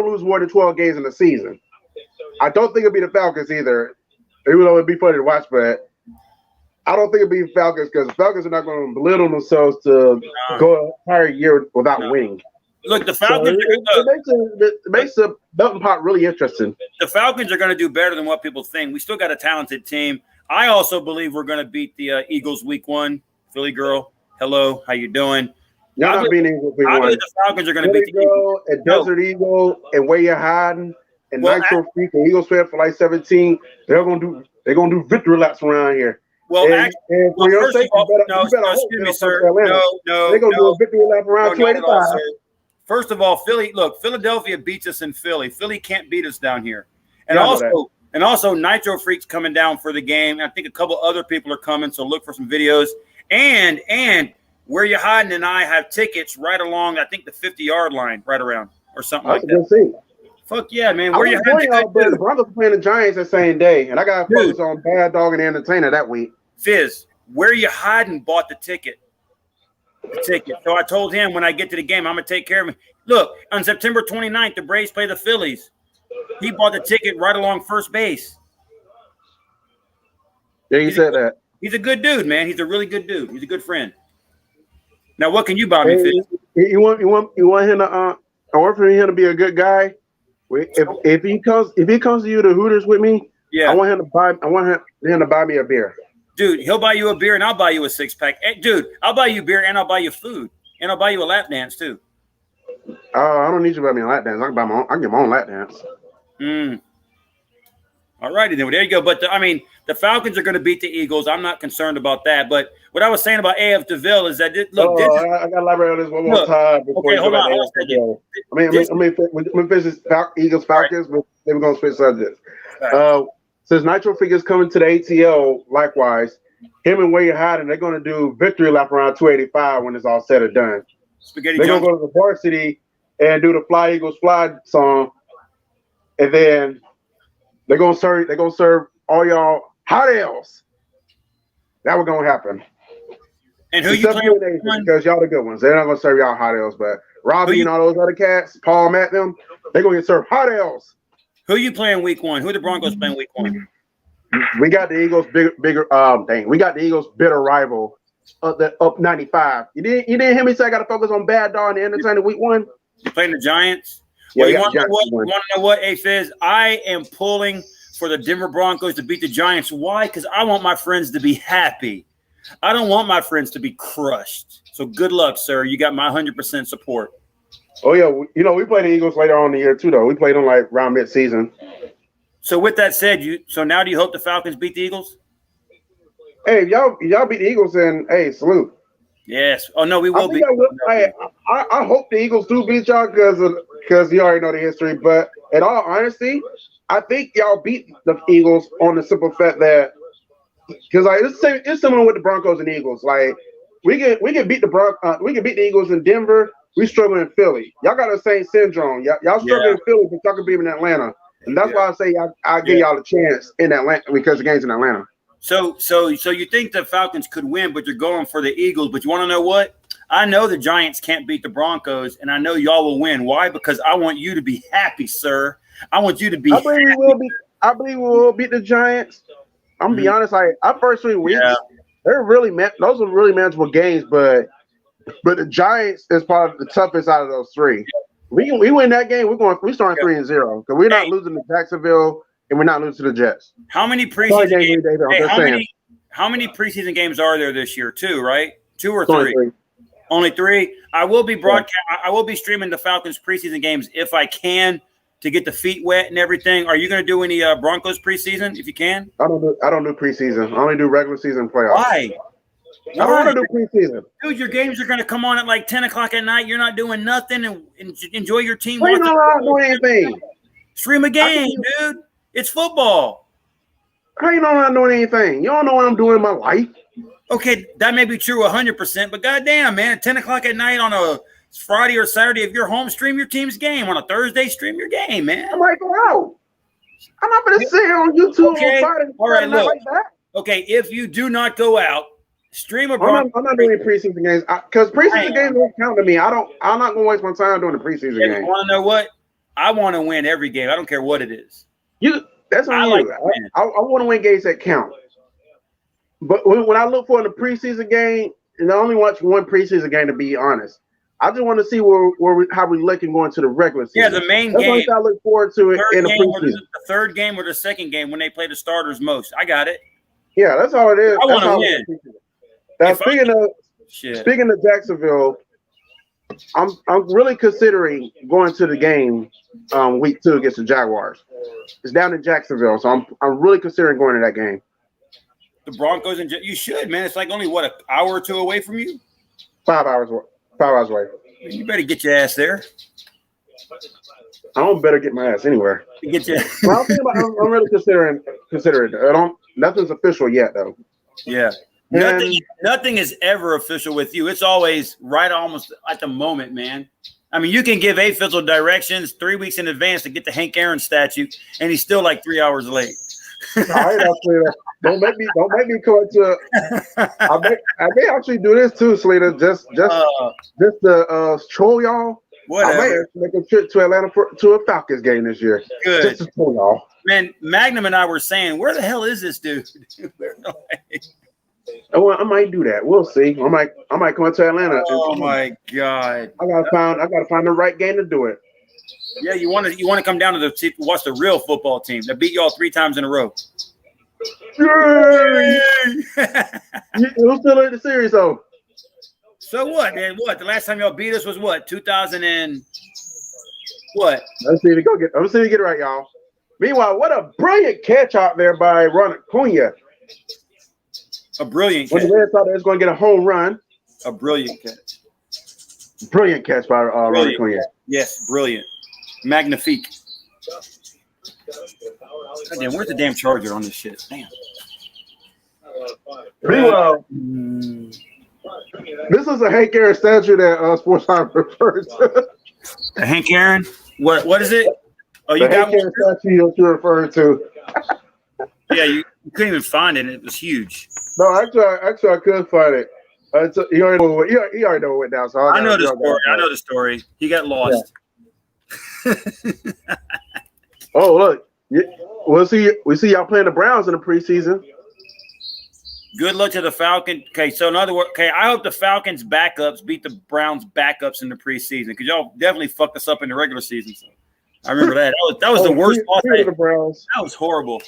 lose more than 12 games in the season. I don't think it'll be the Falcons either. Even though it'd be funny to watch, but I don't think it'll be the Falcons because the Falcons are not going to belittle themselves to go an entire year without winning. Look, the Falcons it makes the melting pot really interesting. The Falcons are going to do better than what people think. We still got a talented team. I also believe we're going to beat the Eagles week 1. Philly girl, hello, how you doing? Y'all not beating Eagles week 1. I believe the Falcons are going to beat the Eagles. And Desert Eagle and where you're hiding and Nitro Freak and Eagles fan for like 17. They're gonna do victory laps around here. Well, excuse me, sir. No, they're gonna do a victory lap around 285. First of all, Philadelphia beats us in Philly. Philly can't beat us down here. And also Nitro Freak's coming down for the game. I think a couple other people are coming, so look for some videos. And Where You Hiding and I have tickets right along, I think, the 50-yard line, right around, or something like that. Fuck yeah, man. Where You Hiding? The Broncos playing the Giants the same day, and I got to focus on Bad Dog and the Entertainer that week. Fizz, Where You Hiding bought the ticket. So I told him when I get to the game, I'm going to take care of him. Look, on September 29th, the Braves play the Phillies. He bought the ticket right along first base. Yeah, you said that. He's a good dude, man. He's a really good dude. He's a good friend. Now, what can you buy me, Fizz? You want him to I want for him to be a good guy. If he comes to you to Hooters with me, yeah, I want him to buy me a beer. Dude, he'll buy you a beer and I'll buy you a 6-pack. Hey, dude, I'll buy you beer and I'll buy you food and I'll buy you a lap dance too. I don't need you to buy me a lap dance. I can get my own lap dance. All righty then. Well, there you go. But the Falcons are going to beat the Eagles. I'm not concerned about that. But what I was saying about A.F. DeVille is that I got to elaborate on this one more time. Okay, hold on. Let me finish this Eagles Falcons, but then we're going to switch subjects. Right. Since Nitro Figure's coming to the ATL, likewise, him and Where You Hiding, they're going to do victory lap around 285 when it's all said and done. They're going to go to the varsity and do the Fly Eagles Fly song, and then they're going to serve all y'all hot ales. That was going to happen. And who you playing with? Because y'all the good ones. They're not going to serve y'all hot ales, but Robbie and all those other cats, Paul, Matt, them, they're going to get served hot ales. Who you playing week 1? Who are the Broncos playing week 1? We got the Eagles we got the Eagles bitter rival up 95. You didn't hear me say I got to focus on Bad Dog and the Entertainer week 1? You playing the Giants? Yeah, you want to know what, hey Fizz? I am pulling for the Denver Broncos to beat the Giants. Why? Because I want my friends to be happy. I don't want my friends to be crushed. So good luck, sir. You got my 100% support. Oh, yeah. We play the Eagles later on in the year, too, though. We played them, like, around mid-season. So, with that said, so now do you hope the Falcons beat the Eagles? Hey, y'all beat the Eagles, and, hey, salute. Yes. Oh, no, we will beat I hope the Eagles do beat y'all because you already know the history. But, in all honesty, I think y'all beat the Eagles on the simple fact that – because, like, it's similar with the Broncos and Eagles. Like, we can beat the Eagles in Denver – we struggle in Philly. Y'all got the same syndrome. Y'all struggle in Philly, but y'all can beat them in Atlanta. And that's why I say I give y'all a chance in Atlanta because the game's in Atlanta. So you think the Falcons could win, but you're going for the Eagles. But you want to know what? I know the Giants can't beat the Broncos, and I know y'all will win. Why? Because I want you to be happy, sir. I want you to be happy. I believe we will beat the Giants. I'm going to be honest. Our first 3 weeks, those are really manageable games, but the Giants is probably the toughest out of those 3. We win that game. We starting 3-0 because we're not losing to Jacksonville and we're not losing to the Jets. How many preseason games? How many preseason games are there this year? 2, right? 2 or 3? Only 3. I will be I will be streaming the Falcons preseason games if I can to get the feet wet and everything. Are you going to do any Broncos preseason if you can? I don't do preseason. I only do regular season playoffs. Why? I don't want to do preseason. Dude, your games are going to come on at like 10 o'clock at night. You're not doing nothing and enjoy your team. Well, you know I'm not doing anything. Stream a game, dude. It's football. How you know I'm not doing anything? You don't know what I'm doing in my life. Okay, that may be true 100%, but goddamn, man, at 10 o'clock at night on a Friday or Saturday, if you're home, stream your team's game. On a Thursday, stream your game, man. I might go out. I'm not going to sit here on YouTube on Friday. All right, look. Like that. Okay, if you do not go out, stream a I'm not doing preseason games because preseason games don't count to me. I'm not going to waste my time doing the preseason game. You want to know what? I want to win every game. I don't care what it is. That's on you. I want to win games that count. But when I look for in the preseason game, and I only watch one preseason game to be honest, I just want to see how we looking going to the regular season. Yeah, the main That's game. I look forward to it in the preseason. The third game or the second game when they play the starters most. I got it. Yeah, that's all it is. I want to win. Now, speaking of Jacksonville, I'm really considering going to the game week 2 against the Jaguars. It's down in Jacksonville, so I'm really considering going to that game. The Broncos and you should, man. It's like only an hour or 2 away from you. 5 hours away. You better get your ass there. I don't better get my ass anywhere. Get your. I'm really considering. Nothing's official yet, though. Yeah. Nothing is ever official with you. It's always right almost at the moment, man. I mean, you can give A-Fizzle directions 3 weeks in advance to get the Hank Aaron statue, and he's still like 3 hours late. All right, don't make me come to. I may actually do this too, Selena. Just to troll y'all. Whatever. I might actually make a trip to Atlanta to a Falcons game this year. Good. Just to troll y'all. Man, Magnum and I were saying, where the hell is this dude? Oh, I might do that. We'll see. I might come to Atlanta. Oh my God! I gotta find the right game to do it. Yeah, you want to come down to watch the real football team that beat y'all 3 times in a row. Yay! Who's still in the series though? So what, man? What? The last time y'all beat us was what? 2000 and what? Let's see if you get it right, y'all. Meanwhile, what a brilliant catch out there by Ronald Cunha. A brilliant catch. When the Reds thought they was going to get a home run. A brilliant catch. Brilliant catch by Ronald Cunha. Yes, brilliant. Magnifique. Damn, where's the damn charger on this shit? Damn. Meanwhile, this is a Hank Aaron statue that Sports Time referred to. Hank Aaron? What is it? Oh, you got Hank Aaron statue that you're referring to. Yeah, you couldn't even find it. It was huge. No, actually, I could find it. He already know what went down. So I know the story. I know the story. He got lost. Yeah. Oh, look. We see y'all playing the Browns in the preseason. Good luck to the Falcons. Okay, so in other words, I hope the Falcons backups beat the Browns backups in the preseason because y'all definitely fucked us up in the regular season. So I remember that. That was the worst loss. The Browns. That was horrible.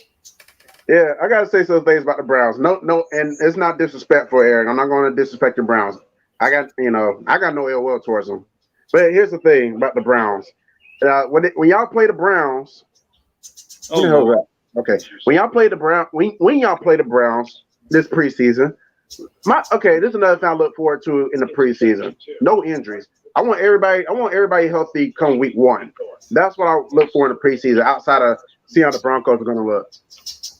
Yeah, I gotta say some things about the Browns. No, and it's not disrespectful, Eric. I'm not going to disrespect the Browns. I got no ill will towards them. But here's the thing about the Browns. When y'all play the Browns, okay. When y'all play the Browns this preseason, this is another thing I look forward to in the preseason. No injuries. I want everybody healthy come week 1. That's what I look for in the preseason. Outside of seeing how the Broncos are going to look.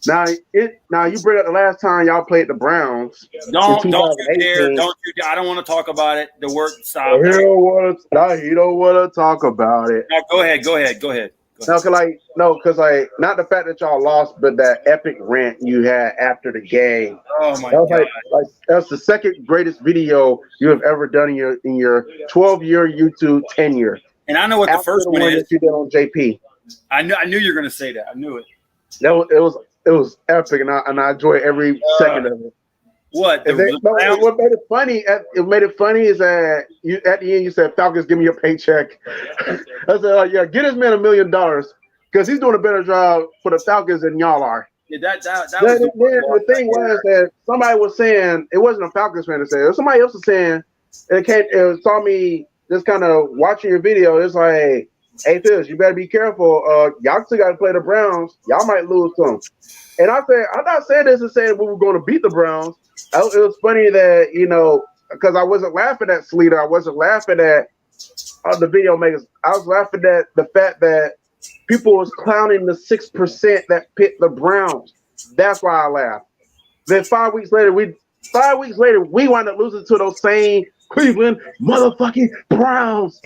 Now you bring up the last time y'all played the Browns. Don't you dare! I don't want to talk about it. The work stop. He don't want to talk about it. No, go ahead. No, because not the fact that y'all lost, but that epic rant you had after the game. Oh my God! That's the second greatest video you have ever done in your 12-year YouTube tenure. And I know what the first one is. That you did on JP. I knew you were going to say that. I knew it. It was epic, and I enjoy every second of it. What? And what made it funny? Is that you at the end you said, "Falcons, give me your paycheck." I said, "Yeah, get this man $1 million because he's doing a better job for the Falcons than y'all are." Yeah, that Then, was the thing was that somebody was saying it wasn't a Falcons fan to say it. Somebody else was saying it saw me just kind of watching your video. It's like, hey, Fizz, you better be careful. Y'all still got to play the Browns. Y'all might lose to them. And I said, I'm not saying this to say we were going to beat the Browns. It was funny that, because I wasn't laughing at Sleater. I wasn't laughing at the video makers. I was laughing at the fact that people was clowning the 6% that picked the Browns. That's why I laughed. Then 5 weeks later, we wound up losing to those same Cleveland motherfucking Browns.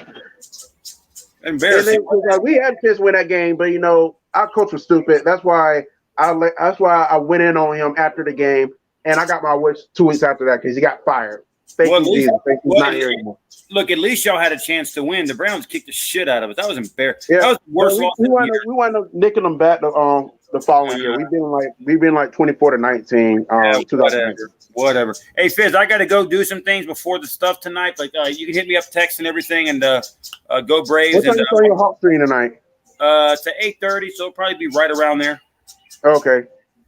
embarrassing. And then, we had a chance to win that game, but our coach was stupid. That's why I went in on him after the game, and I got my wish 2 weeks after that because he got fired. Thank you, Jesus. Thank you. Not here anymore. Look, at least y'all had a chance to win. The Browns kicked the shit out of us. That was embarrassing. Yeah. That was the worst loss. We wound up nicking them back the following year. We've been like 24-19. Whatever. Hey, Fizz, I got to go do some things before the stuff tonight, but you can hit me up, text, and everything, and go Braves. What time you on your Hawk stream tonight? It's at 8:30, so it'll probably be right around there. Okay.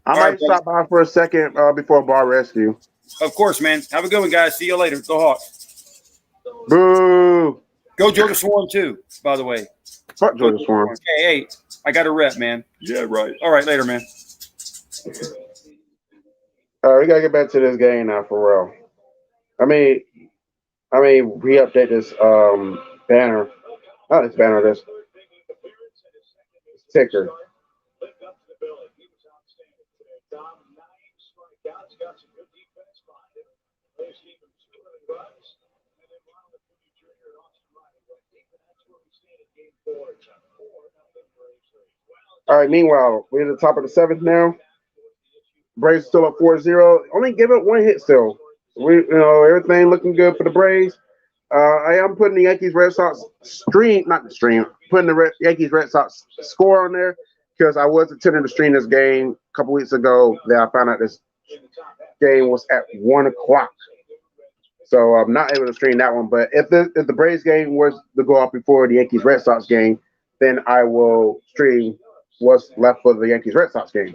I might stop by for a second before bar rescue. Of course, man. Have a good one, guys. See you later. Go Hawks. Boo. Go Georgia Swarm, too, by the way. Fuck Georgia Swarm. Hey, I got a rep, man. Yeah, right. All right, later, man. All right, we got to get back to this game now for real. I mean, re-update this banner. Not this banner, this ticker. All right, meanwhile, we're at the top of the seventh now. Braves still up 4-0. Only give up one hit still. Everything looking good for the Braves. I am putting the Yankees Red Sox putting the Yankees Red Sox score on there because I was attending to stream this game a couple weeks ago. That I found out this game was at 1 o'clock. So I'm not able to stream that one. But if the Braves game was to go off before the Yankees Red Sox game, then I will stream what's left for the Yankees Red Sox game.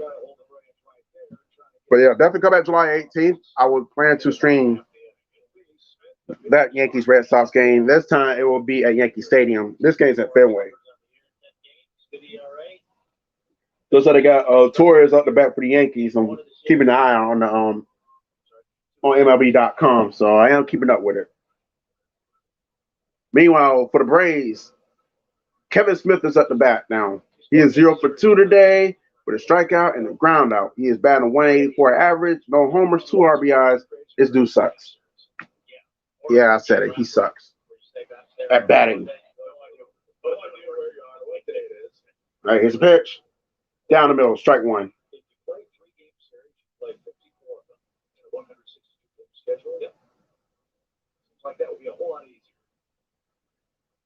But yeah, definitely come back July 18th. I will plan to stream that Yankees Red Sox game. This time it will be at Yankee Stadium. This game's at Fenway. So they got Torres up the bat for the Yankees. I'm keeping an eye on the on MLB.com, so I am keeping up with it. Meanwhile, for the Braves, Kevin Smith is up the bat now. He is 0 for 2 today with a strikeout and a ground out. He is batting 184 average, no homers, 2 RBIs. This dude sucks. Yeah, I said it. He sucks at batting. All right, here's a pitch. Down the middle, strike one. Like that would be a whole lot easier.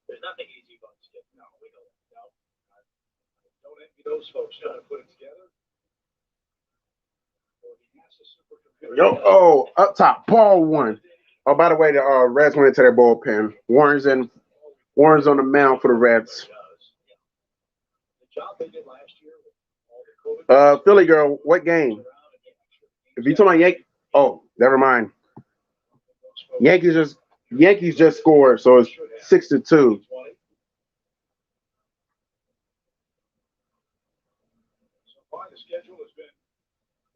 There's nothing easy about the skip. No, we know that. No. I don't envy those folks trying to put it together. Up top, ball one. Oh, by the way, the Reds went into their bullpen. Warren's on the mound for the Reds. Philly girl, what game? If you talking about Yankees, never mind. Yankees just scored, so it's 6-2. So far, the schedule has been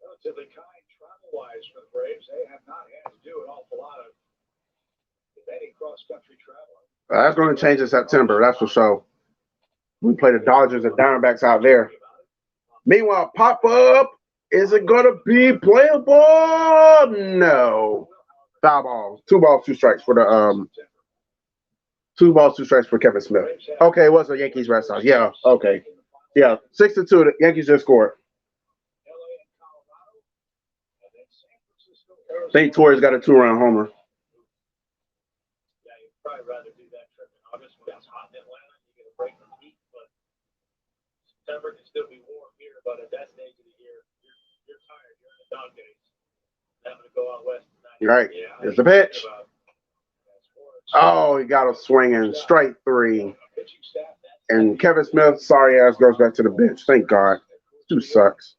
relatively kind travel-wise for the Braves. They have not had to do an awful lot of, if any, cross-country travel. That's going to change in September, that's for sure. We play the Dodgers and Diamondbacks out there. Meanwhile, pop-up, is it going to be playable? No. Foul ball. 2 balls, 2 strikes for the 2 balls, 2 strikes for Kevin Smith. Okay, it was a Yankees Red Sox. Yeah, okay. Yeah, 6-2. The Yankees just scored. I think Torres got a 2-run homer. Yeah, you'd probably rather do that trip in August when it's hot in Atlanta. You get a break from the heat, but September can still be warm here. But at that stage of the year, you're tired. You're in the dog days. Right. There's the pitch. Oh, he got a swinging strike 3. And Kevin Smith, sorry ass, goes back to the bench. Thank God. Dude sucks.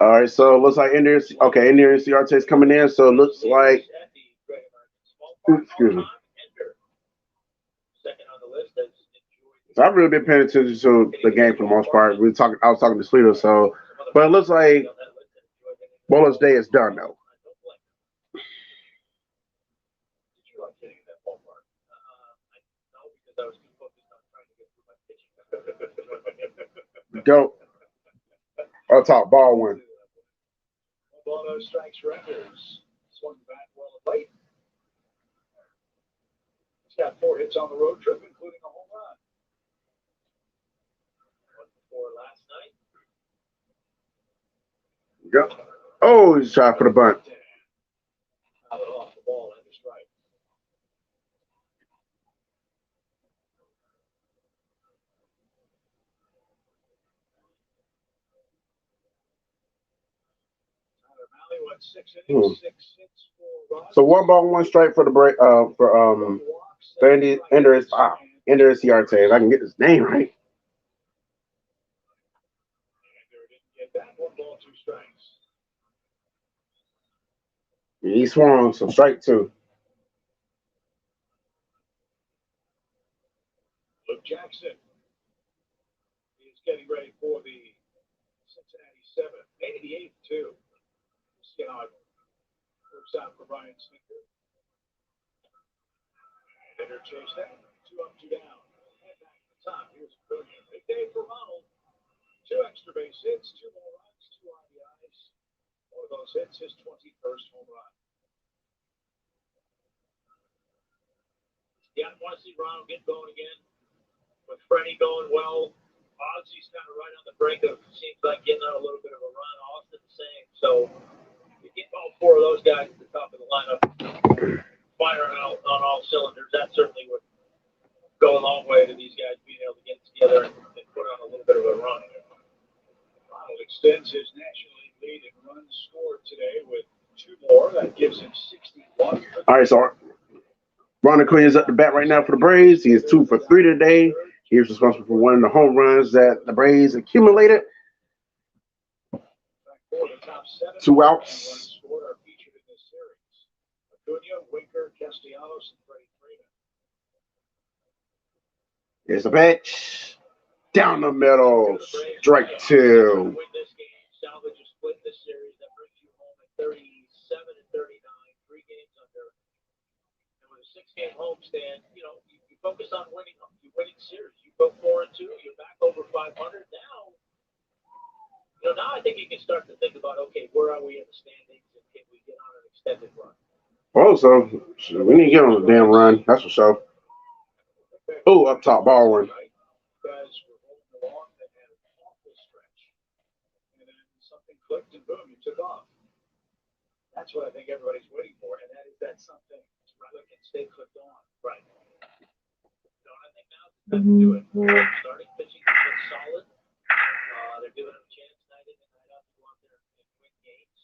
All right, so it looks like Ender Ciarte is coming in. So it looks like, excuse me. So I've really been paying attention to the game for the most part. I was talking to Sleeter, so, but it looks like Bowler's day is done though. Go. Up top, ball 1. Ball, no strikes, records. Swung back well at late. He's got 4 hits on the road trip, including a home run. 1 before last night. Go. Oh, he's trying for the bunt. Off the ball and a strike. So 1 ball, 1 strike for the break. For Ender Ciarte. If I can get his name right. He swung, so strike 2. Luke Jackson is getting ready for the Cincinnati 7, maybe the 8th too. See how it works out for Brian Snicker. Better chase that. 2 up, 2 down. And back to the top. Here's brilliant. Big day for Ronald. 2 extra base hits, 2 more runs, 2 RBIs. One of those hits, his 21st home run. Yeah, I want to see Ronald get going again. With Freddie going well, Ozzy's kind of right on the brink of, seems like getting on a little bit of a run. Austin the same. So you get all 4 of those guys at the top of the lineup firing out on all cylinders. That certainly would go a long way to these guys being able to get together and put on a little bit of a run. Ronald extends his National League lead in runs scored today with 2 more. That gives him 61. All right, so Ron Acuna is at the bat right now for the Braves. He is 2 for 3 today. He is responsible for 1 of the home runs that the Braves accumulated. 2 outs. Here's the pitch. Down the middle. Strike 2. Salvage a split this series that brings you home at 37 and 39, 3 games under. And with a 6-game homestand, you focus on winning series. You go 4-2, you're back over 500 now. Now I think you can start to think about, okay, where are we in the standings and can we get on an extended run? Oh, so we need to get on a damn run. That's for sure. Oh, up top, ball 1. Guys were holding along and had an awful stretch. And then something clicked and boom, you took off. That's what I think everybody's waiting for, and that is that something rather can stay clicked on. Right. I think now's the time to do it. Starting pitching has been solid. They're giving them a chance night in and night out to go out there and win games.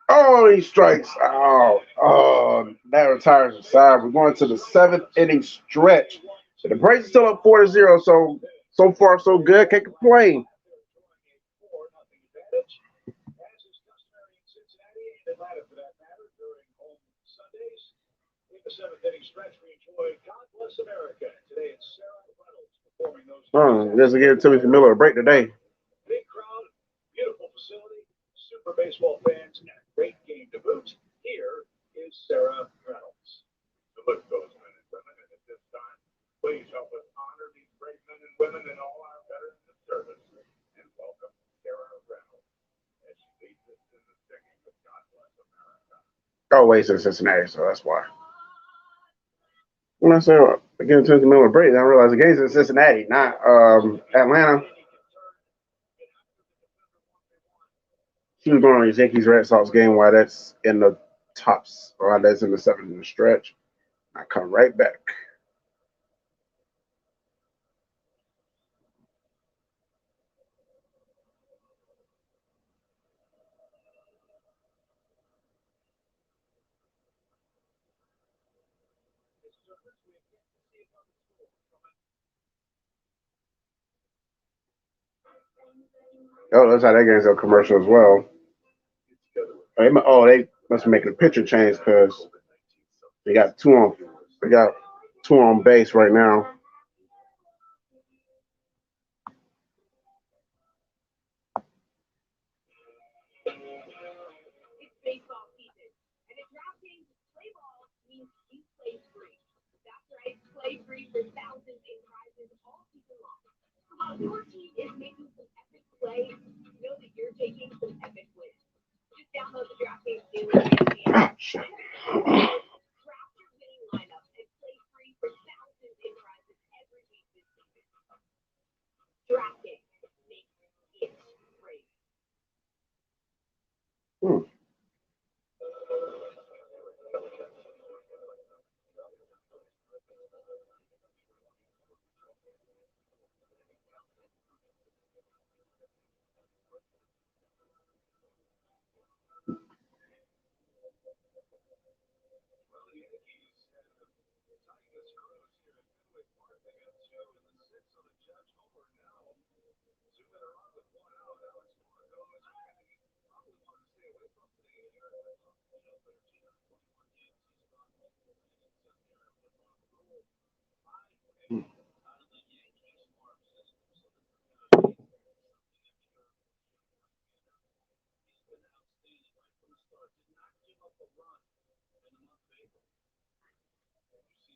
Oh, he strikes. Oh, that retires the side. We're going to the 7th inning stretch. So the Braves are still up 4-0. So far, so good. Can't complain. The 7th inning stretch, we enjoy God Bless America. Today it's Sarah Reynolds performing those. Just to give Timothy Miller a break today. Big crowd, beautiful facility, super baseball fans, and a great game to boot. Here is Sarah Reynolds. The list goes men and women, and at this time, please help us honor these great men and women and all our veterans of service. And welcome Sarah Reynolds as she leads us in the singing of God Bless America. Oh, wait, it's in Cincinnati, so that's why. When I said again, Timothy Miller break, I realized the game's in Cincinnati, not Atlanta. She was going on the Yankees Red Sox game while that's in the tops, or that's in the 7th in the stretch. I come right back. Oh, that's how that game's a commercial as well. They must be making a picture change because they got two on. They got two on base right now. Oh, shit. Hmm.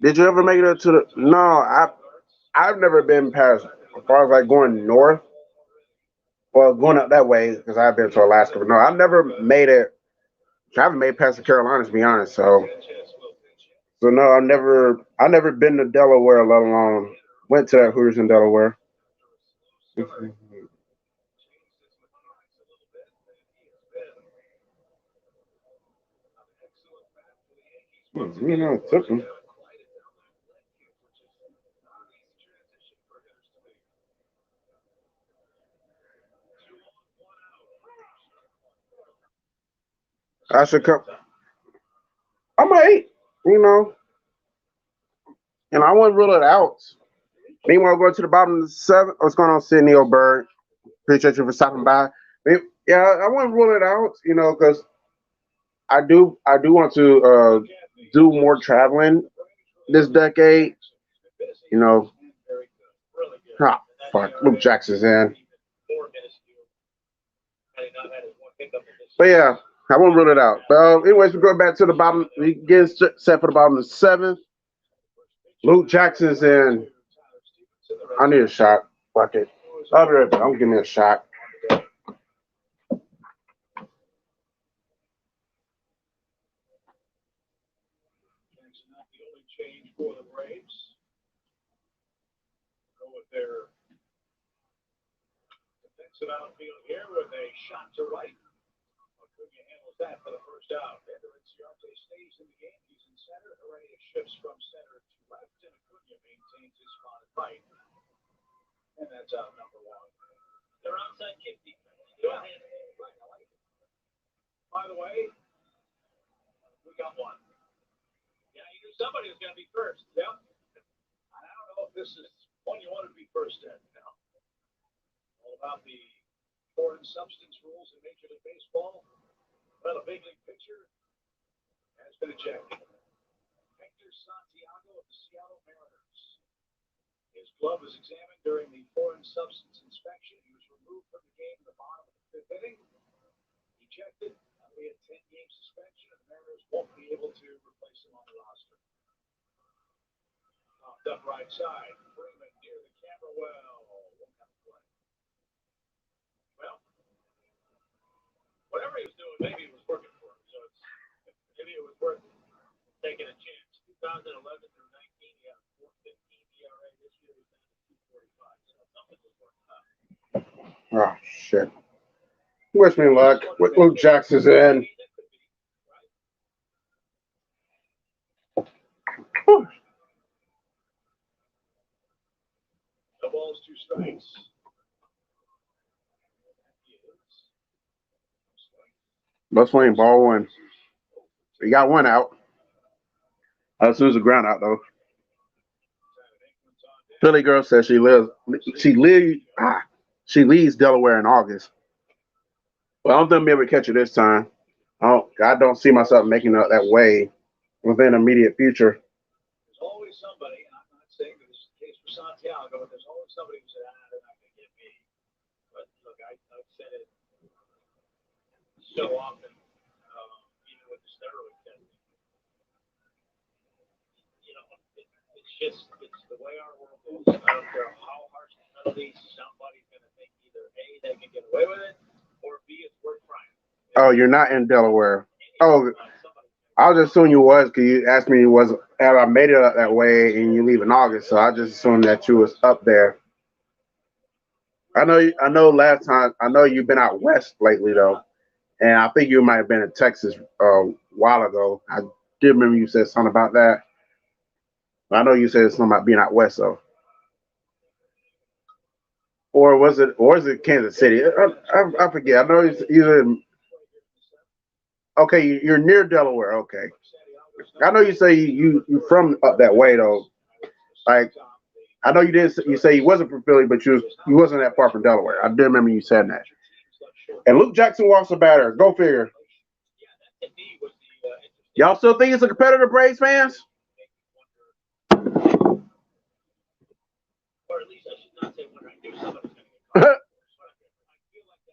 Did you ever make it to the? No, I've never been past as far as like going north. Well, going up that way because I've been to Alaska, but no, I've never made it. I haven't made it past the Carolinas, to be honest. So no, I never been to Delaware, let alone went to that Hooters in Delaware. It took 'em. I should come. I might, you know, and I wouldn't rule it out. Meanwhile, going to the bottom of the seven. What's going on, Sydney O'Bird? Appreciate you for stopping by. Yeah, I wouldn't rule it out, because I do want to do more traveling this decade. You know, ah, fuck, Luke Jackson's in. But yeah, I won't rule it out. But anyways, we're going back to the bottom. We get set for the bottom of the seventh. Luke Jackson's in. I need a shot. Fuck it. I'll be right back. Don't give me a shot. Cincinnati only change for the Braves. Go with their defensive outfield here with a shot to right. Acuna handles that for the first out. Ender Inciarte stays in the game. He's in center. Heredia shifts from center to left, and Acuna maintains his spot at right. And that's out number one. They're outside kick defense. Go ahead. Right, I like it. By the way, we got one. Yeah, you knew somebody was going to be first. Yep. I don't know if this is one you want to be first at. No. All about the foreign substance rules in Major League Baseball. Well, a big league pitcher has been ejected. Hector Santiago of the Seattle Mariners. His glove was examined during the foreign substance inspection. He was removed from the game in the bottom of the fifth inning. Ejected. We had 10-game suspension, and the Mariners won't be able to replace him on the roster. Popped up right side. Freeman near the camera. Won't have a play. Well, whatever he was doing, maybe it was working for him. So maybe it was worth taking a chance. 2011 through 19, he had a 4.15 ERA. This year he's down to 2.45. So something was working out. Oh shit. Wish me luck. Luke Jackson's in. balls, 2 strikes. Let's swing ball 1. We got 1 out. As soon as the ground out though. Philly girl says she leaves Delaware in August. Well, I don't think I'll be able to catch it this time. I don't see myself making it that way within the immediate future. There's always somebody, and I'm not saying that this is the case for Santiago, but there's always somebody who said, they're not going to get me. But look, I've said it so often, even with the steroid testing. It's the way our world is. I don't care how harsh the penalties, somebody's going to think either A, they can get away with it, or B, it's worth trying. Oh, you're not in Delaware. Oh, I was just assuming you was because you asked me have I made it up that way and you leave in August, so I just assumed that you was up there. I know last time, I know you've been out west lately though, and I think you might have been in Texas a while ago. I did remember you said something about that. I know you said something about being out west though. Or is it Kansas City? I forget. I know it's either. Okay, you're near Delaware. Okay, I know you say you from up that way though. Like I know you didn't. You say you wasn't from Philly, but you wasn't that far from Delaware. I do remember you saying that. And Luke Jackson walks a batter. Go figure. Y'all still think it's a competitor, Braves fans?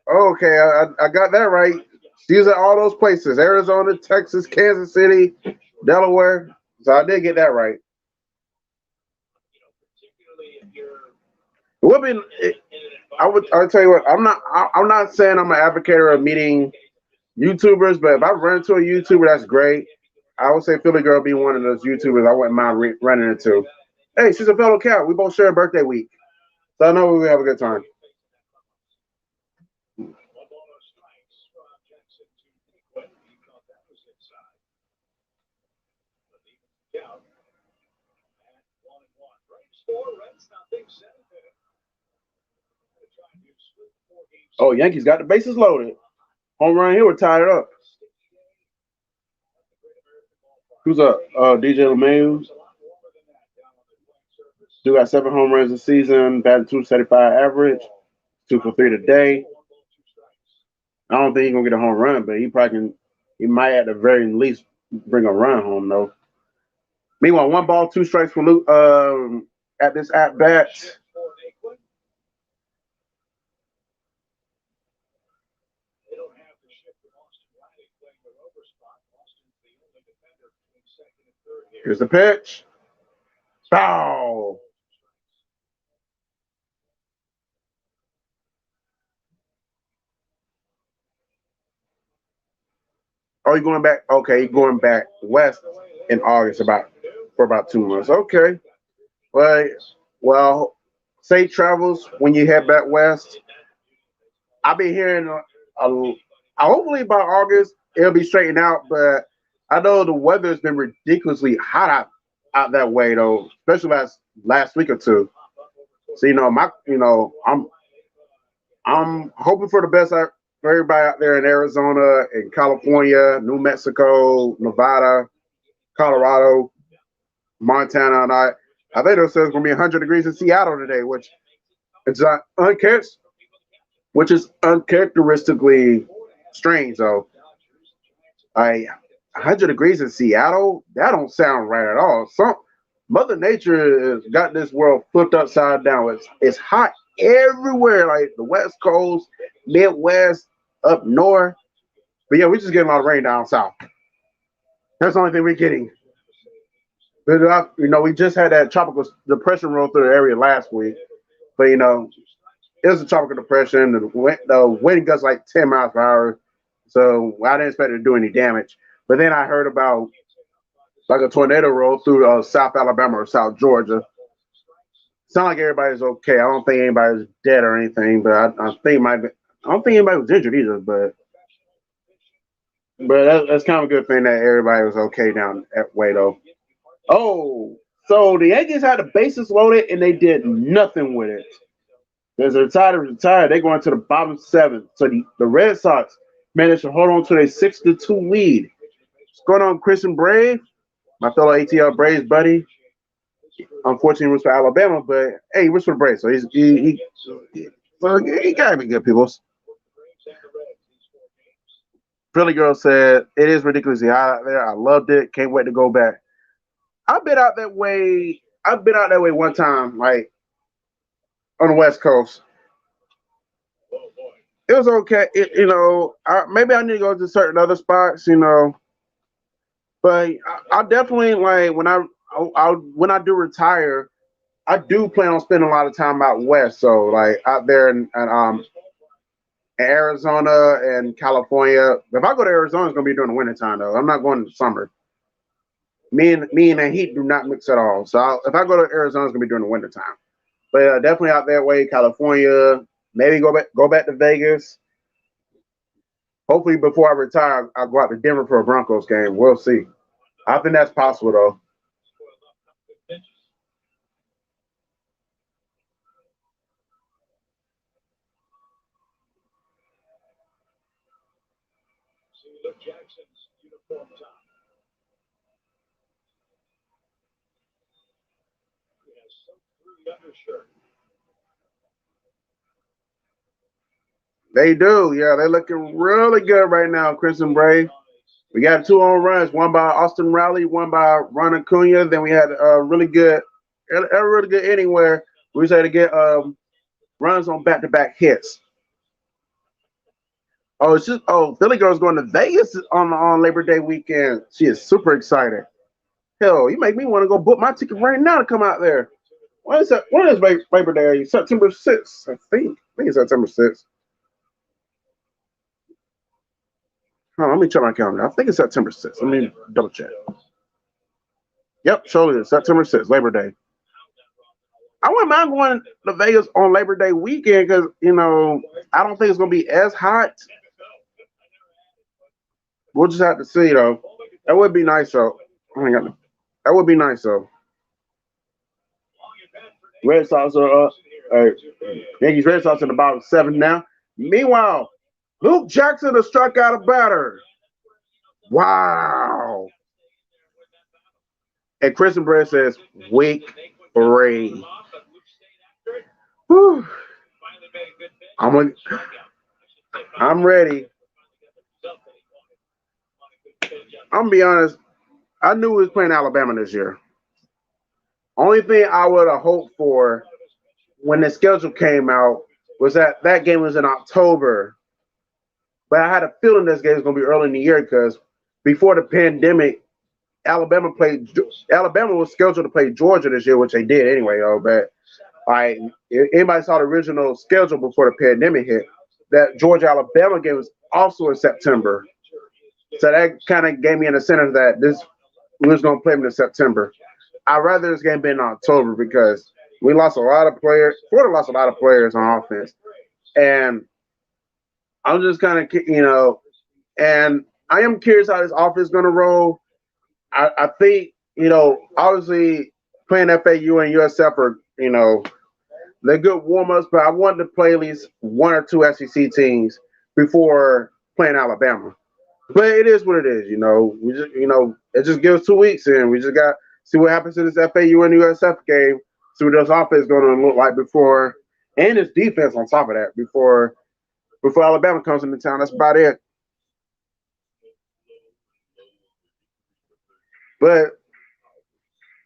Okay, I got that right. These are all those places: Arizona, Texas, Kansas City, Delaware. So I did get that right. I'll tell you what. I'm not saying I'm an advocate of meeting YouTubers, but if I run into a YouTuber, that's great. I would say Philly Girl be one of those YouTubers I wouldn't mind running into. Hey, she's a fellow cat. We both share a birthday week, so I know we have a good time. Oh, Yankees got the bases loaded. Home run here, we're tied it up. Who's up? DJ LeMayu. Still got 7 home runs this season, batting .275 average, 2 for 3 today. I don't think he's gonna get a home run, but he probably can. He might at the very least bring a run home though. Meanwhile, 1 ball, 2 strikes for Luke at this at bat. Here's the pitch. Foul. Oh, you're going back? Okay, you're going back west in August for about 2 months. Okay. Well, safe travels when you head back west. I'll be hearing hopefully by August it'll be straightened out, but I know the weather's been ridiculously hot out that way though, especially last week or two. So I'm hoping for the best for everybody out there in Arizona, in California, New Mexico, Nevada, Colorado, Montana, and I think it says it's gonna be 100 degrees in Seattle today, which is uncharacteristically strange though. 100 degrees in Seattle, that don't sound right at all. Mother Nature has got this world flipped upside down. It's hot everywhere, like the West Coast, Midwest, up north. But yeah, we're just getting a lot of rain down south. That's the only thing we're getting. But we just had that tropical depression roll through the area last week. But it was a tropical depression. The wind gusts like 10 miles per hour. So I didn't expect it to do any damage. But then I heard about like a tornado roll through South Alabama or South Georgia. Sound like everybody's okay. I don't think anybody's dead or anything, but I don't think anybody was injured either. But that's kind of a good thing that everybody was okay down that way though. Oh, So the Yankees had the bases loaded and they did nothing with it. Because they're retired, they go into the bottom 7. So the Red Sox managed to hold on to a 6-2 lead. What's going on, Christian Brave? My fellow ATL Braves buddy. Unfortunately, he was for Alabama, but hey, he was for the Braves, so he gotta be good, people. Philly girl said it is ridiculously hot out there. I loved it. Can't wait to go back. I've been out that way. I've been out that way one time, like on the West Coast. It was okay. Maybe I need to go to certain other spots, But I definitely like when I do retire, I do plan on spending a lot of time out west. So like out there in Arizona and California. If I go to Arizona, it's gonna be during the wintertime though. I'm not going in the summer. Me and the heat do not mix at all. So if I go to Arizona, it's gonna be during the wintertime. But definitely out that way, California. Maybe go back to Vegas. Hopefully, before I retire, I'll go out to Denver for a Broncos game. We'll see. I think that's possible, though. Jackson's uniform top. He has soaked through the undershirt. They do, yeah. They're looking really good right now, Crimson Brave. We got 2 home runs, one by Austin Riley, one by Ron Acuna. Then we had a really good inning where we was able to get runs on back-to-back hits. Philly girl's going to Vegas on Labor Day weekend. She is super excited. Hell, you make me want to go book my ticket right now to come out there. When is Labor Day? September 6th, I think. I think it's September 6th. Let me check my calendar. I think it's September 6th. Let me double check. Yep, surely it's September 6th, Labor Day. I wouldn't mind going to Vegas on Labor Day weekend because, I don't think it's going to be as hot. We'll just have to see, though. That would be nice, though. That would be nice, though. Red Sox are Yankees Red Sox in the bottom 7 now. Meanwhile, Luke Jackson has struck out a batter. Wow. And Christian Brett says, week 3. Whew. I'm ready. I'm going to be honest. I knew we was playing Alabama this year. Only thing I would have hoped for when the schedule came out was that game was in October. But I had a feeling this game was going to be early in the year because before the pandemic, Alabama was scheduled to play Georgia this year, which they did anyway, though. But if anybody saw the original schedule before the pandemic hit, that Georgia-Alabama game was also in September. So that kind of gave me an incentive that we was going to play them in September. I'd rather this game be in October because we lost a lot of players. Florida lost a lot of players on offense. And I'm just kind of, and I am curious how this offense is going to roll. I think, obviously playing FAU and USF are, they're good warm-ups, but I wanted to play at least 1 or 2 SEC teams before playing Alabama. But it is what it is, We just, it just gives 2 weeks and we just got to see what happens in this FAU and USF game, see what this offense is going to look like before, and this defense on top of that, before Alabama comes into town. That's about it. But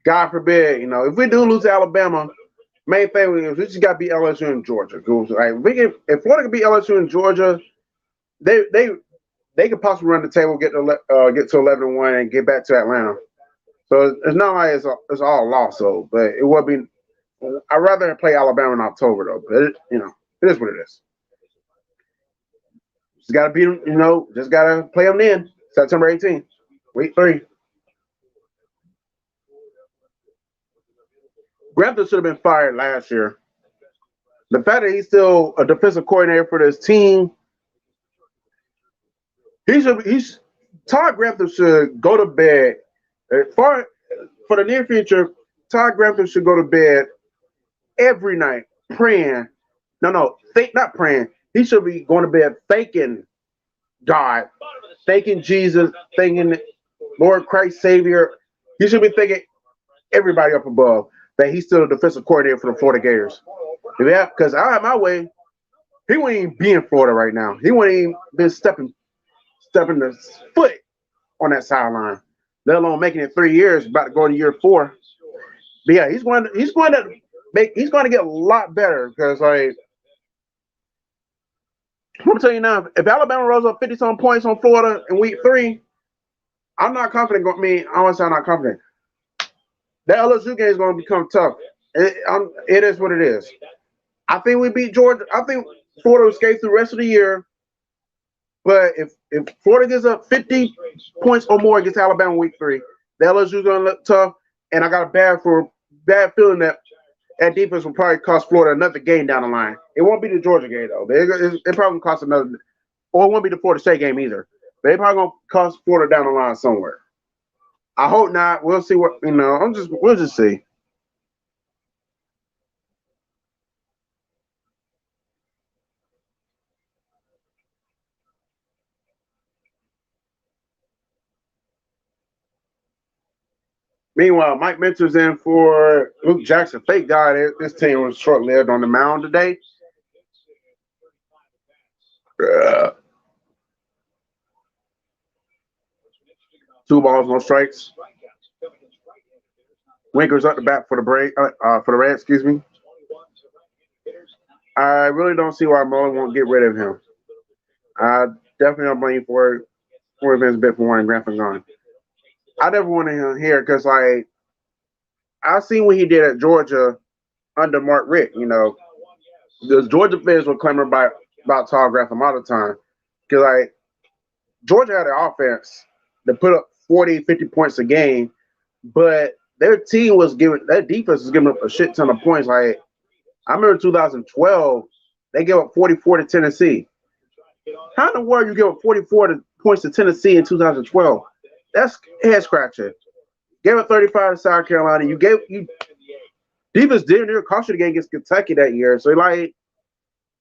God forbid, if we do lose to Alabama, main thing is we just got to beat LSU and Georgia. If Florida can beat LSU and Georgia, they could possibly run the table, get to 11-1, and get back to Atlanta. So it's not like it's all lost, though. But it would be. I'd rather play Alabama in October, though. But it is what it is. Just got to beat them. Just got to play them then. September 18th, week 3. Grantham should have been fired last year. The fact that he's still a defensive coordinator for this team, Todd Grantham should go to bed. For the near future, Todd Grantham should go to bed every night praying. Not praying. He should be going to bed thanking God, thanking Jesus, thanking Lord Christ Savior. He should be thanking everybody up above that he's still a defensive coordinator for the Florida Gators. Yeah, because I had my way, he wouldn't even be in Florida right now. He wouldn't even been stepping the foot on that sideline, let alone making it 3 years, about to go to year 4. But yeah, he's going to get a lot better because like I'm gonna tell you now, if Alabama rolls up 50-some points on Florida in week 3, I'm not confident. I want to say I'm not confident. That LSU game is going to become tough. It is what it is. I think we beat Georgia. I think Florida will skate through the rest of the year. But if Florida gets up 50 points or more against Alabama week 3, the LSU is going to look tough. And I got a bad feeling that defense will probably cost Florida another game down the line. It won't be the Georgia game, though. It probably cost another, or it won't be the Florida State game either. They probably going to cost Florida down the line somewhere. I hope not. We'll see what, we'll just see. Meanwhile, Mike Mentor's in for Luke Jackson. Thank God this team was short-lived on the mound today. 2 balls, no strikes. Winker's up the bat for the Reds, excuse me. I really don't see why Mullen won't get rid of him. I definitely don't blame for Vince Bitt for wanting Grantham gone. I never wanted him here because, like, I seen what he did at Georgia under Mark Richt. The Georgia fans were clamoring about Todd Grantham all the time because, like, Georgia had an offense that put up 40, 50 points a game, but their defense was giving up a shit ton of points. Like, I remember 2012, they gave up 44 to Tennessee. How in the world you give up 44 points to Tennessee in 2012? That's head scratching. Gave up 35 to South Carolina. Defense didn't even cost you the game against Kentucky that year. So like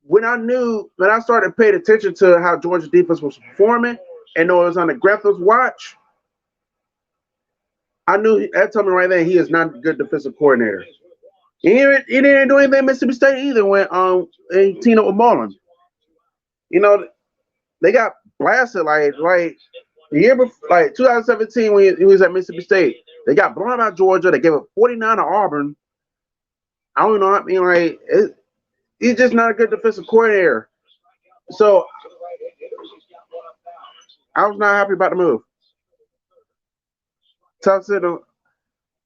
when I started paying attention to how Georgia's defense was performing and know it was under Grantham's watch, I knew that told me right there he is not a good defensive coordinator. He didn't do anything at Mississippi State either when and teamed up with Mullen. They got blasted like the year before, like 2017 when he was at Mississippi State. They got blown out Georgia. They gave up 49 to Auburn. I don't know. I mean, like he's just not a good defensive coordinator. So I was not happy about the move.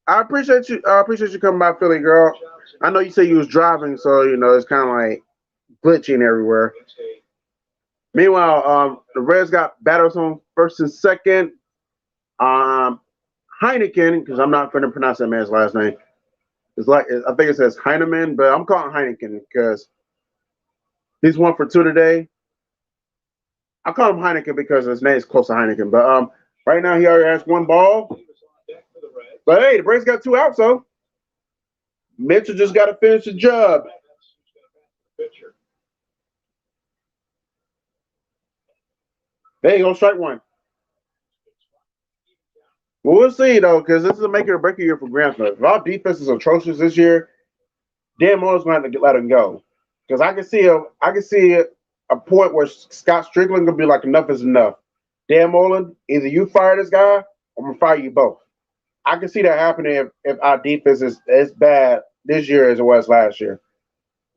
I appreciate you. I appreciate you coming by, Philly girl. I know you said you was driving, so it's kind of like glitching everywhere. Meanwhile, the Reds got batters on first and second. Heineken, because I'm not going to pronounce that man's last name. I think it says Heineman, but I'm calling Heineken because he's 1 for 2 today. I call him Heineken because his name is close to Heineken. But right now he already has 1 ball. But hey, the Braves got 2 outs, so Mitchell just got to finish the job. There you go, strike 1. Well, we'll see though, because this is a make or break year for Grantham. If our defense is atrocious this year, Dan Mullen's going to have to let him go. Because I can see a point where Scott Strickland gonna be like, enough is enough. Dan Mullen, either you fire this guy, or I'm gonna fire you both. I can see that happening if our defense is as bad this year as it was last year.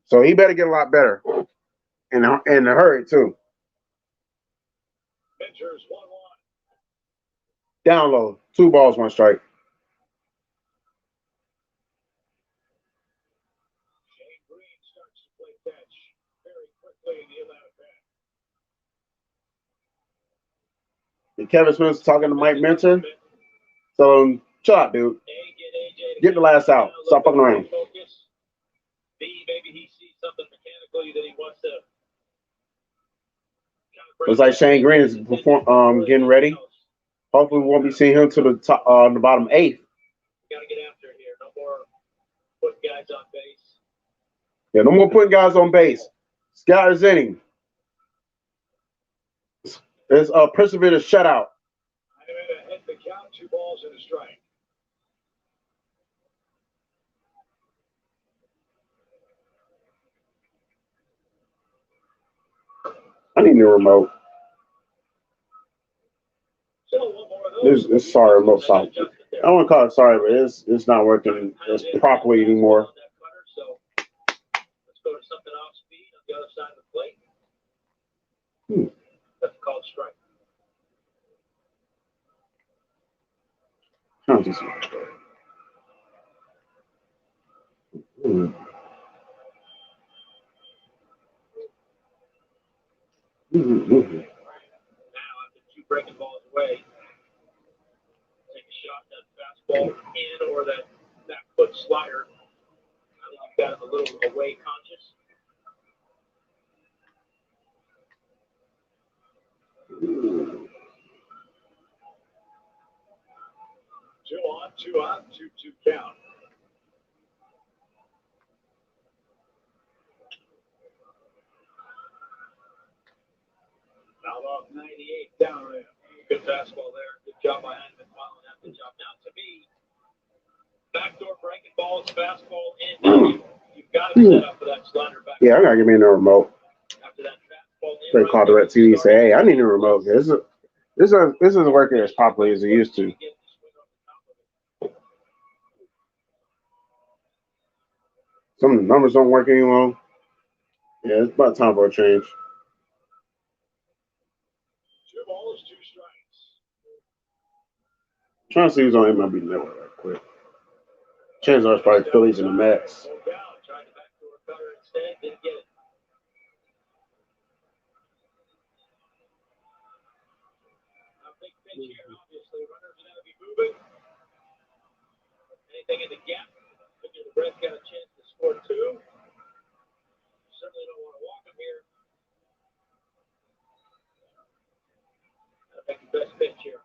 So he better get a lot better, in a hurry too. Down low, 2 balls, 1 strike. And Kevin Smith's talking to Mike Mentor. So chill out, dude. Get the last out. Stop fucking around. Looks like Shane Green is getting ready. Hopefully, we won't be seeing him to the top, the bottom 8th. Got to get after here. No more guys on base. Yeah, no more putting guys on base. Scott is inning. It's a perseverance shutout. I'm hit the count, 2 balls and a strike. I need a new remote. So one more of those. It's sorry, remote stop. I don't want to call it sorry, but it's not working as properly anymore. So let's go to something off speed on the other side of the plate. That's called strike. Now, after 2 breaking balls away, take a shot at that fastball in or that back foot slider. I think you've got him a little away conscious. 2 on, 2-2 count. Foul off 98 down there. Good fastball there. Good job by Heineman following that. Good job. Now, to me, backdoor breaking balls, fastball in. You've got to be set up for that slider back. Yeah, I gotta give me a new remote. After that fastball in. They call Direct TV and say, "Hey, I need a remote. This isn't working as properly as it used to." Some of the numbers don't work anymore. Yeah, it's about time for a change. 2 balls, 2 strikes. Trying to see who's on MLB Network right quick. Chances are it's probably Phillies and the Mets. Tried the backdoor cutter instead, didn't get it. A big pitch here, obviously. Runners are going to be moving. Anything in the gap. Figure the Reds got a chance to score 2. Certainly don't want to walk him here. Gotta make the best pitch here.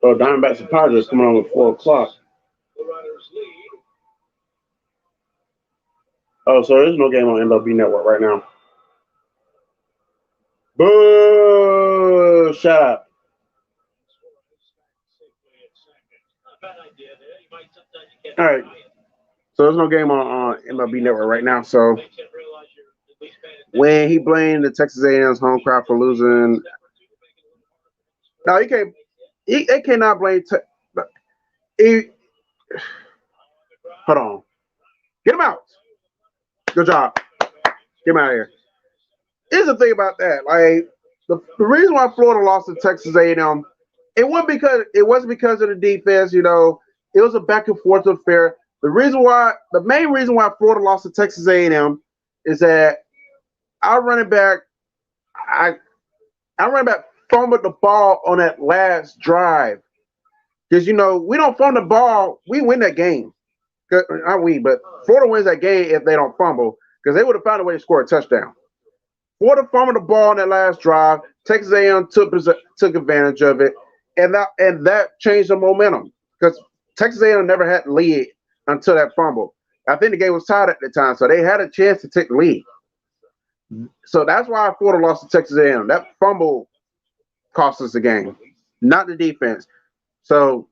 Oh, Diamondbacks and Padres coming on at 4 o'clock. The Runners lead. Oh, so there's no game on MLB Network right now. Boo! Shut up. Not a bad idea there. You might sometimes you can't. All right. So there's no game on MLB Network right now. So Makes you realize you're at least paying attention. when he blamed the Texas A&M's home crowd for losing, no, he can't. They cannot blame. Hold on. Get him out. Good job. Get him out of here. Here's the thing about that. Like the reason why Florida lost to Texas A&M, it wasn't because of the defense. You know, it was a back and forth affair. The main reason why Florida lost to Texas A&M is that our running back fumbled the ball on that last drive. Because, you know, we don't fumble the ball, we win that game. Not we, but Florida wins that game if they don't fumble, because they would have found a way to score a touchdown. Florida fumbled the ball on that last drive. Texas A&M took advantage of it, and that changed the momentum, because Texas A&M never had the lead until that fumble. I think the game was tied at the time, so they had a chance to take the lead. So that's why Florida lost to Texas A&M. That fumble cost us the game, not the defense. So,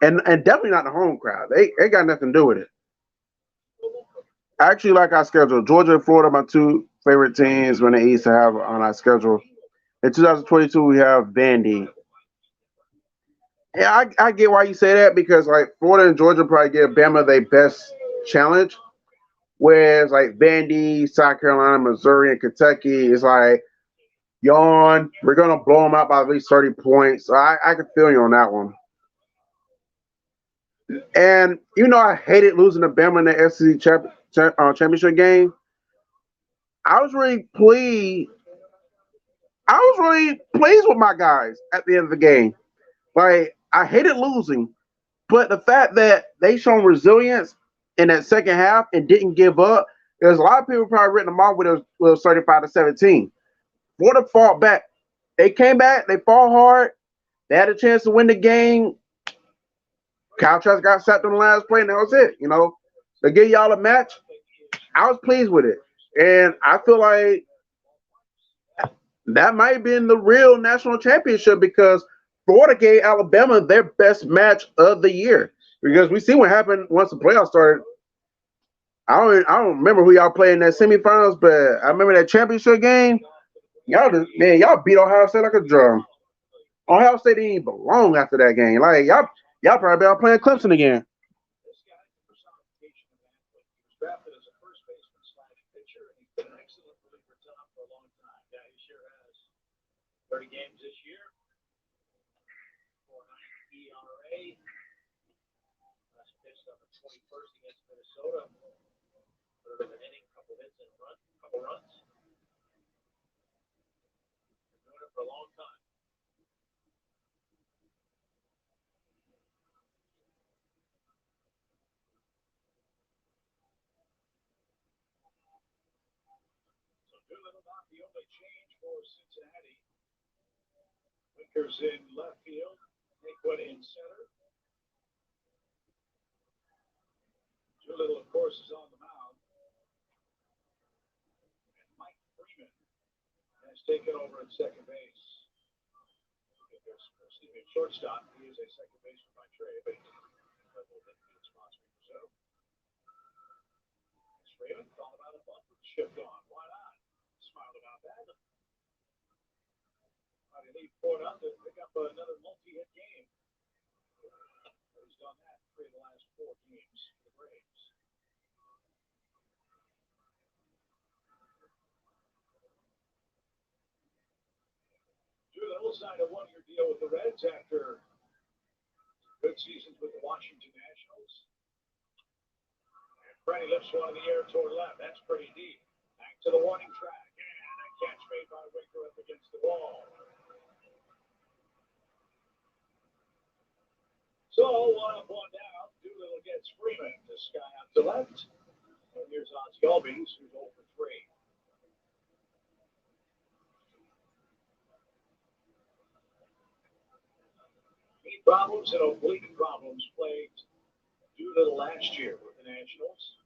and definitely not the home crowd. They got nothing to do with it. I actually like our schedule. Georgia and Florida, my 2 favorite teams when they used to have on our schedule. In 2022, we have Vandy. Yeah, I get why you say that, because like Florida and Georgia probably give Bama their best challenge, whereas like Vandy, South Carolina, Missouri, and Kentucky is like, yawn, we're gonna blow them out by at least 30 points. So I can feel you on that one. And you know, I hated losing to Bama in the SEC championship game. I was really pleased with my guys at the end of the game. Like, I hated losing, but the fact that they shown resilience in that second half and didn't give up, there's a lot of people probably written them off with it was 35-17. Florida fought back. They came back. They fought hard. They had a chance to win the game. Kyle Trask got sacked on the last play, and that was it. You know, to give y'all a match, I was pleased with it. And I feel like that might have been the real national championship because Florida gave Alabama their best match of the year. Because we see what happened once the playoffs started. I don't remember who y'all played in that semifinals, but I remember that championship game. Y'all beat Ohio State like a drum. Ohio State didn't even belong after that game. Like y'all probably out playing Clemson again. Drafted as a first baseman / pitcher, and he's been an excellent reliever for a long time. Yeah, he sure has. 30 games this year. 4.9 ERA. Last pitched on the 21st against Minnesota. Third of an inning, couple hits and couple runs. Been doing it for a long time. Not the only change for Cincinnati. Winkers in left field. Naquin in center. Doolittle, of course, is on the mound. And Mike Freeman has taken over at second base. Shortstop. He is a second baseman by trade, but he's a little bit responsible for so. Freeman thought about a bunt with the shift on. Why not? Smiled about that. How do you leave Ford out to pick up another multi-hit game? He's done that 3 of the last 4 games for the Braves. Doolittle signed a 1-year deal with the Reds after good seasons with the Washington Nationals. And Freddie lifts one in the air toward left. That's pretty deep. Back to the warning track. And a catch made by Winker up against the wall. So, 1 up, 1 down. Doolittle gets Freeman. This guy out to left. And here's Ozzie Albies, who's 0 for 3. Knee problems and oblique problems plagued Doolittle last year with the Nationals.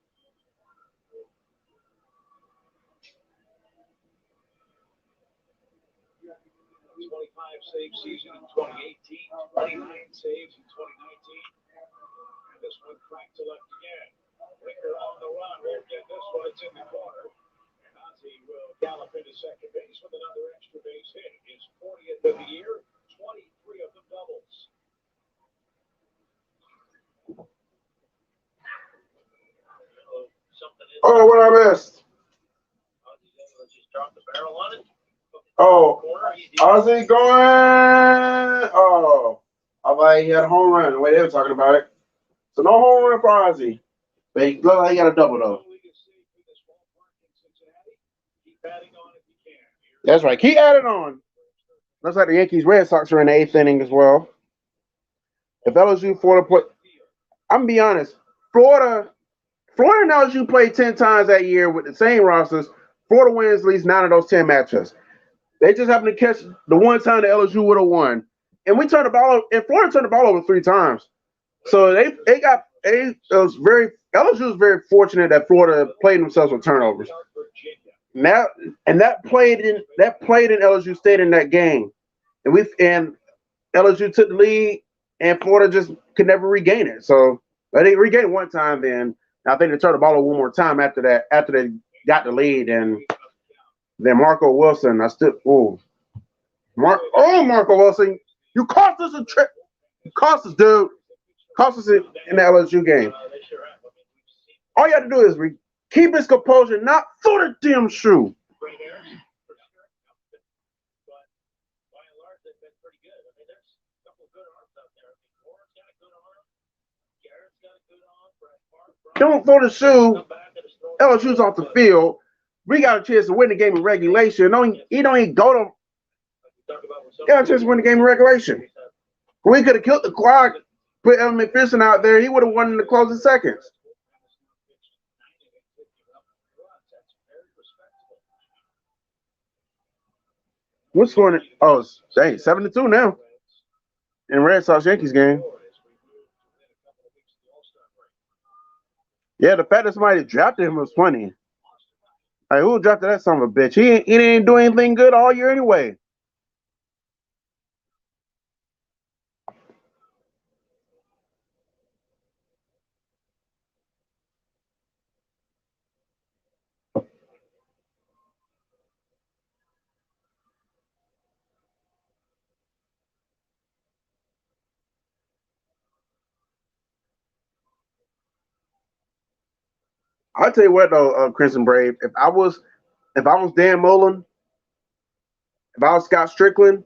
25 save season in 2018, 29 saves in 2019. And this one cracked to left again. Winker on the run. Won't get this one. It's in the corner. And Ozzie will gallop into second base with another extra base hit. His 40th of the year, 23 of them doubles. Oh, what I missed? Let's just drop the barrel on it. Oh, Ozzie going. Oh, I thought he had a home run the way they were talking about it. So no home run for Ozzie. But he looked like he got a double though. That's right. Keep adding on. Looks like the Yankees Red Sox are in the 8th inning as well. If LSU Florida play, I'm gonna be honest. Florida and LSU played 10 times that year with the same rosters. Florida wins at least 9 of those 10 matchups. They just happened to catch the one time that LSU would have won. And we turned the ball over, and Florida turned the ball over 3 times. So LSU was very fortunate that Florida played themselves with turnovers. That played in LSU State in that game. And LSU took the lead and Florida just could never regain it. So they regained it one time, then I think they turned the ball over one more time after that, after they got the lead. And then Marco Wilson, Marco Wilson, you cost us a trip. You cost us, dude. Cost us in the LSU game. All you have to do is keep his composure, not throw the damn shoe. Don't throw the shoe. LSU's off the field. We got a chance to win the game in regulation. He don't even go to. Got a chance to win the game in regulation. We could have killed the clock, put Evan McPherson out there. He would have won in the closing seconds. What's going on? Oh, dang, 7-2 now in Red Sox Yankees game. Yeah, the fact that somebody drafted him was funny. Like, who drafted that son of a bitch? He didn't do anything good all year anyway. I'll tell you what though, Crimson Brave, if I was Dan Mullen, if I was Scott Strickland,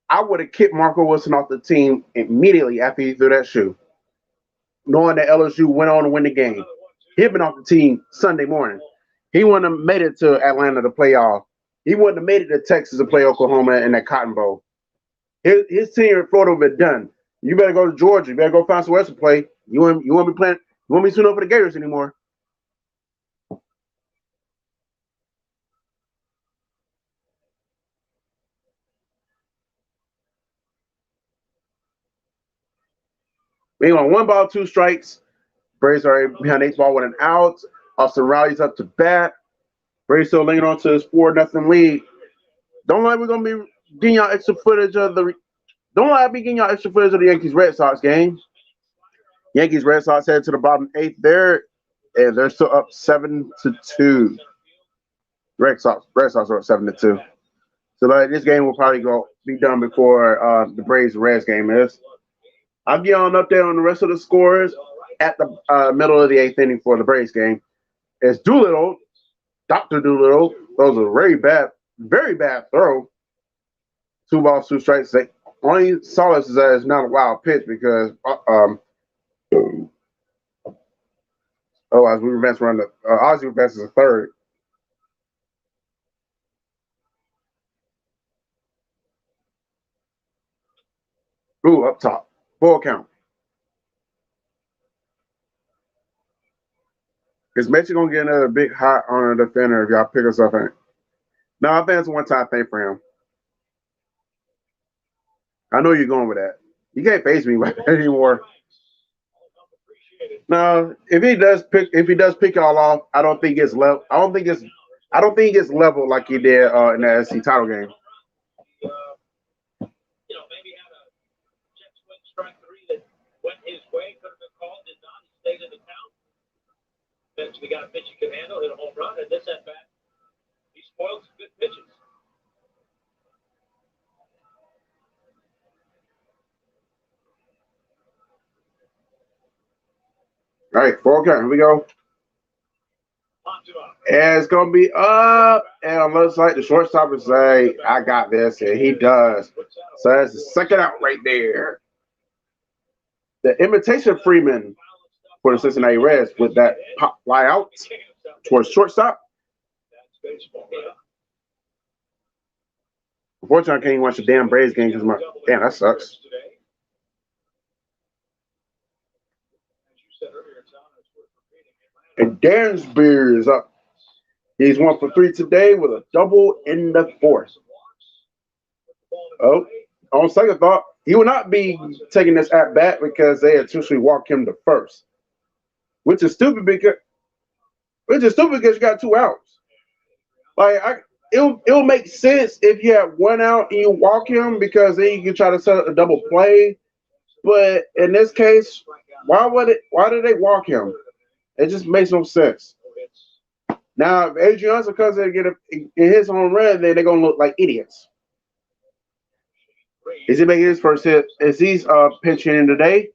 I would have kicked Marco Wilson off the team immediately after he threw that shoe, knowing that LSU went on to win the game. He'd been off the team Sunday morning. He wouldn't have made it to Atlanta to play off. He wouldn't have made it to Texas to play Oklahoma in that Cotton Bowl. His team in Florida would have been done. You better go to Georgia. You better go find somewhere else to play. You won't be playing. You won't be suiting up for the Gators anymore. Meanwhile, 1 ball, 2 strikes. Braves are behind 8 ball with an out. Austin Riley's up to bat. Braves still linger on to his 4-0 lead. Don't like we're gonna be getting y'all extra footage of the. Don't like me getting y'all extra footage of the Yankees Red Sox game. Yankees Red Sox head to the bottom 8th there, and they're still up 7-2. Red Sox are up 7-2. So this game will probably be done before the Braves Reds game is. I'll get on up there on the rest of the scores at the middle of the 8th inning for the Braves game. It's Doolittle, Dr. Doolittle. Those are very bad throw. 2 balls, 2 strikes. They only solace is that it's not a wild pitch because otherwise we were best run the Ozzy best is a third. Ooh, up top. Full count. Is Mitchell gonna get another big hot on a defender if y'all pick us up? No, I think it's a one-time thing for him. I know you're going with that. You can't face me with that anymore. No, if he does pick y'all off, I don't think it's level. I don't think it's level like he did in the SC title game. Maybe had a jet swing strike 3 that went his way, could have been called, did not. He stayed in the count. Eventually got a pitch he could handle, hit a home run, and this at bat, he spoiled some good pitches. All right, full count. Here we go. And it's gonna be up, and it looks like the shortstop is say, "I got this," and he does. So that's the second out right there. The imitation Freeman for the Cincinnati Reds with that pop fly out towards shortstop. Unfortunately, I can't even watch the damn Braves game because damn, that sucks. And Dansby is up. He's 1 for 3 today with a double in the 4th. Oh, on second thought, he will not be taking this at bat because they essentially walked him to first, which is stupid because you got 2 outs. Like it'll make sense if you have 1 out and you walk him because then you can try to set up a double play. But in this case, why did they walk him? It just makes no sense. Now, if Adrian comes in and get his home run, then they're gonna look like idiots. Is he making his first hit? Is he pitching in today?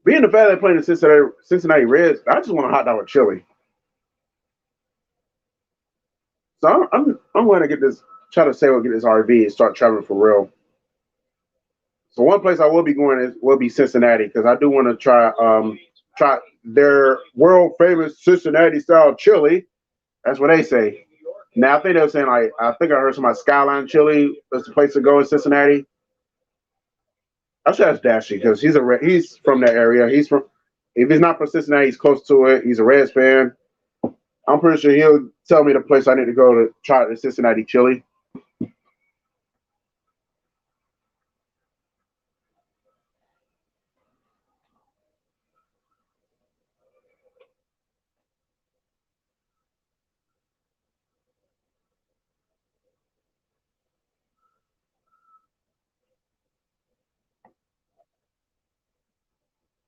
Being the fact that playing the Cincinnati Reds, I just want a hot dog with chili. So I'm going to try to say we'll get this RV and start traveling for real. So one place I will be going will be Cincinnati because I do want to try their world famous Cincinnati style chili. That's what they say. Now I think they were saying I think I heard somebody Skyline Chili is the place to go in Cincinnati. I should ask Dashy because he's from that area. If he's not from Cincinnati, he's close to it. He's a Reds fan. I'm pretty sure he'll tell me the place I need to go to try the Cincinnati chili.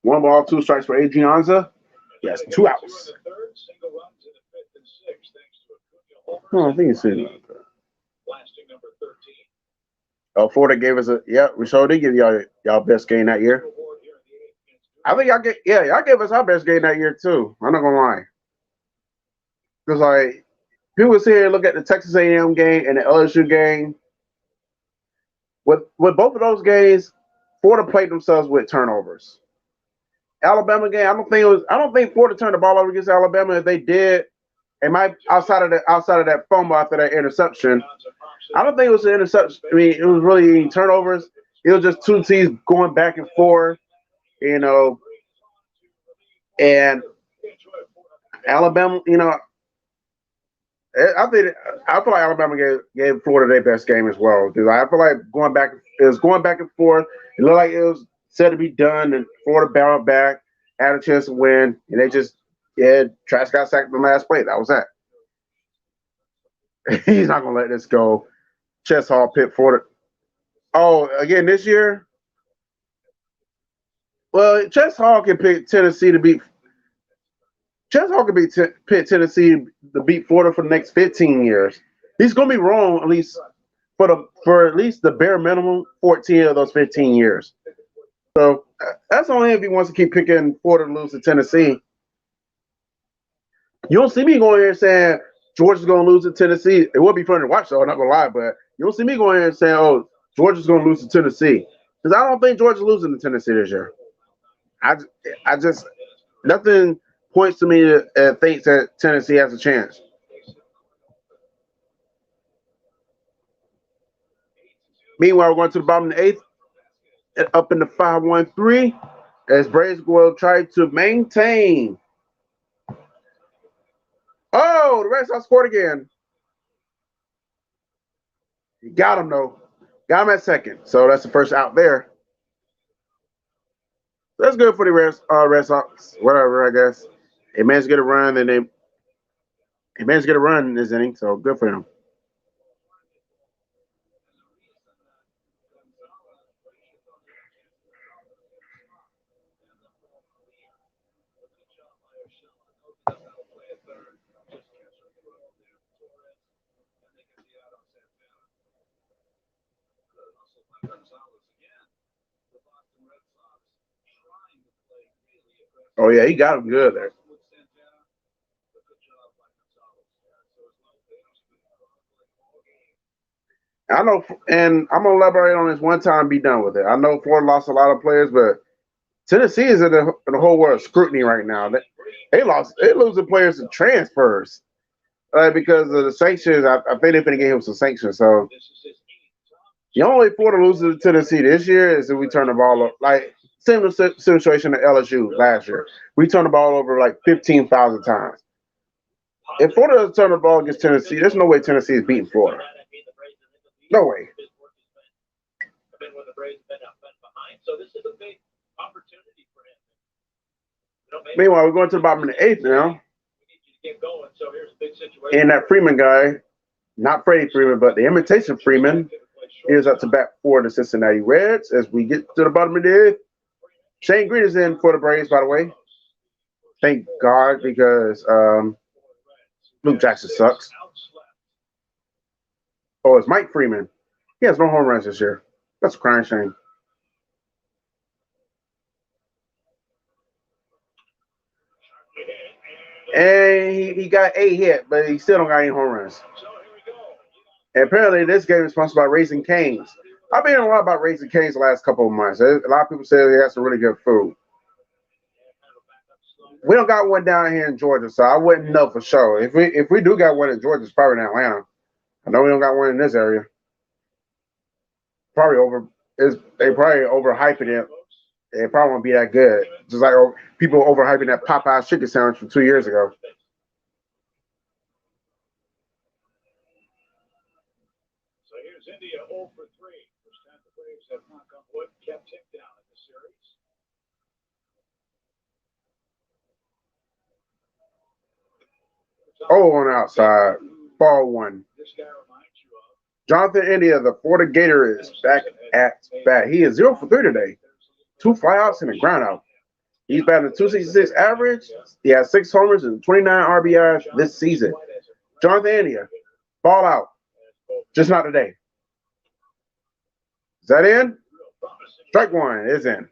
1 ball, 2 strikes for Adrianza. Yes, 2 outs. Oh, I think it's in. Oh, Florida gave us a we sure did give y'all best game that year. I think y'all gave us our best game that year too. I'm not gonna lie. Because like people sit here and look at the Texas A&M game and the LSU game. With both of those games, Florida played themselves with turnovers. Alabama game, I don't think Florida turned the ball over against Alabama. If they did, it might outside of that fumble after that interception. I don't think it was an interception. I mean, it was really turnovers. It was just two teams going back and forth, and Alabama, I feel like Alabama gave Florida their best game as well. Because I feel like it was going back and forth. It looked like it was said to be done, and Florida bounced back, had a chance to win, and they just Trask got sacked in the last play. That was that. He's not gonna let this go. Chess Hall pick Florida. Oh, again this year. Well, Chess Hall can pick Tennessee to beat. Chess Hall can pick Tennessee to beat Florida for the next 15 years. He's gonna be wrong at least for at least the bare minimum 14 of those 15 years. So that's only if he wants to keep picking Florida to lose to Tennessee. You don't see me going here saying Georgia's going to lose to Tennessee. It would be fun to watch, though. I'm not going to lie, but you don't see me going here and saying, "Oh, Georgia's going to lose to Tennessee," because I don't think Georgia's losing to Tennessee this year. I just nothing points to me that thinks that Tennessee has a chance. Meanwhile, we're going to the bottom of the 8th, and up in the 5-1-3, as Braves will try to maintain. Oh, the Red Sox scored again. You got him, though. Got him at second. So that's the first out there. That's good for the Red Sox. Whatever, I guess. They managed to get a run, and they managed to get a run in this inning, so good for him. Oh, yeah, he got him good there. I know, and I'm going to elaborate on this one time and be done with it. I know Florida lost a lot of players, but Tennessee is in the whole world of scrutiny right now. They losing players to transfers because of the sanctions. I think they're going to give him some sanctions. So the only Florida loses to Tennessee this year is if we turn the ball up. Like, similar situation to LSU last year. We turned the ball over like 15,000 times. If Florida doesn't turn the ball against Tennessee, there's no way Tennessee is beating Florida. No way. Meanwhile, we're going to the bottom of the 8th now. And that Freeman guy, not Freddie Freeman, but the imitation Freeman, is up to bat for the Cincinnati Reds as we get to the bottom of the 8th. Shane Green is in for the Braves, by the way. Thank God, because Luke Jackson sucks. Oh, it's Mike Freeman. He has no home runs this year. That's a crying shame. And he got 8 hits, but he still don't got any home runs. And apparently this game is sponsored by Raising Cane's. I've been hearing a lot about Raising Cane's the last couple of months. A lot of people say they got some really good food. We don't got one down here in Georgia, so I wouldn't know for sure. If we do got one in Georgia, it's probably in Atlanta. I know we don't got one in this area. They probably overhyping it. It probably won't be that good. Just like people overhyping that Popeye's chicken sandwich from 2 years ago. So here's India 0 for 3. First time the Braves have knock on wood kept him down in the series. Oh, on the outside. Ball 1. This guy reminds you of Jonathan India, the Florida Gator, is back at bat. He is 0 for 3 today. 2 flyouts and a ground out. He's batting a 266 average. He has 6 homers and 29 RBIs this season. Jonathan India, ball out. Just not today. Is that in? Strike one is in.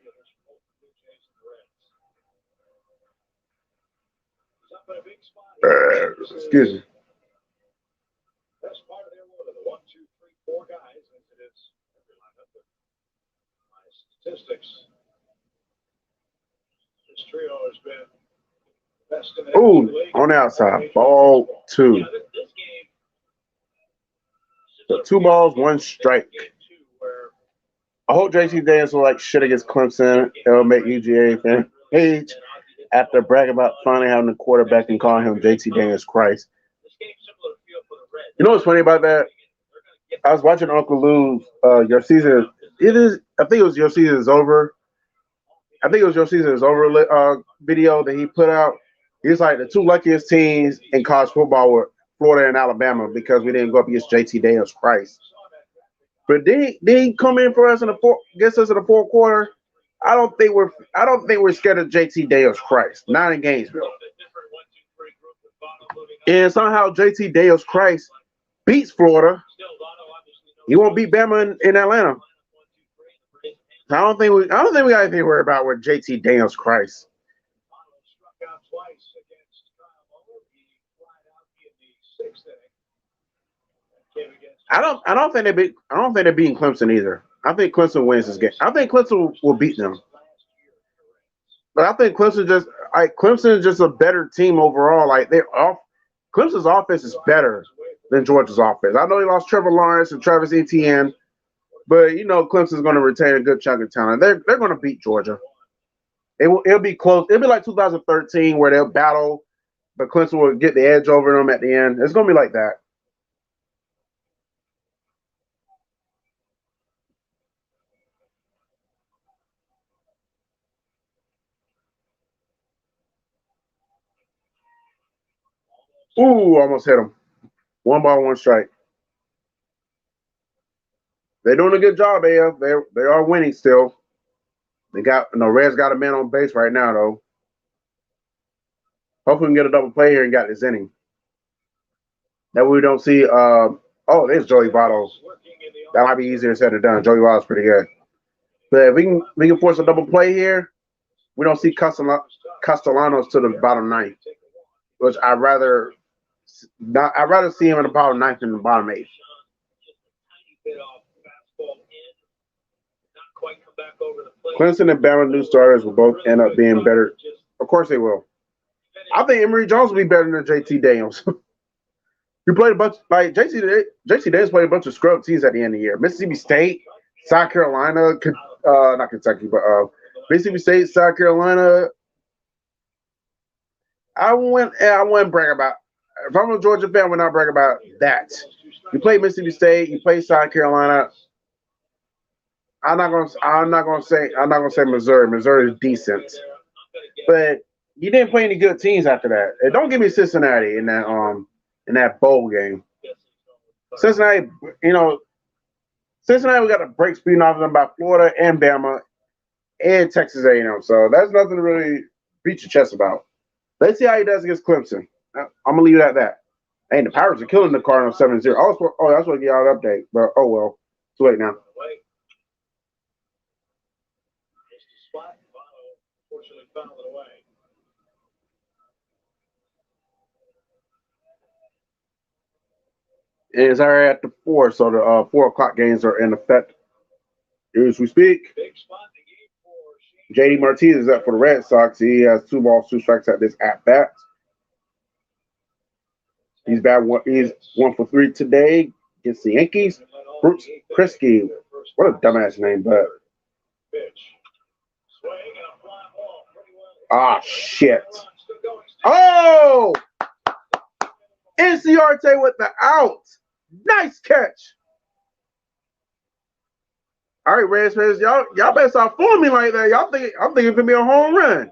Excuse me. That's part of their order. The 1, 2, 3, 4 guys, as it is every lineup. My statistics. This trio has been best in the Ooh, on the outside. Ball 2. This game. So 2 balls, 1 strike. I hope JT Daniels will like shit against Clemson. It'll make UGA fan page after bragging about finally having a quarterback and calling him JT Daniels Christ. You know what's funny about that? I was watching Uncle Lou's Your Season. I think it was Your Season is Over. I think it was Your Season is Over video that he put out. He's like the 2 luckiest teams in college football were Florida and Alabama because we didn't go up against JT Daniels Christ. But they come in for us against us in the fourth quarter. I don't think we're scared of JT Daniels Christ. Not in Gainesville. And somehow JT Daniels Christ beats Florida. He won't beat Bama in Atlanta. I don't think we got anything to worry about with JT Daniels Christ. I don't think they're beating Clemson either. I think Clemson wins this game. I think Clemson will beat them. But I think Clemson is just a better team overall. Like Clemson's offense is better than Georgia's offense. I know they lost Trevor Lawrence and Travis Etienne, but Clemson's going to retain a good chunk of talent. They're going to beat Georgia. It'll be close. It'll be like 2013 where they'll battle, but Clemson will get the edge over them at the end. It's going to be like that. Ooh, almost hit him. 1 ball, 1 strike. They're doing a good job, AF. They are winning still. Red's got a man on base right now, though. Hopefully we can get a double play here and got this inning. That way we don't see there's Joey Votto. That might be easier said than done. Joey Votto's pretty good. But if we can force a double play here, we don't see Castellanos to the bottom 9th. Which I'd rather see him in the bottom 9th than the bottom 8th. Clemson and Bama new starters will both end up being better. Of course they will. I think Emory Jones will be better than JT Daniels. He played a bunch like JT Daniels played a bunch of scrub teams at the end of the year. Mississippi State, South Carolina, not Kentucky, but Mississippi State, South Carolina. I wouldn't brag about. If I'm a Georgia fan, I would not brag about that. You play Mississippi State, you play South Carolina. I'm not gonna say Missouri. Missouri is decent, but you didn't play any good teams after that. And don't give me Cincinnati in that bowl game. Cincinnati, we got to break speed off them by Florida and Bama and Texas A&M. So that's nothing to really beat your chest about. Let's see how he does against Clemson. I'm gonna leave it at that. Hey, the Pirates are killing the Cardinals 7-0. That's what I get y'all an update. But oh well, too late now. And it's already at the 4, so the 4 o'clock games are in effect as we speak. JD Martinez is up for the Red Sox. He has 2 balls, 2 strikes at this at bat. He's 1 for 3 today against the Yankees. Bruce Krisky, what a dumbass name, but shit. Oh, Inciarte with the out. Nice catch. All right, Reds fans, y'all better stop fooling me like that. I'm thinking it's gonna be a home run.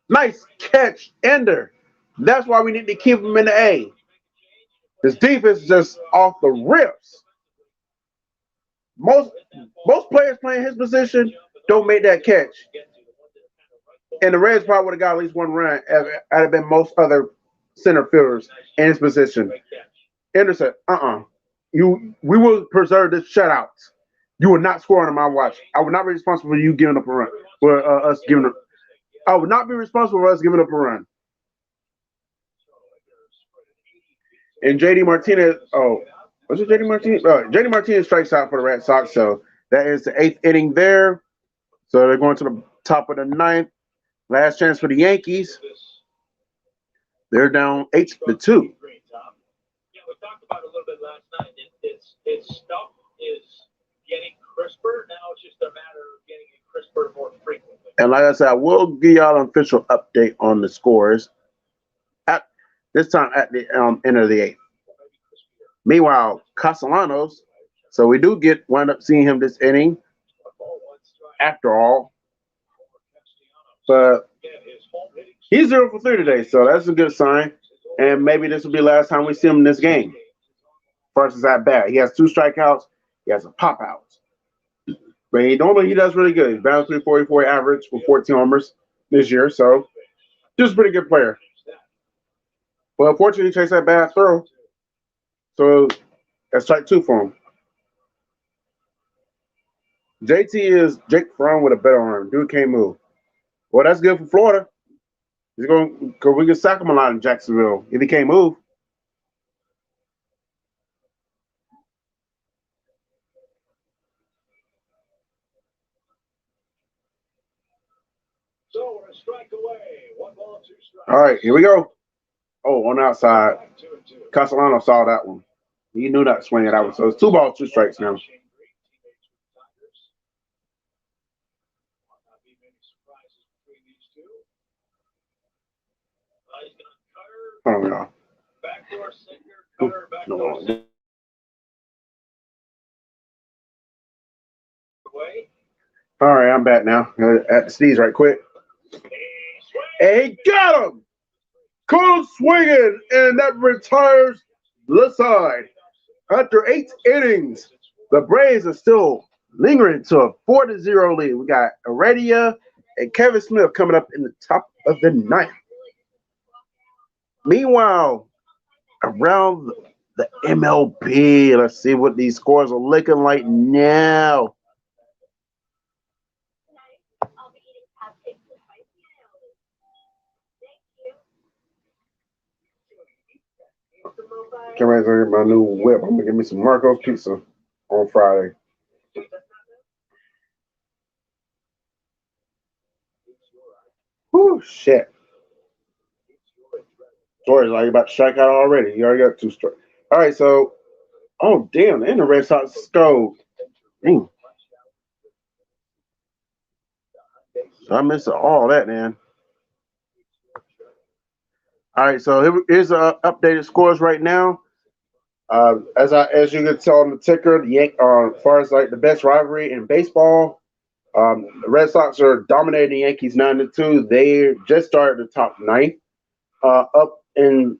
Nice catch, Ender. That's why we need to keep him in the A. His defense is just off the rips. Most players playing his position don't make that catch. And the Reds probably would have got at least one run had it been most other center fielders in his position. Anderson, we will preserve this shutout. You will not score on my watch. I would not be responsible for you giving up a run. For us giving up. I would not be responsible for us giving up a run. And JD Martinez, was it JD Martinez? JD Martinez strikes out for the Red Sox, so that is the 8th inning there. So they're going to the top of the 9th. Last chance for the Yankees. They're down 8-2. Yeah, we talked about it a little bit last night. His stuff is getting crisper. Now it's just a matter of getting it crisper more frequently. And like I said, I will give y'all an official update on the scores at this time at the end of the 8th. Meanwhile, Castellanos, so we do wind up seeing him this inning after all. But he's 0 for 3 today, so that's a good sign. And maybe this will be the last time we see him in this game. First is at bat. He has 2 strikeouts. He has a pop out. But normally he does really good. He's batting 344 average for 14 homers this year, so just a pretty good player. Well, unfortunately, he takes that bad throw. So that's strike 2 for him. JT is Jake Fromm with a better arm. Dude can't move. Well, that's good for Florida. He's going because we can sack him a lot in Jacksonville if he can't move. So we're a strike away. 1 ball, 2 strikes. All right, here we go. Oh, on the outside. Castellano saw that one. He knew not to swing it out. So it's 2 balls, 2 strikes now. Oh, no. Backdoor sinker, cutter, backdoor sinker. All right, I'm back now. At the sneeze right quick. And he got him! Caught him swinging, and that retires the side. After 8 innings, the Braves are still lingering to a 4-0 lead. We got Heredia and Kevin Smith coming up in the top of the 9th. Meanwhile, around the MLB, let's see what these scores are looking like now. Can't wait to get my new whip. I'm gonna get me some Marco's pizza on Friday. Whew, shit. George, like you about to strike out already. You already got 2 strikes. All right, so, oh damn, and the Red Sox scored. Damn. So I missed all that, man. All right, so here's updated scores right now. As you can tell on the ticker, as far as like the best rivalry in baseball, the Red Sox are dominating the Yankees 9-2. They just started the top 9th. Up in,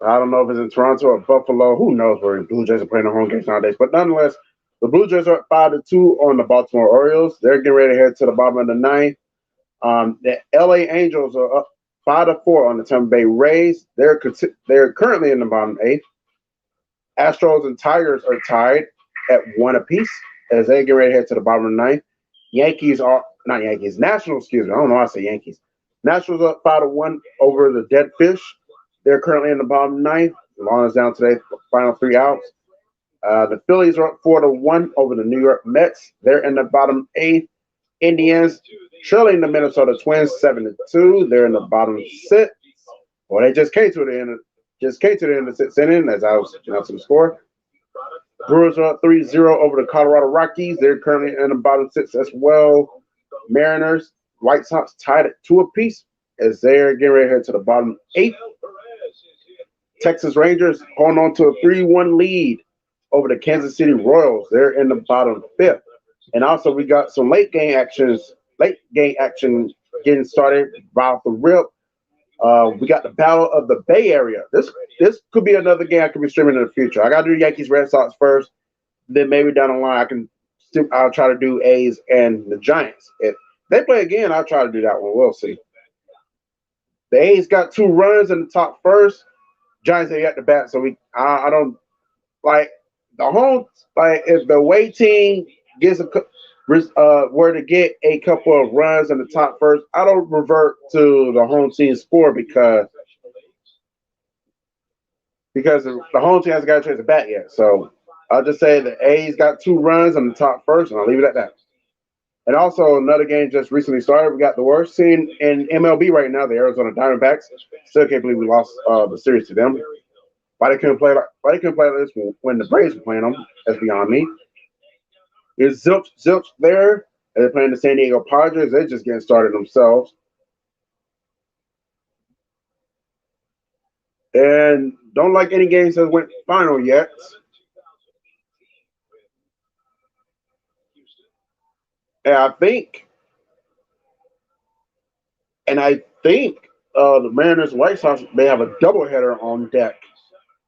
I don't know if it's in Toronto or Buffalo. Who knows where the Blue Jays are playing their home games nowadays. But nonetheless, the Blue Jays are 5-2 on the Baltimore Orioles. They're getting ready to head to the bottom of the 9th. The LA Angels are up 5-4 on the Tampa Bay Rays. They're currently in the bottom 8th. Astros and Tigers are tied at 1 apiece as they get ready to head to the bottom of the 9th. Nationals, excuse me. I don't know why I say Yankees. Nationals up 5-1 over the Dead Fish. They're currently in the bottom 9th. Lana's down today, final 3 outs. The Phillies are up 4-1 over the New York Mets. They're in the bottom 8th. Indians trailing the Minnesota Twins 7-2. They're in the bottom 6th. Well, they just came to the end of the 6th inning as I was announcing the score. Brewers are up 3-0 over the Colorado Rockies. They're currently in the bottom 6 as well. Mariners, White Sox tied at 2 apiece as they're getting ready to head to the bottom 8th. Texas Rangers holding on to a 3-1 lead over the Kansas City Royals. They're in the bottom 5th. And also we got some late game action getting started right off the rip. We got the Battle of the Bay Area. This could be another game I could be streaming in the future. I got to do Yankees Red Sox first. Then maybe down the line I can I'll try to do A's and the Giants. If they play again, I'll try to do that one. We'll see. The A's got 2 runs in the top first. Giants they got the bat, so I don't like the home. Like if the away team gets were to get a couple of runs in the top first, I don't revert to the home team score because the home team hasn't got a chance to bat yet. So I'll just say the A's got 2 runs in the top first, and I'll leave it at that. And also another game just recently started. We got the worst team in MLB right now, the Arizona Diamondbacks. Still can't believe we lost the series to them. Why they couldn't play like this when the Braves were playing them? That's beyond me. Is Zilch there? And they're playing the San Diego Padres. They're just getting started themselves. And don't like any games that went final yet. And I think the Mariners White Sox may have a doubleheader on deck.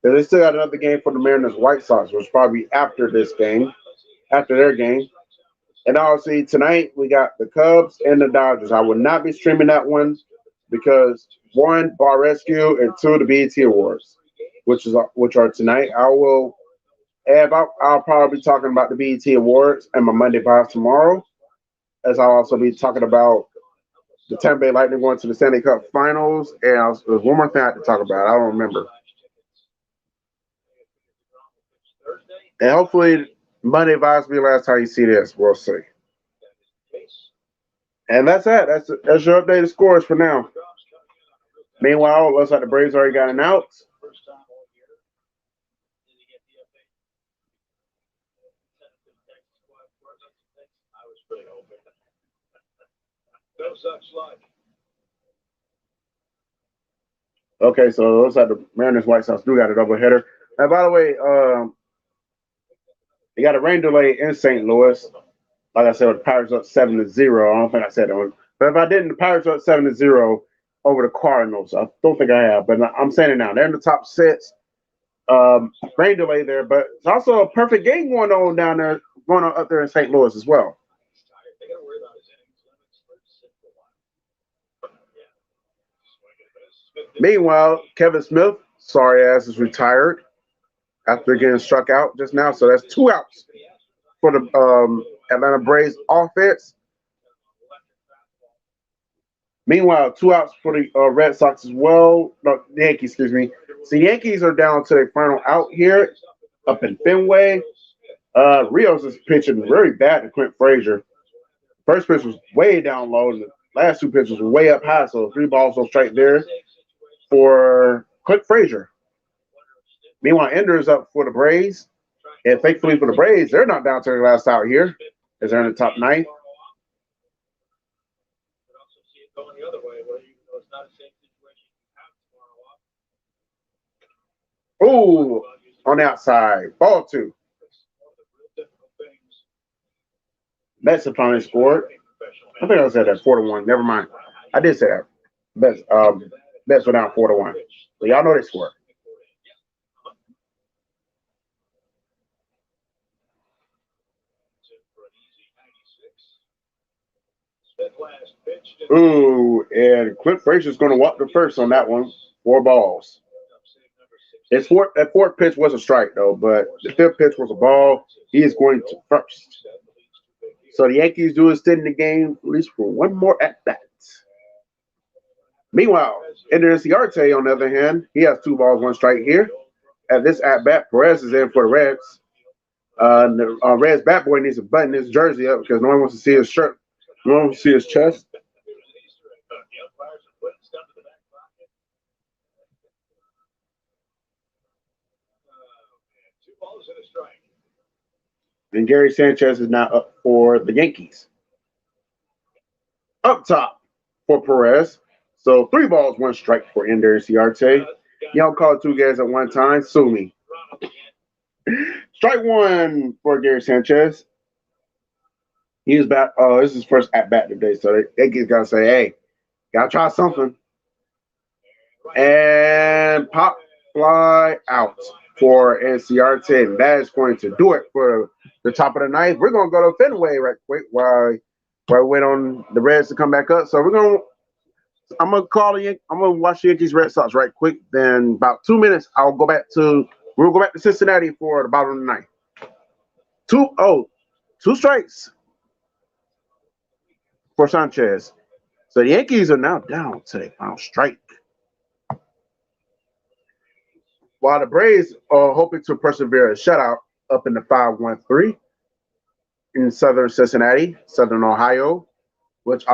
They still got another game for the Mariners White Sox, which is probably after this game, after their game. And obviously tonight we got the Cubs and the Dodgers. I will not be streaming that one because 1, Bar Rescue, and 2, the BET Awards, which are tonight. I'll probably be talking about the BET Awards and my Monday Vibes tomorrow, as I'll also be talking about the Tampa Bay Lightning going to the Stanley Cup Finals. And there's one more thing I have to talk about. I don't remember. And hopefully Monday Vibes will be the last time you see this. We'll see. And that's that. That's your updated scores for now. Meanwhile, it looks like the Braves already got an out. Okay, so it looks like the Mariners White Sox do got a doubleheader. And by the way, they got a rain delay in St. Louis. Like I said, the Pirates up 7-0. I don't think I said that one. But if I didn't, the Pirates up 7-0 over the Cardinals. I don't think I have, but I'm saying it now. They're in the top 6. Rain delay there, but it's also a perfect game going on up there in St. Louis as well. Meanwhile, Kevin Smith, sorry ass, is retired after getting struck out just now. So that's 2 outs for the Atlanta Braves offense. Meanwhile, 2 outs for the Red Sox as well. No, the Yankees, excuse me. So the Yankees are down to their final out here up in Fenway. Rios is pitching very bad to Clint Frazier. First pitch was way down low, and the last 2 pitches were way up high. So 3 balls go straight there for Clint Frazier. Meanwhile, Ender's up for the Braves. And thankfully for the Braves, they're not down to their last out here, as they're in the top 9. Ooh, on the outside. Ball 2. Mets have finally scored. I think I said that 4-1. Never mind. I did say that. Mets were down 4-1. So y'all know they scored. Ooh, and Clint Frazier's going to walk the first on that one. 4 balls. That 4th pitch was a strike, though, but the 5th pitch was a ball. He is going to first. So the Yankees do extend the game at least for 1 more at-bat. Meanwhile, Ender Inciarte, on the other hand, he has 2 balls, 1 strike here. At this at-bat, Perez is in for the Reds. The Reds bat boy needs to button his jersey up because no one wants to see his shirt. No one wants to see his chest. And Gary Sanchez is now up for the Yankees. Up top for Perez. So 3 balls, 1 strike for Ender Inciarte. You don't call 2 guys at one time. Sue me. Strike 1 for Gary Sanchez. He was back. This is his first at bat today, so they gotta say, "Hey, gotta try something." And pop fly out. for NCRT, and that is going to do it for the top of the ninth. We're going to go to Fenway right quick while we wait on the Reds to come back up. So I'm gonna watch the Yankees Red Sox right quick. Then about 2 minutes, we'll go back to Cincinnati for the bottom of the ninth. Two strikes for Sanchez. So the Yankees are now down to their final strike. While the Braves are hoping to persevere a shutout up in the 5-1-3 in southern Cincinnati, southern Ohio, which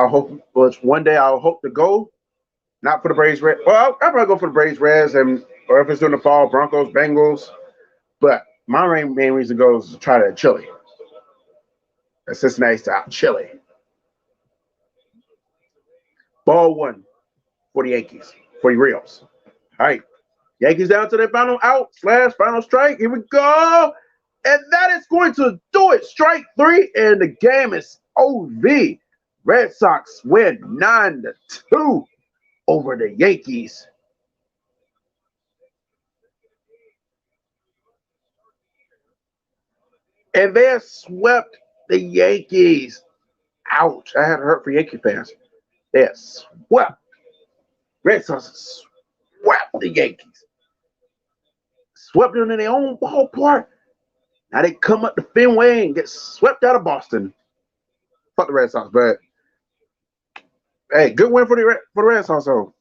one day I'll hope to go. Not for the Braves Reds. Well, I'll probably go for the Braves Reds, or if it's during the fall, Broncos, Bengals. But my main reason to go is to try that chili. That Cincinnati style chili. Ball one for the Yankees, for the Reals. All right. Yankees down to their final final strike. Here we go. And that is going to do it. Strike three, and the game is OV. Red Sox win 9-2 over the Yankees. And they have swept the Yankees. Ouch. I had to hurt for Yankee fans. They have swept. Red Sox swept the Yankees. Swept them in their own ballpark. Now they come up to Fenway and get swept out of Boston. Fuck the Red Sox, but hey, good win for the Red Sox, though.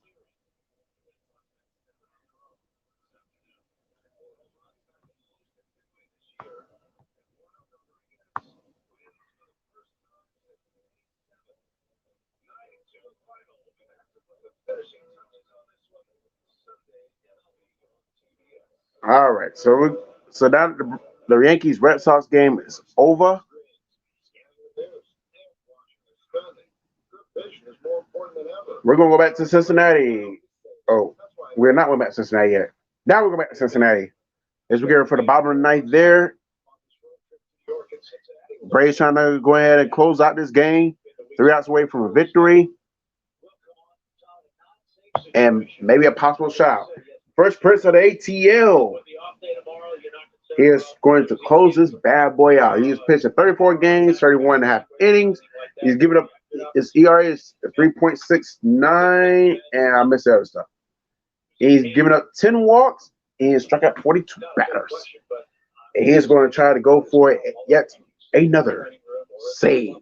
All right, so now the Yankees Red Sox game is over. We're gonna go back to Cincinnati. Oh, we're not going back to Cincinnati yet. Now we're going back to Cincinnati. As we get for the bottom of the ninth there. Braves trying to go ahead and close out this game. 3 outs away from a victory. And maybe a possible shutout. First Prince of the ATL. He is going to close this bad boy out. He's pitched 34 games, 31.5 innings. He's given up, his ERA is 3.69, and I missed the other stuff. He's given up 10 walks, and he's struck out 42 batters. And he is going to try to go for yet another save.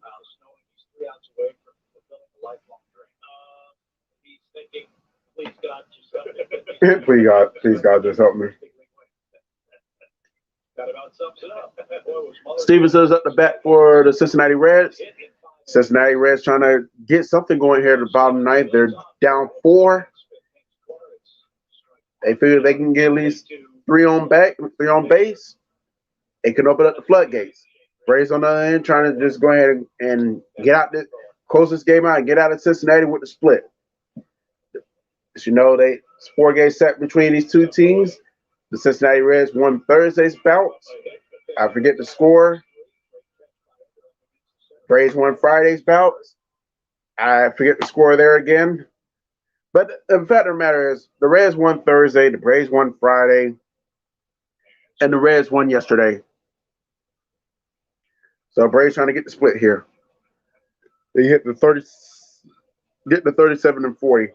Please God, just help me. Stevenson's up the bat for the Cincinnati Reds. Cincinnati Reds trying to get something going here at the bottom ninth. They're down 4. They figure they can get at least 3 on base. They can open up the floodgates. Braves on the other end trying to just go ahead and close this game out and get out of Cincinnati with the split. As you know, it's 4-game set between these two teams. The Cincinnati Reds won Thursday's bout. I forget the score. Braves won Friday's bout. I forget the score there again. But the fact of the matter is, the Reds won Thursday, the Braves won Friday, and the Reds won yesterday. So Braves trying to get the split here. They hit the 37 and 40.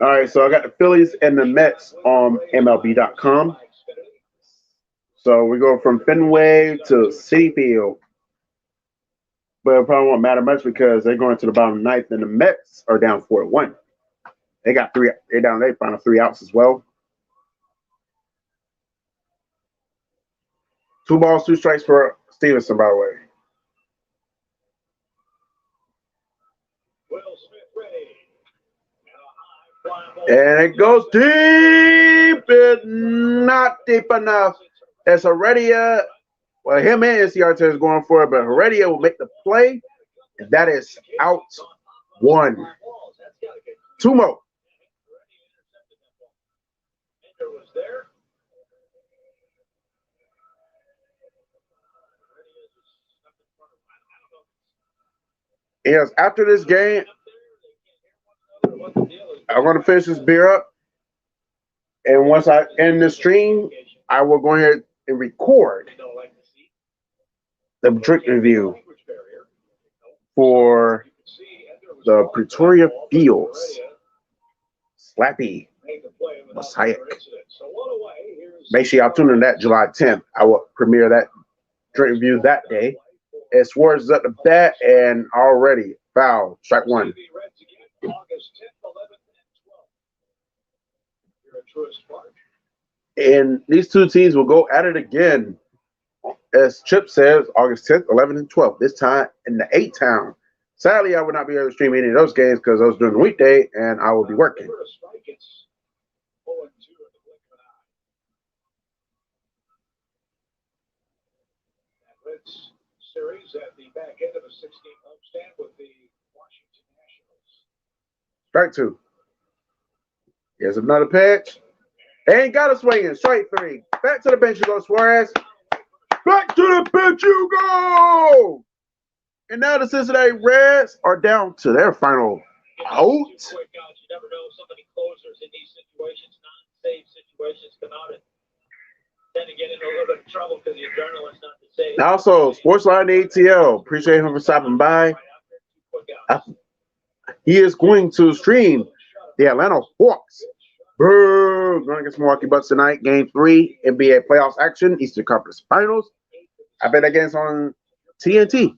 All right, so I got the Phillies and the Mets on MLB.com. So we go from Fenway to Citi Field. But it probably won't matter much because they're going to the bottom ninth, and the Mets are down 4-1. They got 3. They're down. They final 3 outs as well. 2 balls, 2 strikes for Stevenson, by the way. And it goes deep. It's not deep enough. As Heredia, well, him and NCRT is going for it, but Heredia will make the play. And that is out 1. 2 more. Yes, after this game, I'm going to finish this beer up. And once I end the stream, I will go ahead and record the drink review for the Pretoria Fields Slappy Messiah. Make sure y'all tune in that July 10th. I will premiere that drink review that day. And Swartz is up to bat and already foul. Strike one. And these two teams will go at it again. As Chip says, August 10th, 11th, and 12th. This time in the 8-town. Sadly, I would not be able to stream any of those games because those during the weekday, and I will be working. Series at the back end of a 16 homestand with the Washington Nationals. Strike two. Here's another pitch. Ain't got a swing in. Strike three. Back to the bench you go, Suarez. Back to the bench you go. And now the Cincinnati Reds are down to their final out. You never know. So many closers in these situations, non-save situations, come out and tend to get into a little bit of trouble because the adrenaline's not the same. Also, Sportsline ATL. Appreciate him for stopping by. He is going to stream the Atlanta Hawks. Going against Milwaukee Bucks tonight. Game 3, NBA playoffs action, Eastern Conference Finals. I bet that game's on TNT.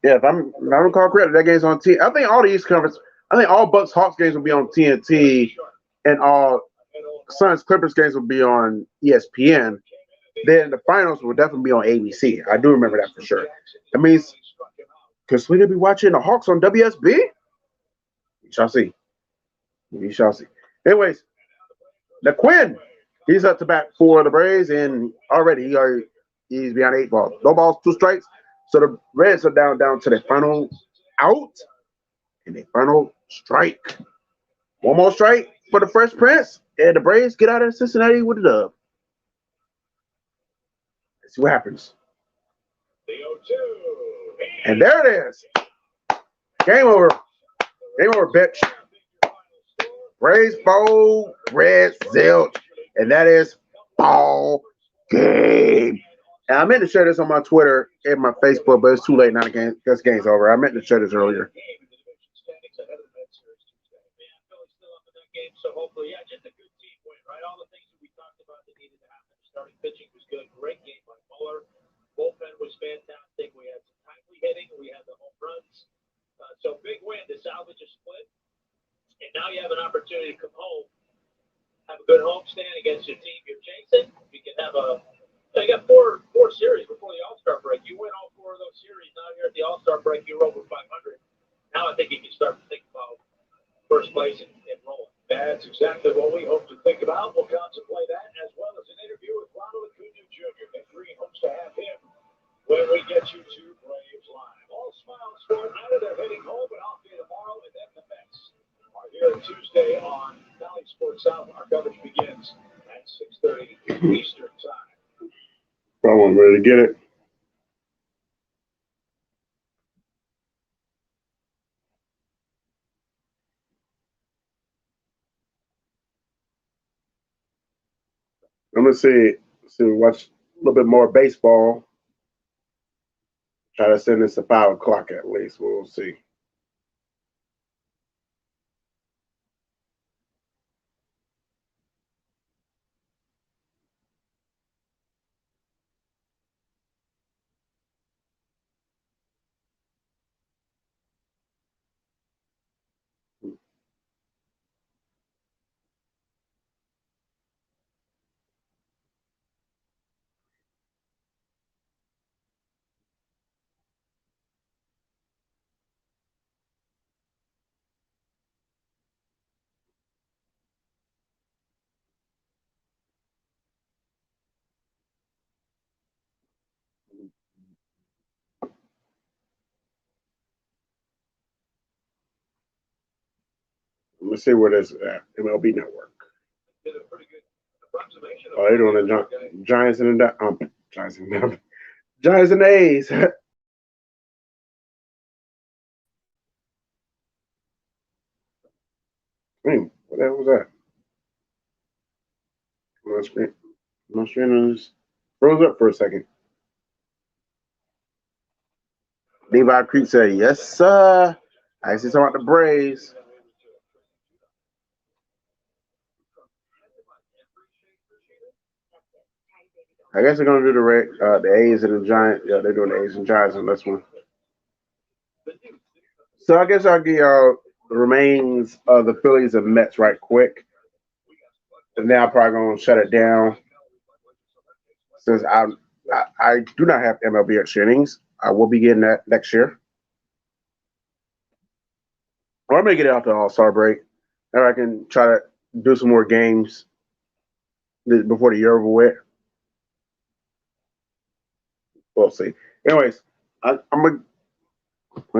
Yeah, if I'm recall correctly, that game's on TNT. I think all the East Conference, I think all Bucks Hawks games will be on TNT, and all Suns Clippers games will be on ESPN. Then the finals will definitely be on ABC. I do remember that for sure. That means could Selena be watching the Hawks on WSB? We shall see. We shall see. Anyways, the Quinn, he's up to bat for the Braves, and already he's behind 8 balls. No balls, 2 strikes. So the Reds are down to the final out and the final strike. One more strike for the Fresh Prince, and the Braves get out of Cincinnati with a dub. Let's see what happens. And there it is. Game over. Game over, bitch. Braves fold, Reds zilch, and that is ball game. And I meant to share this on my Twitter and my Facebook, but it's too late now. This game's over. I meant to share this earlier. So hopefully, yeah, just a good team win, right? All the things that we talked about that needed to happen. Starting pitching was good. Great game by Muller. Bullpen was fantastic. We had some timely hitting. We had the home runs. So big win to salvage a split. And now you have an opportunity to come home, have a good homestand against your team you're chasing. You can have you got four series before the All-Star break. You win all 4 of those series. Now you're at the All-Star break. You're over 500. Now I think you can start to think about first place and rolling. That's exactly what we hope to think about. We'll contemplate that as well as an interview with Ronald Acuna Jr. Big Green hopes to have him when we get you to Braves Live. All smiles for Atlanta. They're heading home, and I'll see you tomorrow, and then the Mets are here Tuesday on Valley Sports South. Our coverage begins at 6:30 Eastern Time. I'm ready to get it. I'm gonna watch a little bit more baseball. Try to send this to 5 o'clock at least. We'll see. Let's see where this is at. MLB Network. Oh, they're doing the Giants and the Giants and the A's. What the hell was that? My screen just froze up for a second. Levi Creek said, "Yes, sir." I see talking about the Braves. I guess they're gonna do the A's and the Giants. Yeah, they're doing the A's and Giants on this one. So I guess I'll give y'all the remains of the Phillies and Mets right quick, and then I'm probably gonna shut it down since I do not have MLB extra innings. I will be getting that next year. Or I'm gonna get it after the All-Star break. Now I can try to do some more games before the year over with. We'll see. Anyways, I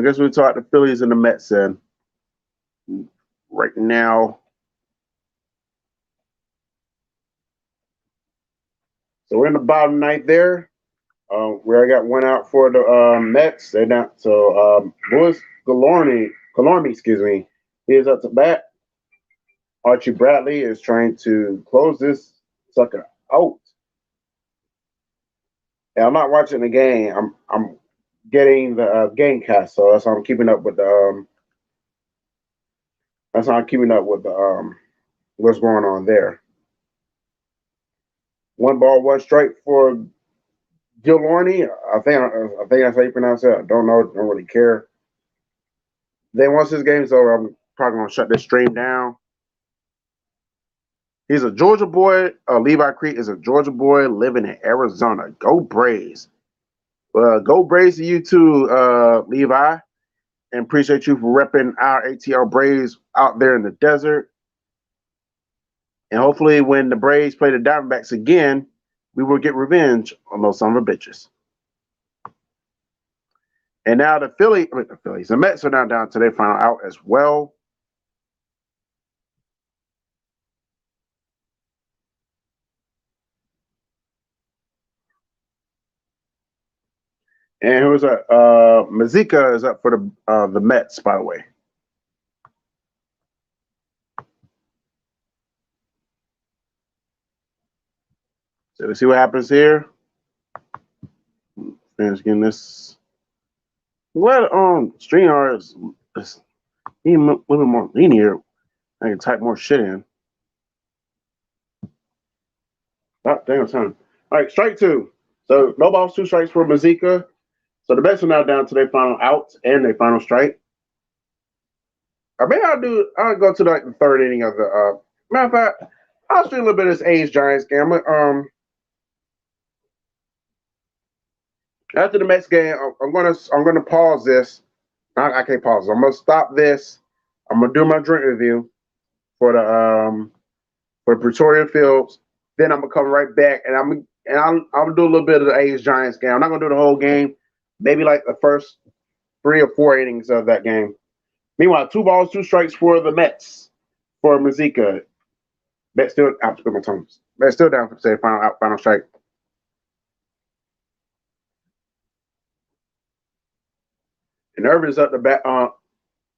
guess we'll talk the Phillies and the Mets then. Right now. So we're in the bottom ninth there. Where I got one out for the Mets. They're not. So Louis Galorni, excuse me, he is up to bat. Archie Bradley is trying to close this sucker out. And I'm not watching the game. I'm getting the game cast, so that's how I'm keeping up with the what's going on there. 1 ball, 1 strike for Gilorny. I think that's how you pronounce it. I don't know. Don't really care. Then once this game's over, I'm probably gonna shut this stream down. He's a Georgia boy. Levi Creek is a Georgia boy living in Arizona. Go Braves. Go Braves to you too, Levi. And appreciate you for repping our ATL Braves out there in the desert. And hopefully when the Braves play the Diamondbacks again, we will get revenge on those son of a bitches. And now the Mets are now down to their final out as well. And who's Mazika is up for the Mets, by the way. So let's see what happens here. Finish getting this. What StreamYard is a little bit more linear. I can type more shit in. Oh, dang time. All right, strike 2. So no balls, 2 strikes for Mazika. So the Mets are now down to their final outs and their final strike. Or maybe I'll go to like the 3rd inning of the matter of fact, I'll stream a little bit of this A's Giants game. After the Mets game, I'm gonna pause this. I can't pause. I'm gonna stop this. I'm gonna do my drink review for the Pretoria Fields. Then I'm gonna come right back and I'll do a little bit of the A's Giants game. I'm not gonna do the whole game. Maybe like the first 3 or 4 innings of that game. Meanwhile, 2 balls, 2 strikes for the Mets for Mazika. Mets still out to put my tongues. Mets still down for say final strike. And Irvin is up the bat.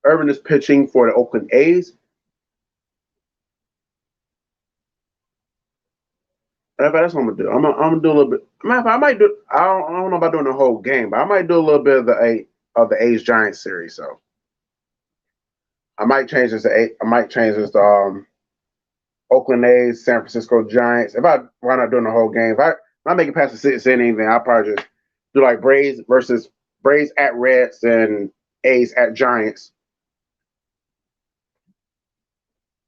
Irvin is pitching for the Oakland A's. That's what I'm gonna do. I'm gonna do a little bit. I might do. I don't know about doing the whole game, but I might do a little bit of the A's Giants series. So I might change this to Oakland A's, San Francisco Giants. If I wind up doing the whole game, if I make it past the 6th inning, then I'll probably just do like Braves at Reds and A's at Giants.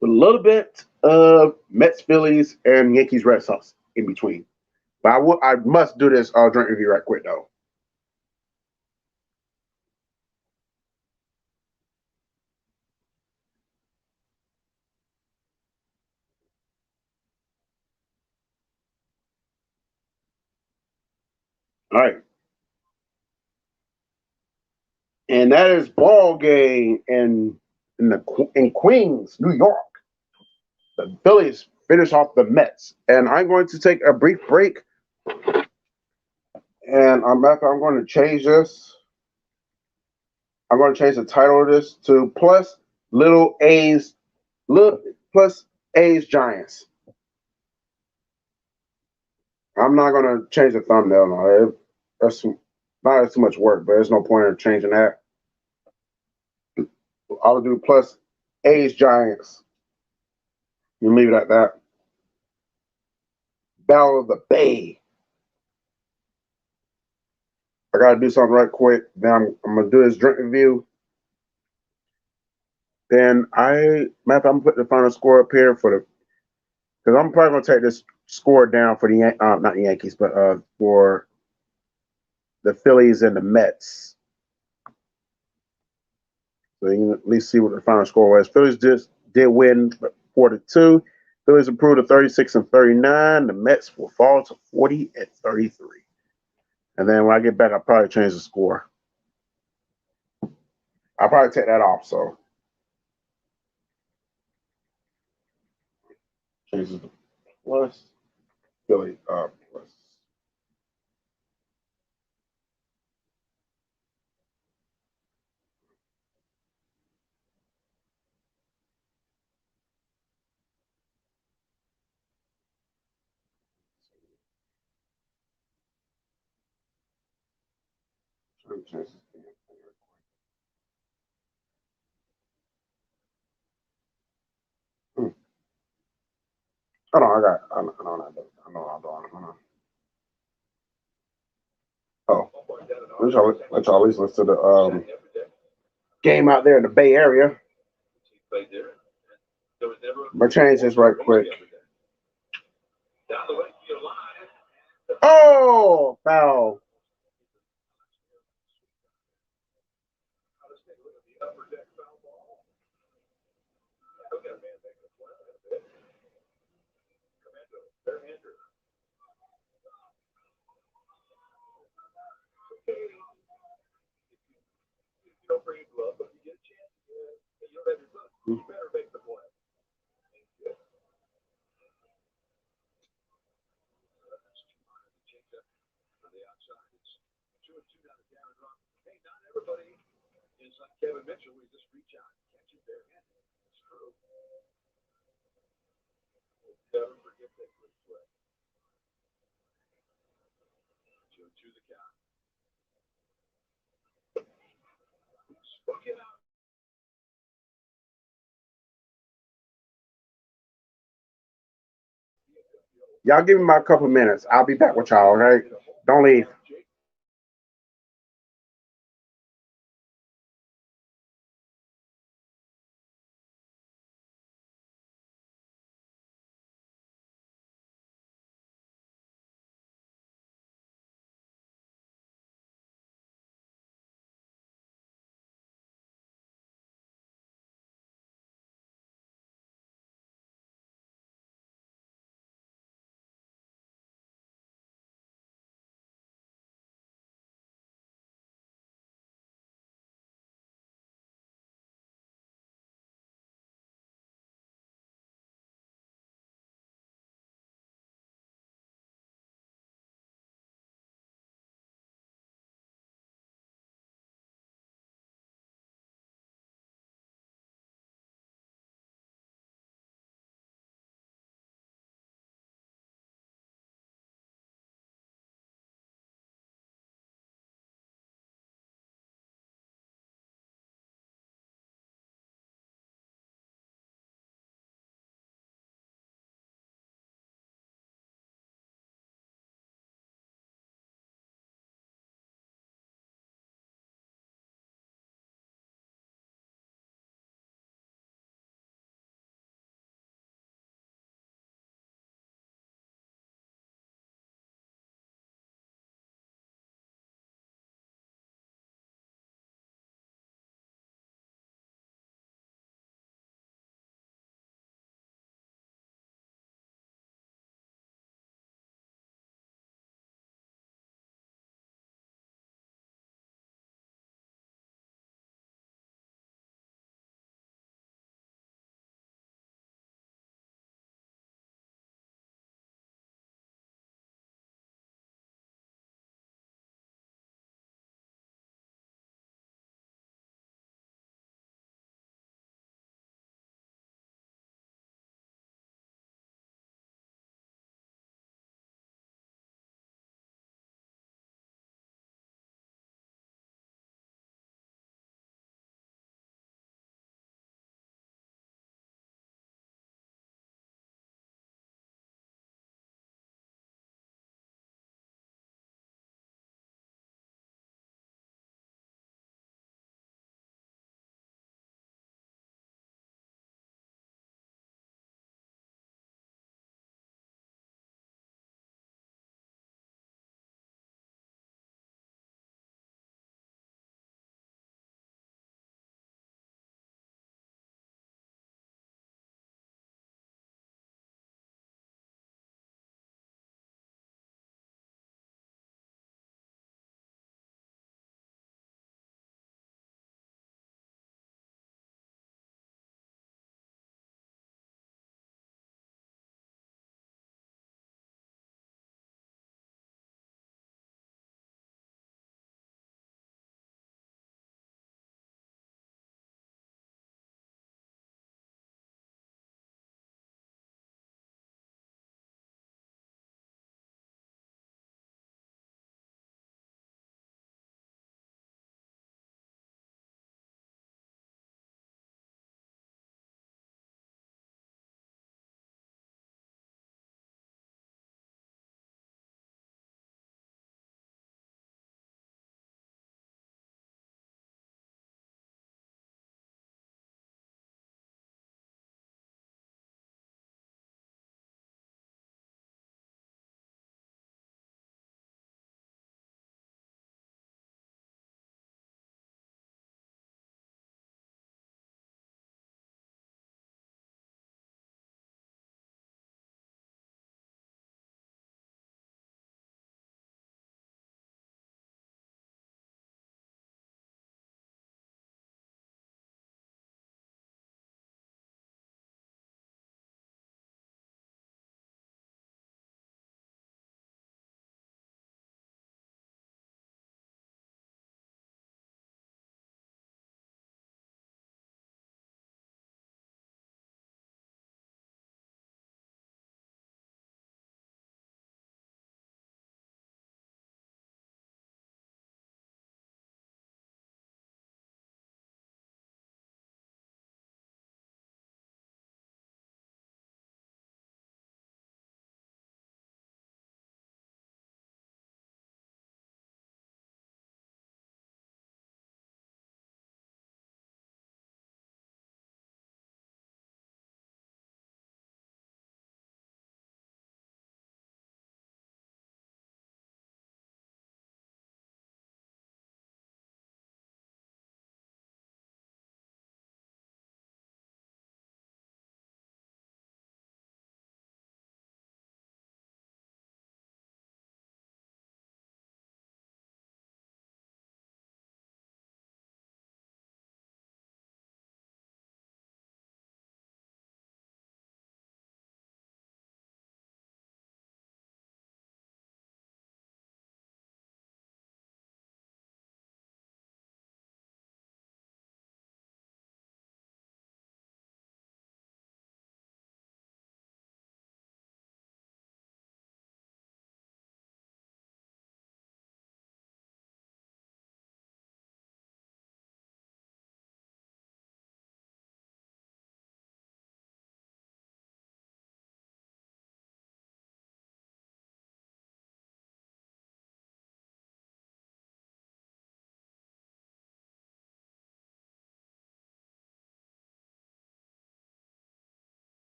With a little bit of Mets, Phillies, and Yankees, Red Sox in between. But I must do this drink review right quick though. All right. And that is ball game in Queens, New York. The Phillies finish off the Mets. And I'm going to take a brief break. And I'm going to change this. I'm going to change the title of this to Plus Little A's Look, plus A's Giants. I'm not gonna change the thumbnail. No, that's too much work, but there's no point in changing that. I'll do plus A's Giants. You leave it at that. Battle of the Bay. I gotta do something right quick. Then I'm gonna do this drink review. Then I'm putting the final score up here because I'm probably gonna take this score down for the not the Yankees, but for the Phillies and the Mets. So you can at least see what the final score was. Phillies just did win 4-2. Phillies improved to 36 and 39. The Mets will fall to 40 and 33. And then when I get back, I'll probably change the score. I'll probably take that off. So change the plus Philly plus. Change this. Hold on, I know I'm doing. Hold on. Oh, let y'all at least listen to the game out there in the Bay Area. I'm gonna change this right quick. Oh, foul. Y'all give me my couple minutes. I'll be back with y'all, okay? Don't leave.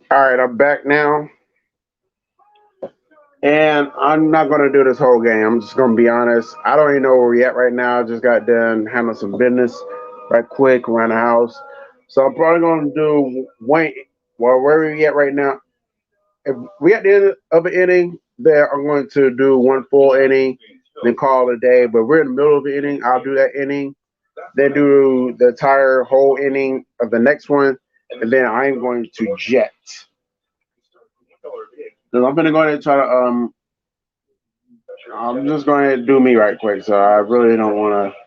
All right, I'm back now. And I'm not going to do this whole game. I'm just going to be honest. I don't even know where we're at right now. I just got done handling some business right quick around the house. So I'm probably going to do Wayne. Well, where are we at right now? If we at the end of the inning, there I'm going to do one full inning, then call it a day. But we're in the middle of the inning. I'll do that inning, then do the entire whole inning of the next one, and then I'm going to jet. So I'm gonna go ahead and try to I'm just going to do me right quick. So I really don't want to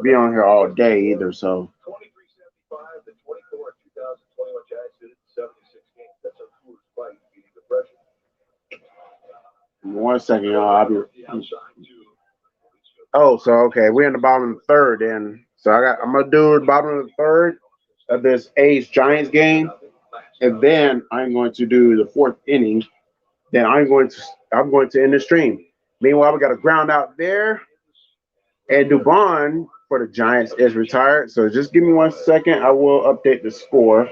be on here all day either. So 2375, the 24 2021 Giants did it in 76 games. That's a foolish fight beating depression. 1 second, y'all. Oh, so okay, we're in the bottom of the third, then. So I'm gonna do the bottom of the third of this A's Giants game, and then I'm going to do the fourth inning. Then I'm going to end the stream. Meanwhile, we got a ground out there, and Dubon for the Giants is retired. So just give me 1 second. I will update the score.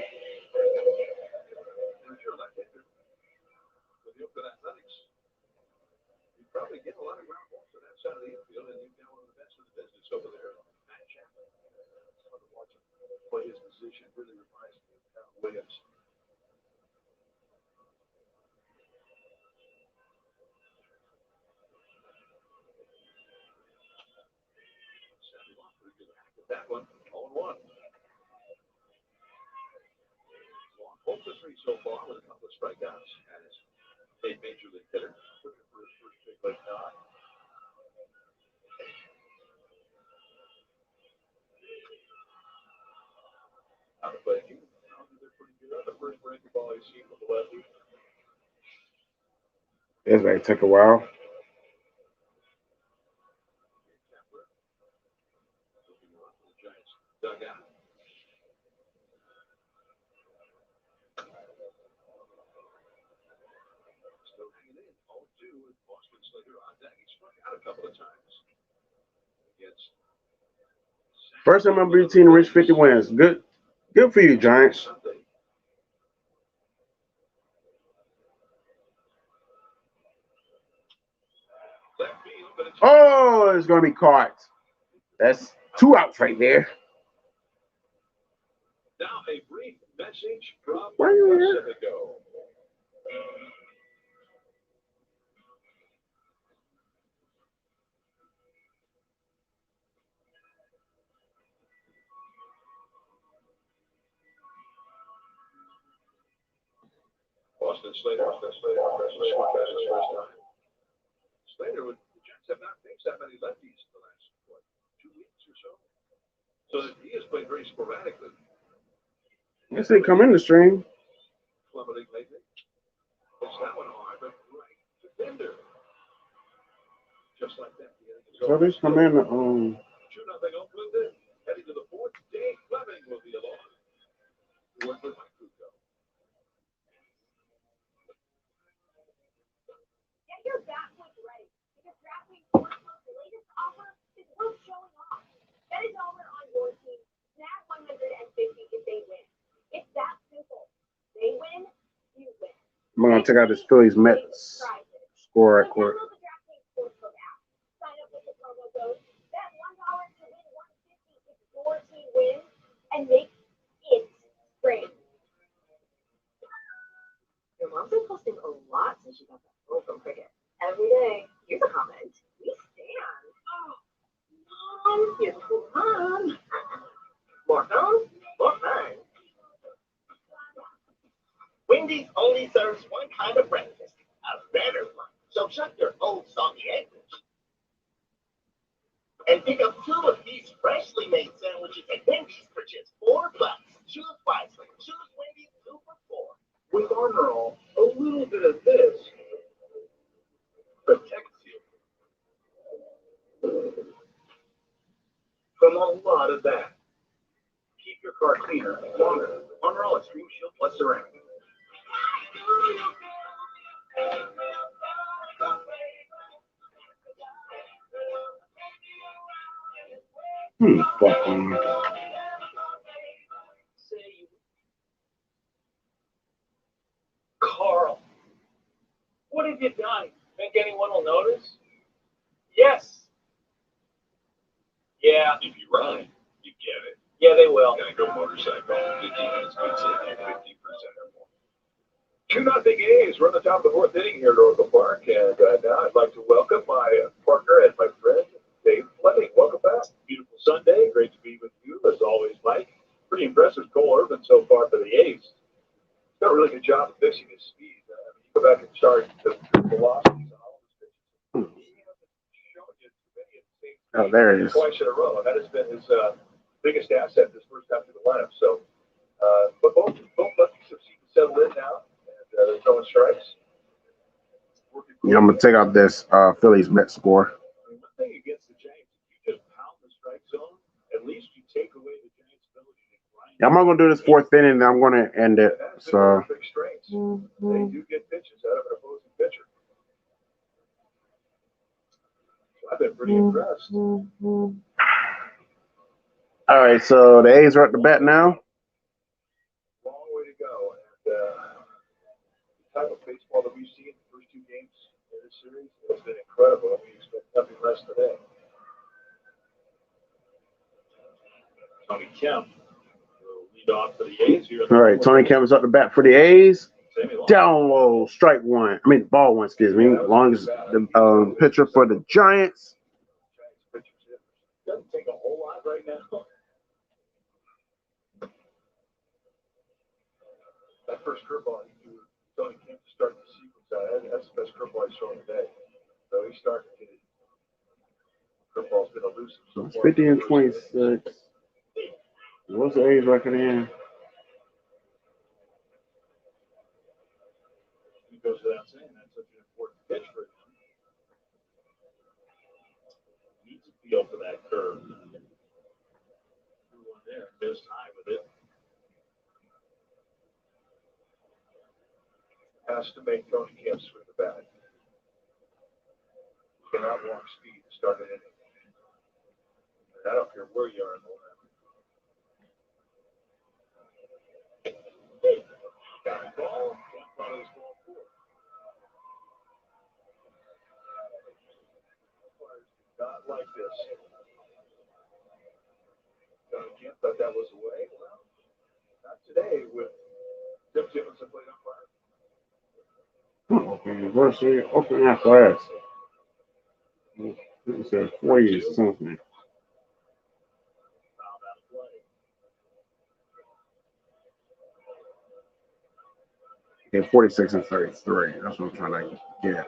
His position really reminds me of Cal Williams. That one, 0-1. Long 0-3 so far with a couple of strikeouts as a major league hitter. Looking for his first big league nod. Out of play, they're pretty good on the first breaking ball he's seen with the lefty. This may take a while. Dugout. Still hanging in. 0-2 with Boston Slater on deck. He struck out a couple of times. Against First time I'm team to reach 50 wins. Good for you, Giants. Oh, it's going to be caught. That's 2 outs right there. Now a brief message from Why are you here? Pacifico. Boston Slater. Slater, the Jets have not faced that many lefties in the last 2 weeks or so. So he has played very sporadically. Yes, they come in the stream. Plummeting lately. It's that one hard, but right defender. Just like that. So they come in. 2-0 Oakland. Heading to the fourth. Dave Fleming will be along. Work with Mike Kruko. Get your backwood ready because DraftKings Sportsbook's latest offer is worth showing off. Bet $1 on your team, snag 150 if they win. It's that simple. They win, you win. I'm going to check out this Phillies Mets score right quick. Download the DraftKings Sportsbook app. Sign up with the promo code. Bet $1 to win 150 if your team wins and make it great. Your mom's been posting a lot since she got that phone from Cricket. Every day. Here's a comment. We stand. Oh, Mom. Here's a cool mom. More phone? More fun. Wendy's only serves one kind of breakfast, a better one. So shut your old soggy English and pick up 2 of these freshly made sandwiches at Wendy's for just $4. Choose wisely. Choose Wendy's 2 for $4. With Armor All, a little bit of this protects you from a lot of that. Keep your car cleaner longer. Armor All Extreme Shield Plus Ceramic. Fuck on. think anyone will notice? Yes. Yeah. If you ride, you get it. Yeah, they will. Geico Motorcycle. 50 minutes could save you 50% or more. 2-0 A's. We're on the top of the fourth inning here at Oracle Park, and now I'd like to welcome my partner and my friend, Dave Fleming. Welcome back. Beautiful Sunday. Great to be with you, as always, Mike. Pretty impressive Cole Irvin so far for the A's. He's done a really good job of fixing his speed. You go back and start the velocities on all of his pitches. He hasn't shown you many of the same there it is. twice in a row, and that has been his biggest asset this first half of the lineup. So, but both lefties have seemed to settle in now. They're throwing strikes. Yeah, I'm gonna take out this Phillies Mets score. One thing against the Giants, if you just pound the strike zone, at least you take away the Giants' ability to grind. Yeah, I'm not gonna do this fourth inning, and I'm gonna end it. So Big strengths. They do get pitches out of an opposing pitcher. So I've been pretty impressed. all right, so the A's are at the bat now. Long way to go. And the type of baseball that we've seen in the first two games in this series has been incredible. We expect nothing less today. Tony Kemp will lead off for the A's here. All right, Tony Kemp is up the bat for the A's. Down low, strike one. I mean, ball one, excuse me. Longest the pitcher for the Giants. Doesn't take a whole lot right now. That first curveball he threw Tony Kemp to start the sequence out. That's the best curveball he's thrown today. So he's starting to get it. Curveball's been elusive so It's far. 50 and 26. What's the A's record in? He goes without saying that's such an important pitch for him. He needs to feel for that curve. Threw one there, missed high with it. Has to make Tony Kemp swing the bat. Cannot walk speed to start an inning. And I don't care where you are in the lineup. Got a ball. Kemp thought it was ball four. Not like this. Tony Kemp thought that was away. Well, not today with Tim Timmons to play umpire. Okay, versus Oakland Athletics. This is 40 something. Okay, 46 and 33. That's what I'm trying to get.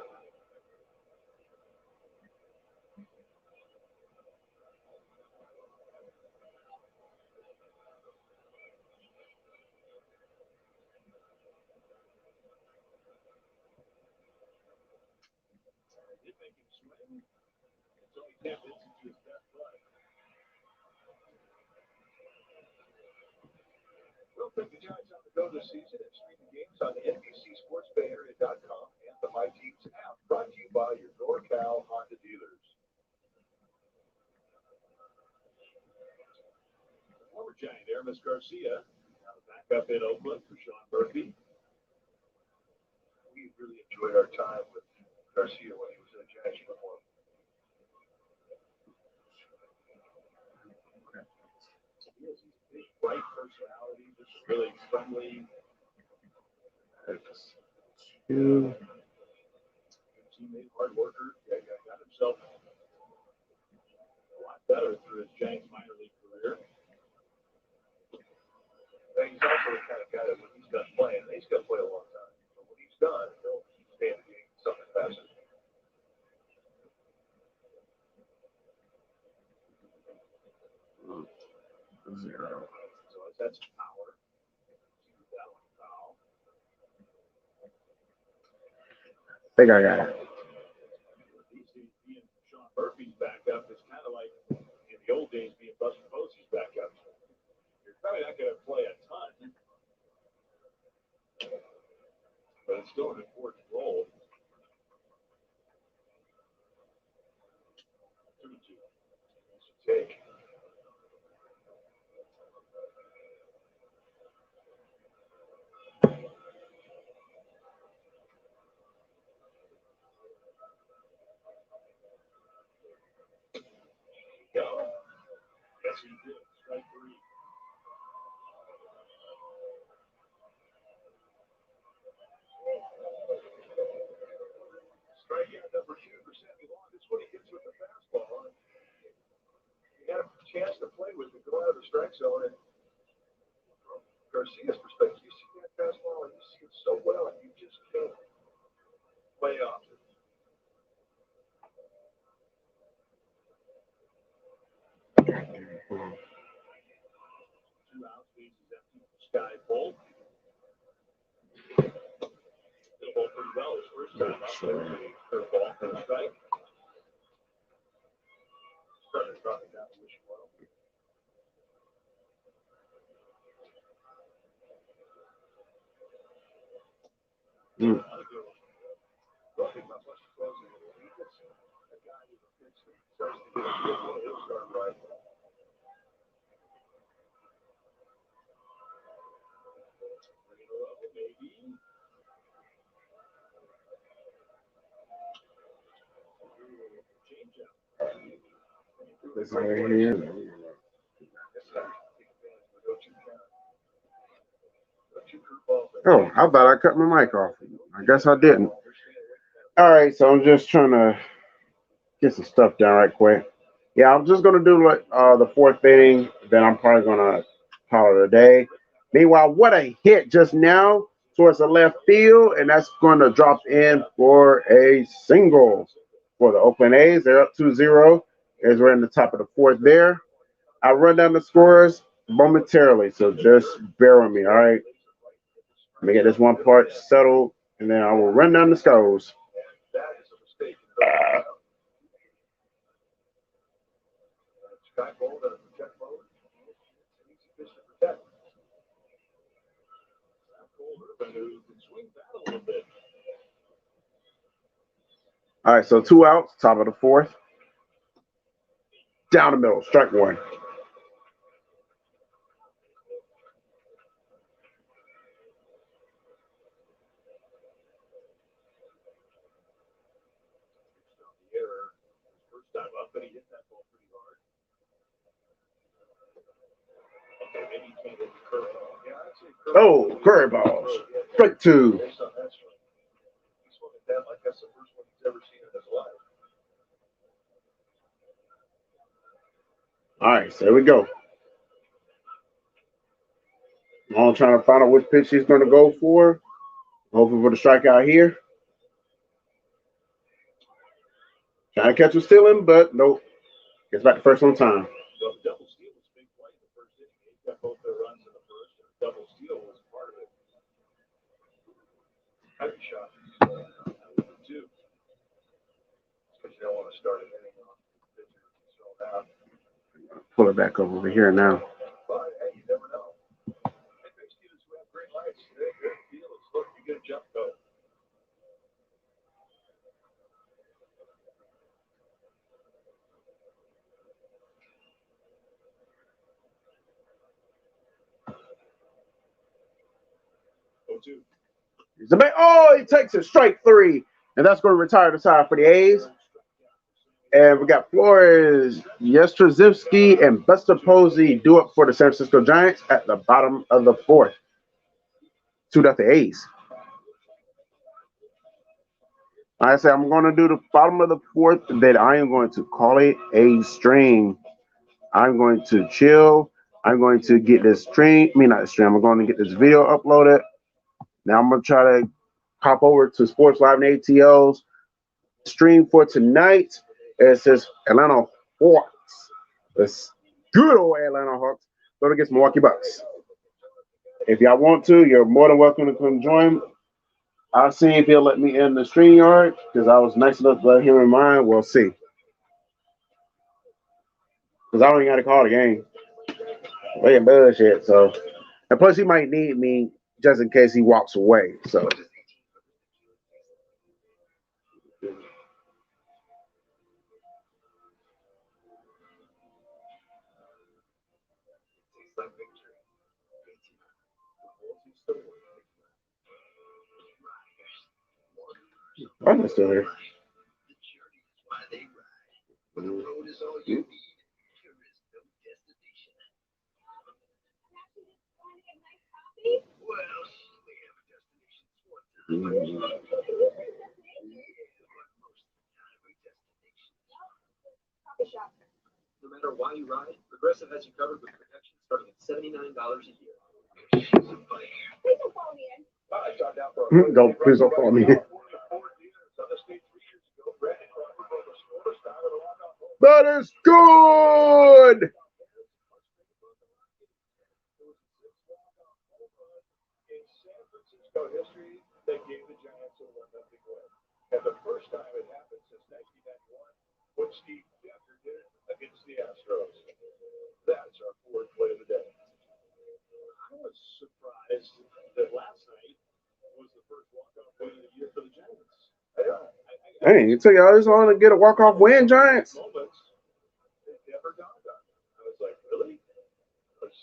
We'll take the Giants on the go this season and stream the games on NBCSportsBayArea.com and the My Teams app, brought to you by your NorCal Honda dealers. Former Giant Aramis Garcia, now back up in Oakland for Sean Murphy. We really enjoyed our time with Garcia when he was in a Giants uniform. He's a big, bright personality, just really friendly. Two. Good teammate, hard worker. Got himself a lot better through his Giants minor league career. But he's also the kind of guy that when he's done playing, he's going to play a long time. But when he's done, he'll stay in the game something faster. Zero. So that's power. That one foul. I think I got it. These days, being Sean Murphy's backup is kind of like in the old days being Buster Posey's backup. You're probably not going to play a ton, but it's still an important role. 2-2. Take. Strikeout number 2 for Sammy Long. That's what he gets with the fastball. He had a chance to play with it, go out of the strike zone. And from Garcia's perspective, you see that fastball and you see it so well, and you just can't play off it. Two outs, bases empty. Sky full. Hit the ball pretty well his first time up. There's a curveball for the strike. Starting to drop it down to wishing well. Don't think about much closing it. He gets a guy with a pitch that starts to get a good one. He'll start right. Maybe. This right here. Oh, I thought I cut my mic off. I guess I didn't. All right, so I'm just trying to get some stuff down right quick. Yeah, I'm just gonna do like the fourth inning. Then I'm probably gonna call it a day. Meanwhile, what a hit just now towards the left field, and that's going to drop in for a single for the Oakland A's. They're up 2-0 as we're in the top of the fourth there. I'll run down the scores momentarily, so just bear with me, all right? Let me get this one part settled, and then I will run down the scores. All right, so 2 outs, top of the fourth. Down the middle, strike one. Oh, curveballs. Strike two. All right, so here we go. I'm trying to find out which pitch he's going to go for. Hoping for the strikeout here. Trying to catch him stealing, but nope. Gets back to first on time. Double steal was a big play in the first inning. He got both their runs in the first, and double steal was part of it. Heavy shot. Two. Because you don't want to start an inning on pitcher thrown out. Pull it back over here now. But hey, you never know. Hey, big students who have great lights, they're feelings. Look, you get a jump go. Oh, he takes it, strike three. And that's going to retire the side for the A's. And we got Flores, Yastrzemski, and Buster Posey due up for the San Francisco Giants at the bottom of the fourth. 2-0 A's. Like I said, I'm going to do the bottom of the fourth, then I am going to call it a stream. I'm going to chill. I'm going to get this stream. I mean, not stream. I'm going to get this video uploaded. Now I'm going to try to hop over to Sports Live and ATL's stream for tonight. It says Atlanta Hawks. This good old Atlanta Hawks going against Milwaukee Bucks. If y'all want to, you're more than welcome to come join. I'll see if he'll let me in the stream yard because I was nice enough to let him in mine. We'll see. Because I don't even got to call the game. We ain't bullshit. So, and plus he might need me just in case he walks away. So. I'm still here. No matter why you ride, Progressive has you covered with protection starting at $79 a year. Don't please don't call me. That is good. In San Francisco history, they gave the Giants a 1-0 win. And the first time it happened since 1991 when Steve Decker did it against the Astros. That's our fourth play of the day. I was surprised that last night was the first walk-off win of the year for the Giants. Hey, you tell y'all just want to get a walk-off win, Giants. Moments, it never dawned on me. I was like, really?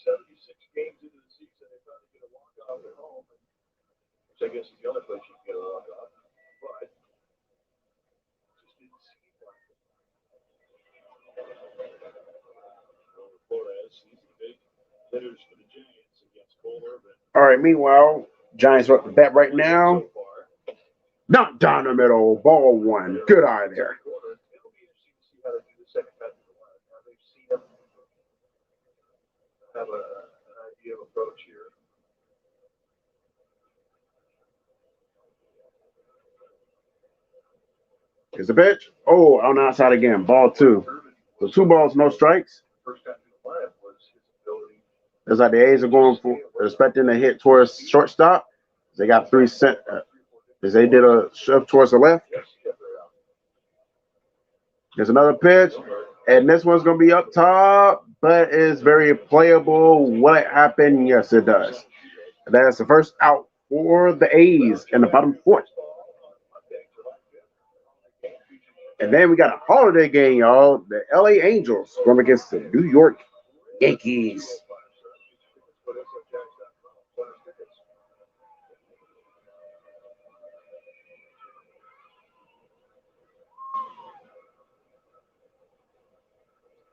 76 games into the season, they finally get a walk-off at home, which I guess is the only place you can get a walk-off. But it just didn't seem like it. Flores, these are the big hitters for the Giants against Cole Irvin. All right, meanwhile, Giants are up the bat right now. Not down the middle. Ball one. Good eye there. It'll be interesting to see how they do the second half of the line. Now they've seen him have an idea of approach here. Here's the pitch. Oh, on the outside again. Ball two. So 2 balls, no strikes. First time through the lineup was his ability. It's like the A's are going for, they're expecting to hit towards shortstop. They got 3 cent. As they did a shove towards the left. There's another pitch, and this one's going to be up top, but it's very playable. Will it happen? Yes, it does. And that's the first out for the A's in the bottom 4th. And then we got a holiday game, y'all. The LA Angels going against the New York Yankees.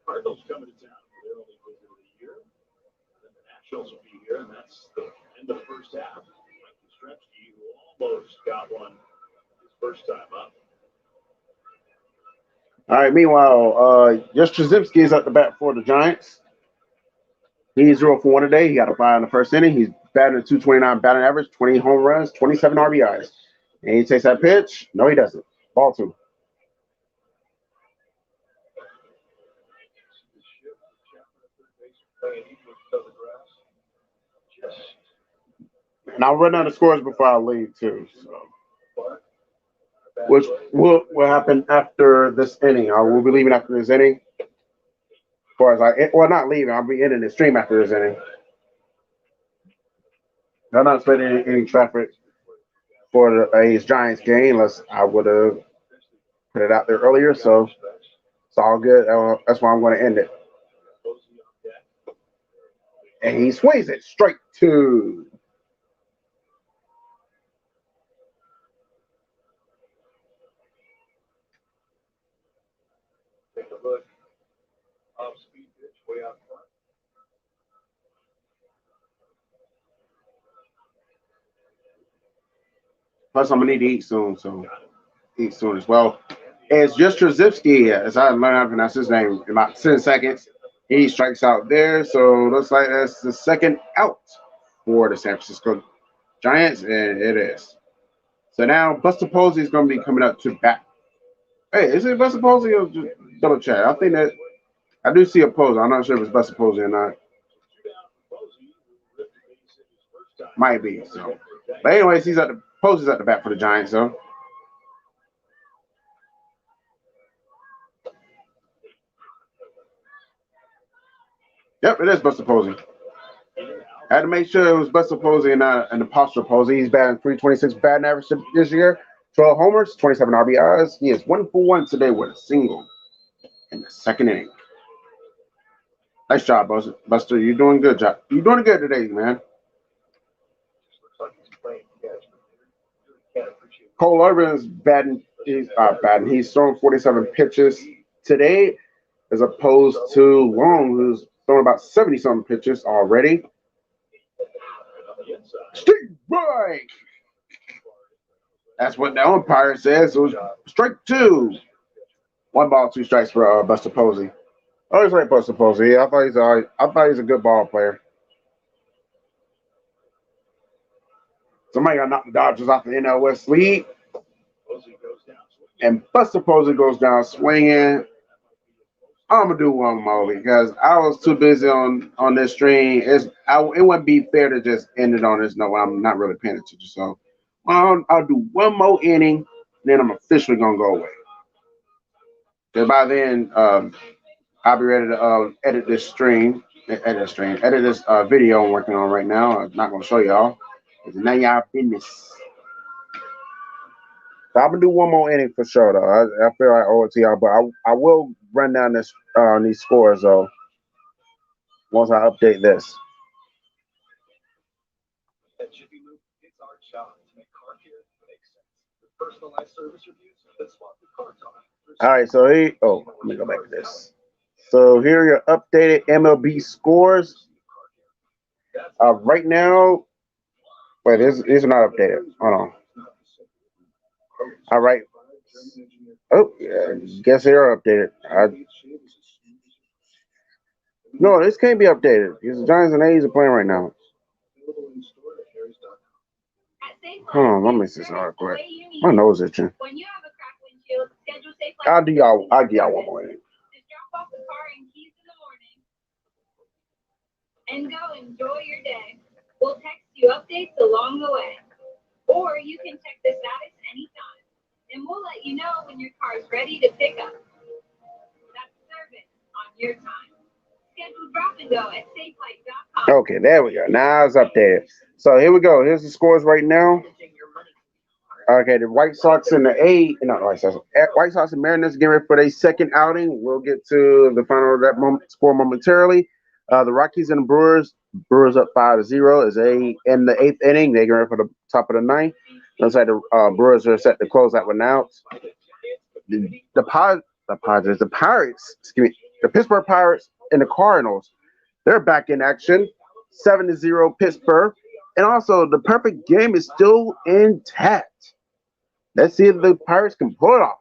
Cardinals coming to town for their only visit of the year. And then the Nationals will be here, and that's the end of the first half. Mike Yastrzemski, who almost got one his first time up. All right, meanwhile, Yastrzemski is at the bat for the Giants. He's 0 for 1 today. He got a bye in the first inning. He's batting a 229 batting average, 20 home runs, 27 RBIs. And he takes that pitch. No, he doesn't. Ball 2. And I'll run down the scores before I leave, too. So. Which will happen after this inning. I will be leaving after this inning. As far as not leaving, I'll be ending the stream after this inning. I'm not expecting any traffic for the A's Giants game unless I would have put it out there earlier. So it's all good. That's why I'm going to end it. And he swings it straight to. Take a look. Off-speed pitch way out front. Plus, I'm going to need to eat soon, so eat soon as well. It's just Yastrzemski, as I learned how to pronounce his name, in about 10 seconds. He strikes out there, so looks like that's the second out for the San Francisco Giants, and it is. So now Buster Posey is going to be coming up to bat. Hey, is it Buster Posey or just double check? I think that I do see a Posey. I'm not sure if it's Buster Posey or not. Might be. So, but anyways, Posey's at the bat for the Giants, so. Yep, it is Buster Posey. I had to make sure it was Buster Posey and not an imposter Posey. He's batting 326 batting average this year, 12 homers, 27 RBIs. He is 1 for 1 today with a single in the second inning. Nice job, Buster. You're doing good job. You're doing good today, man. Cole Irvin's batting. He's batting. He's thrown 47 pitches today, as opposed to Long, who's thrown about 70-something pitches already. Steve Break. That's what the umpire says. It was strike 2. 1 ball, 2 strikes for Buster Posey. Oh, he's right, Buster Posey. Yeah, I thought he's a good ball player. Somebody got to knock the Dodgers off the NL West lead. And Buster Posey goes down swinging. I'm gonna do one more because I was too busy on this stream. It wouldn't be fair to just end it on this note. I'm not really paying attention, so I'll do one more inning, then I'm officially gonna go away. Because by then, I'll be ready to edit this video I'm working on right now. I'm not gonna show y'all. It's none of y'all business. So I'm gonna do one more inning for sure, though. I feel like I owe it to y'all, but I will run down these scores though once I update this. At Jiffy Lube, it's our job to make car care make sense. With personalized service reviews that spot the car talk. All right, so let me go back to this. So here are your updated MLB scores. Right now, wait, these are not updated. Hold on. All right. Oh, yeah, guess they are updated. No, this can't be updated because the Giants and A's are playing right now. Hold on, let me see something real quick. My nose itching. When you have a cracked windshield, schedule Safe I'll give y'all one more inning. Just drop off the car and keys in the morning and go enjoy your day. We'll text you updates along the way. Or you can check the status anytime. And we'll let you know when your car is ready to pick up. That's service on your time. Schedule drop and go at safelight.com. Okay, there we go. Now it's updated. So here we go. Here's the scores right now. Okay, the White Sox and White Sox and Mariners getting ready for their second outing. We'll get to the final of that score momentarily. The Rockies and the Brewers up 5-0 as they in the 8th inning. They're getting ready for the top of the 9th. Looks like the Brewers are set to close out with outs. The Pittsburgh Pirates and the Cardinals, they're back in action. 7-0 Pittsburgh. And also, the perfect game is still intact. Let's see if the Pirates can pull it off.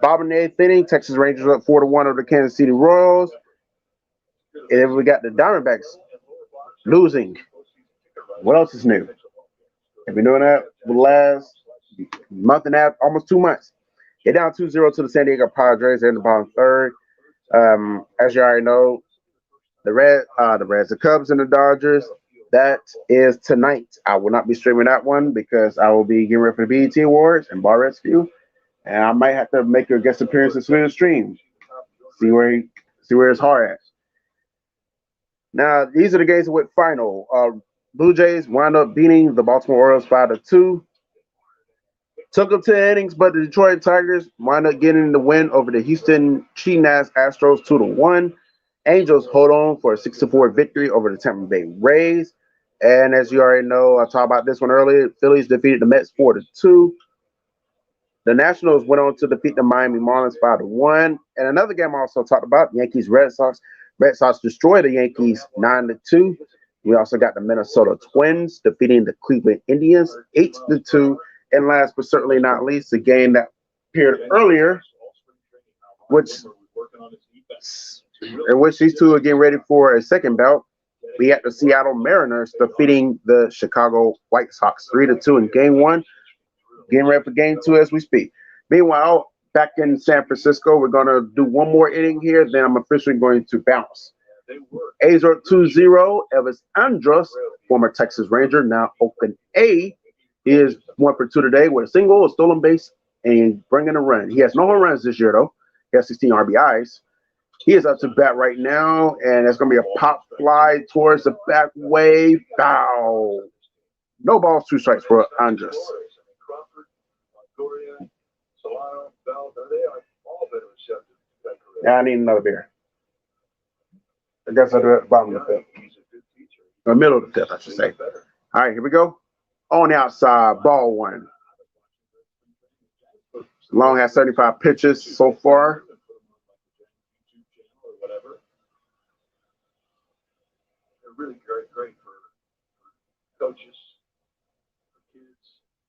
Bottom of the 8th inning, Texas Rangers up 4-1 over the Kansas City Royals. And then we got the Diamondbacks losing. What else is new? Have been doing that for the last month and a half, almost 2 months. They're down 2-0 to the San Diego Padres. They're in the bottom third. As you already know, the Cubs and the Dodgers. That is tonight. I will not be streaming that one because I will be getting ready for the BET Awards and Bar Rescue, and I might have to make a guest appearance in the stream. See where his heart at. Now these are the games that went final. Blue Jays wound up beating the Baltimore Orioles 5-2. Took them 10 innings, but the Detroit Tigers wound up getting the win over the Houston Chinas Astros 2-1. Angels hold on for a 6-4 victory over the Tampa Bay Rays. And as you already know, I talked about this one earlier. Phillies defeated the Mets 4-2. The Nationals went on to defeat the Miami Marlins 5-1. And another game I also talked about, Yankees Red Sox. Red Sox destroyed the Yankees 9-2. We also got the Minnesota Twins defeating the Cleveland Indians 8-2. And last but certainly not least, the game that appeared earlier, in which these two are getting ready for a second bout. We had the Seattle Mariners defeating the Chicago White Sox 3-2 in game 1. Getting ready for game 2 as we speak. Meanwhile, back in San Francisco, we're going to do one more inning here. Then I'm officially going to bounce. A's are 2-0. Elvis Andrus, former Texas Ranger, now Oakland A, is 1 for 2 today with a single, a stolen base, and bringing a run. He has no home runs this year, though. He has 16 RBIs. He is up to bat right now, and it's going to be a pop fly towards the back way. Foul. No balls, 2 strikes for Andrus. Yeah, I need another beer. I guess I'll do it at the bottom of the 5th. The middle of the 5th, I should say. All right, here we go. On the outside, ball 1. Long has 75 pitches so far. Really great for coaches, kids.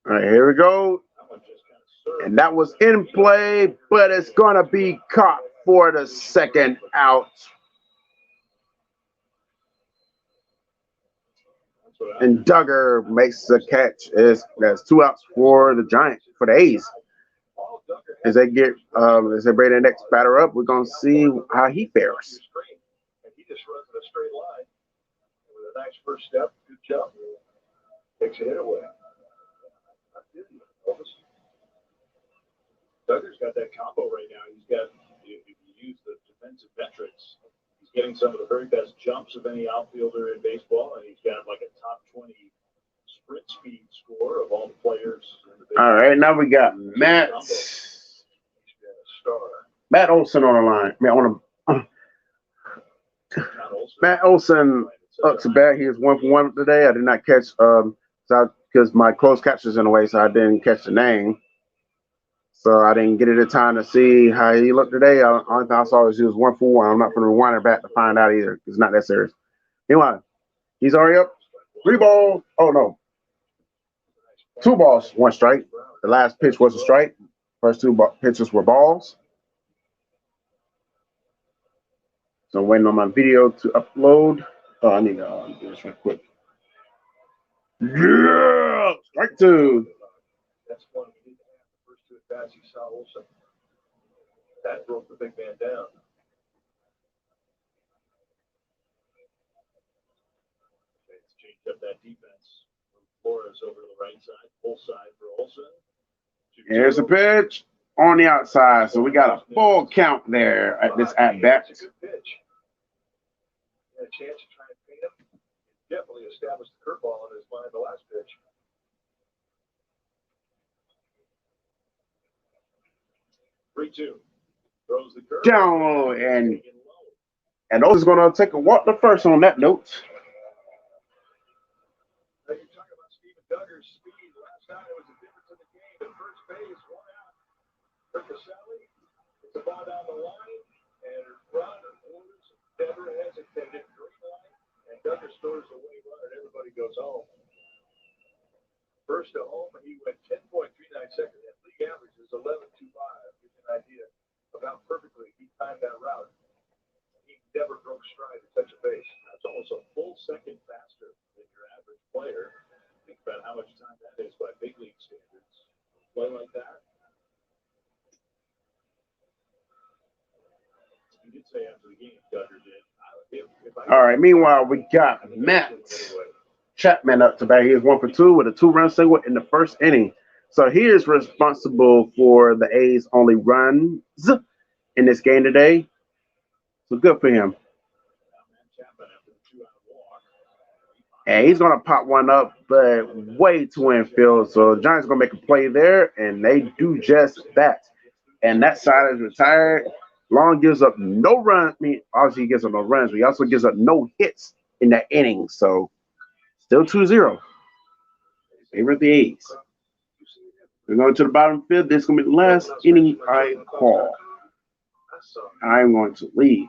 All right, here we go. That one just kind of served. And that was in play, but it's going to be caught for the second out. And Duggar makes the catch. That's 2 outs for the Giants, for the A's. As they bring the next batter up, we're going to see how he fares. And he just runs in a straight line with a nice first step, good jump, takes a hit away. Duggar's got that combo right now. He's got, if you use the defensive metrics, he's getting some of the very best jumps of any outfielder in baseball, and he's got like a top 20 sprint speed score of all the players in the big. All right, now we got Matt Olson on the line. Matt Olson up to bat. He is 1 for 1 today. I did not catch because my closed caption's in the way, so I didn't catch the name. So I didn't get it in time to see how he looked today. Only thing I saw was he was 1 for 1. I'm not going to rewind it back to find out either. It's not that serious. Anyway, he's already up. 3 balls. Oh, no. 2 balls, 1 strike. The last pitch was a strike. First 2 pitches were balls. So I'm waiting on my video to upload. Oh, I need to do this real quick. Yeah! Strike 2. That's one we didn't have the first 2 at bats. You saw Olsen. That broke the big man down. Let's change up that defense. Flores over to the right side, full side for Olsen. Here's a pitch on the outside. So we got a full count there at this at bat. It's a good pitch. He had a chance to try and paint him. He definitely established the curveball in his mind the last pitch. 3-2. Throws the curve. Down and those is gonna take a walk to first on that note. Now you're talking about Steven Duggar's speed. Last time it was a difference in the game. At first base, 1 out. Sally, it's a ball down the line, and run orders never hesitated. Green line, and Duggar stores away run, and everybody goes home. First to home, he went 10.39 seconds. That league average is 11.25. Gives you an idea of how perfectly he timed that route. He never broke stride to touch a base. That's almost a full second faster than your average player. Think about how much time that is by big league standards. Play like that. He did say after the game, Duggar did. All right. Meanwhile, we got Matt Chapman up to bat. He is 1 for 2 with a 2-run single in the first inning. So he is responsible for the A's only runs in this game today. So good for him. And he's going to pop one up, but way to infield. So the Giants going to make a play there, and they do just that. And that side is retired. Long gives up no runs. I mean, obviously he gives up no runs, but he also gives up no hits in that inning. So still 2-0. Favorite the A's. We're going to the bottom 5th. This is going to be the last inning I call. I'm going to leave.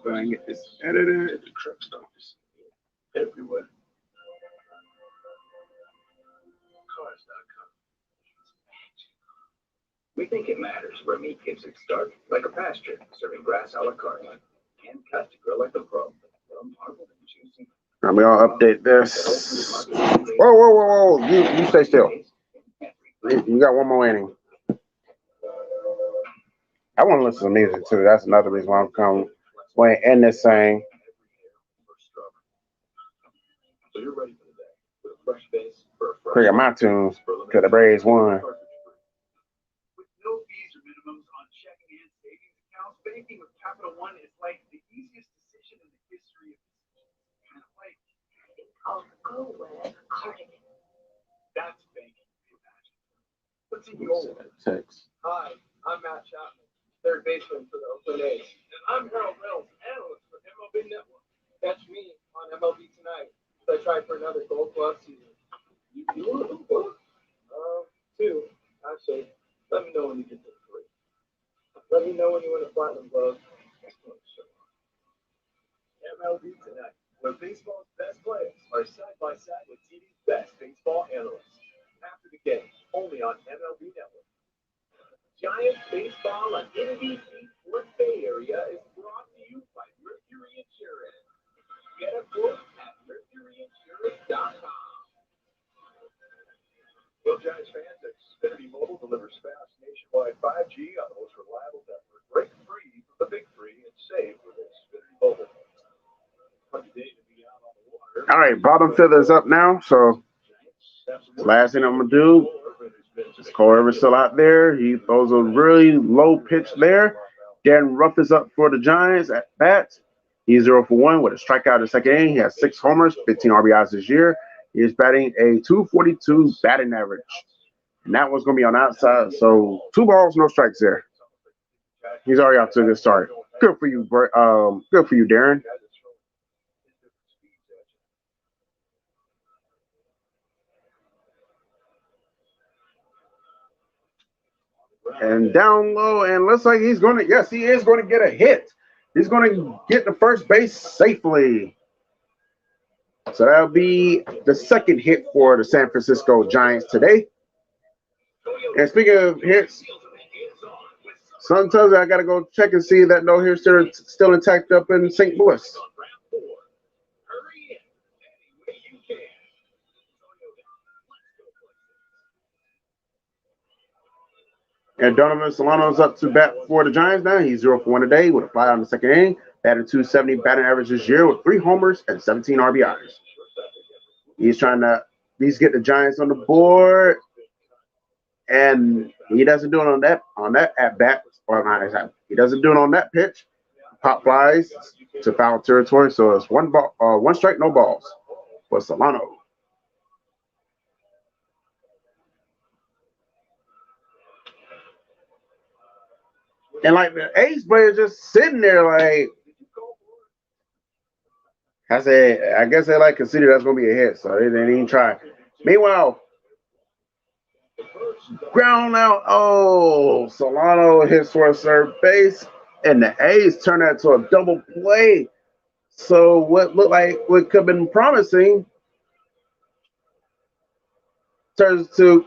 Go ahead and get this edited. The truck stops everywhere. Cars.com. We think it matters where meat gets its start, like a pasture, serving grass a la carte, and cut to grill like a pro. I'm going to update this. Whoa. You stay still. You got one more inning. I want to listen to music, too. That's another reason why I'm coming. Going to end this thing. So you're ready for the day. With a fresh base for a fresh Create my tunes because the Braves won. With no fees or minimums on checking and savings accounts, banking with Capital One is like the easiest decision in the history of decisions. Kind of like I'll go with cardigan. that's banking. What's in your Text. Hi, I'm Matt Chapman, third baseman for the Oakland A's. And I'm Harold Reynolds, analyst for MLB Network. Catch me on MLB Tonight as I try for another Gold Glove season. You want a book? 2, actually. Let me know when you get to 3. Let me know Baseball's best players are side by side with TV's best baseball analysts. After the game, only on MLB Network. Giants baseball on NBC Sports Bay Area is brought to you by Mercury Insurance. Get a quote at mercuryinsurance.com. Well, Giants fans, Xfinity Mobile delivers fast nationwide 5G on the most reliable network. Break free from the big three and save with Xfinity Mobile. All right, bottom feather's up now, so last thing I'm gonna do is Cole Irvin's still out there. He throws a really low pitch there. Darren Ruff is up for the Giants at bat. He's 0 for 1 with a strikeout in the second inning. He has 6 homers, 15 RBIs this year. He is batting a .242 batting average, and that one's gonna be on the outside. So 2 balls, no strikes there. He's already off to a good start. Good for you, good for you, Darren. And down low, and looks like he's going to, yes, he is going to get a hit. He's going to get to first base safely. So that'll be the second hit for the San Francisco Giants today. And speaking of hits, something tells me I got to go check and see that no hits are still intact up in St. Louis. And Donovan Solano's up to bat for the Giants now. He's 0 for 1 today with a fly out in the second inning. Batting .270 batting average this year with 3 homers and 17 RBIs. He's getting the Giants on the board, and he doesn't do it on that at bat. He doesn't do it on that pitch. Pop flies to foul territory, so it's 1 strike, no balls for Solano. And like the A's player just sitting there like, I guess they like consider that's gonna be a hit, so they didn't even try. Meanwhile, ground out. Oh, Solano hits for a third base, and the A's turn that to a double play. So what looked like what could have been promising turns to.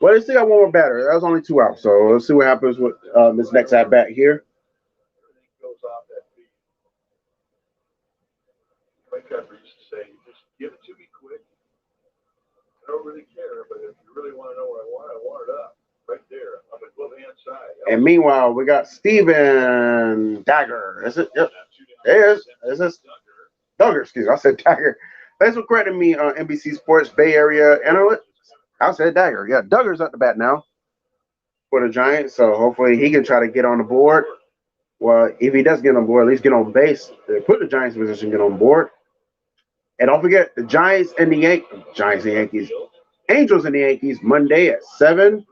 Well, they still got 1 more batter. That was only 2 outs, so let's see what happens with this next at bat here. My Pepper used to say, just give it to me quick. I don't really care, but if you really want to know what I want it up. Right there, on the glove-hand side. And meanwhile, we got Steven Dagger. Is it? Yep. There it is. Is this? Duggar, excuse me. I said Dagger. Thanks for crediting me on NBC Sports Bay Area analyst. I said Dagger. Yeah, Duggar's at the bat now for the Giants, so hopefully he can try to get on the board. Well, if he does get on board, at least get on base. Put the Giants in position, get on board. And don't forget the Giants and the Yankees. Angels and the Yankees Monday at 7.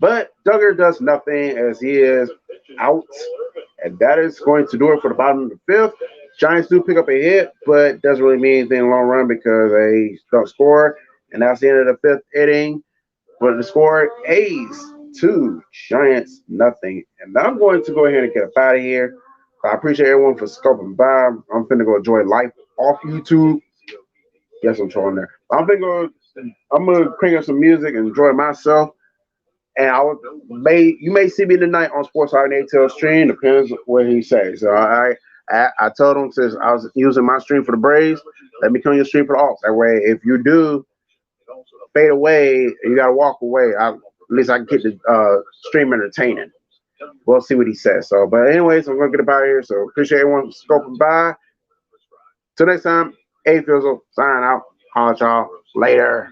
But Duggar does nothing as he is out. And that is going to do it for the bottom of the 5th. Giants do pick up a hit, but doesn't really mean anything in the long run because they don't score. And that's the end of the 5th inning. But the score, A's 2, Giants nothing. And I'm going to go ahead and get up out of here. I appreciate everyone for scoping by. I'm finna go enjoy life off YouTube. Yes, I'm trolling there. I'm gonna crank up some music and enjoy myself. And you may see me tonight on Sports RNA stream. Depends what he says. So I told him since I was using my stream for the Braves, let me come on your stream for the Hawks. That way, if you do fade away, you gotta walk away. At least I can keep the stream entertaining. We'll see what he says. So, but anyways, I'm gonna get about here. So appreciate everyone scoping by. Till next time, A-Fizzle signing out. Holla at y'all later.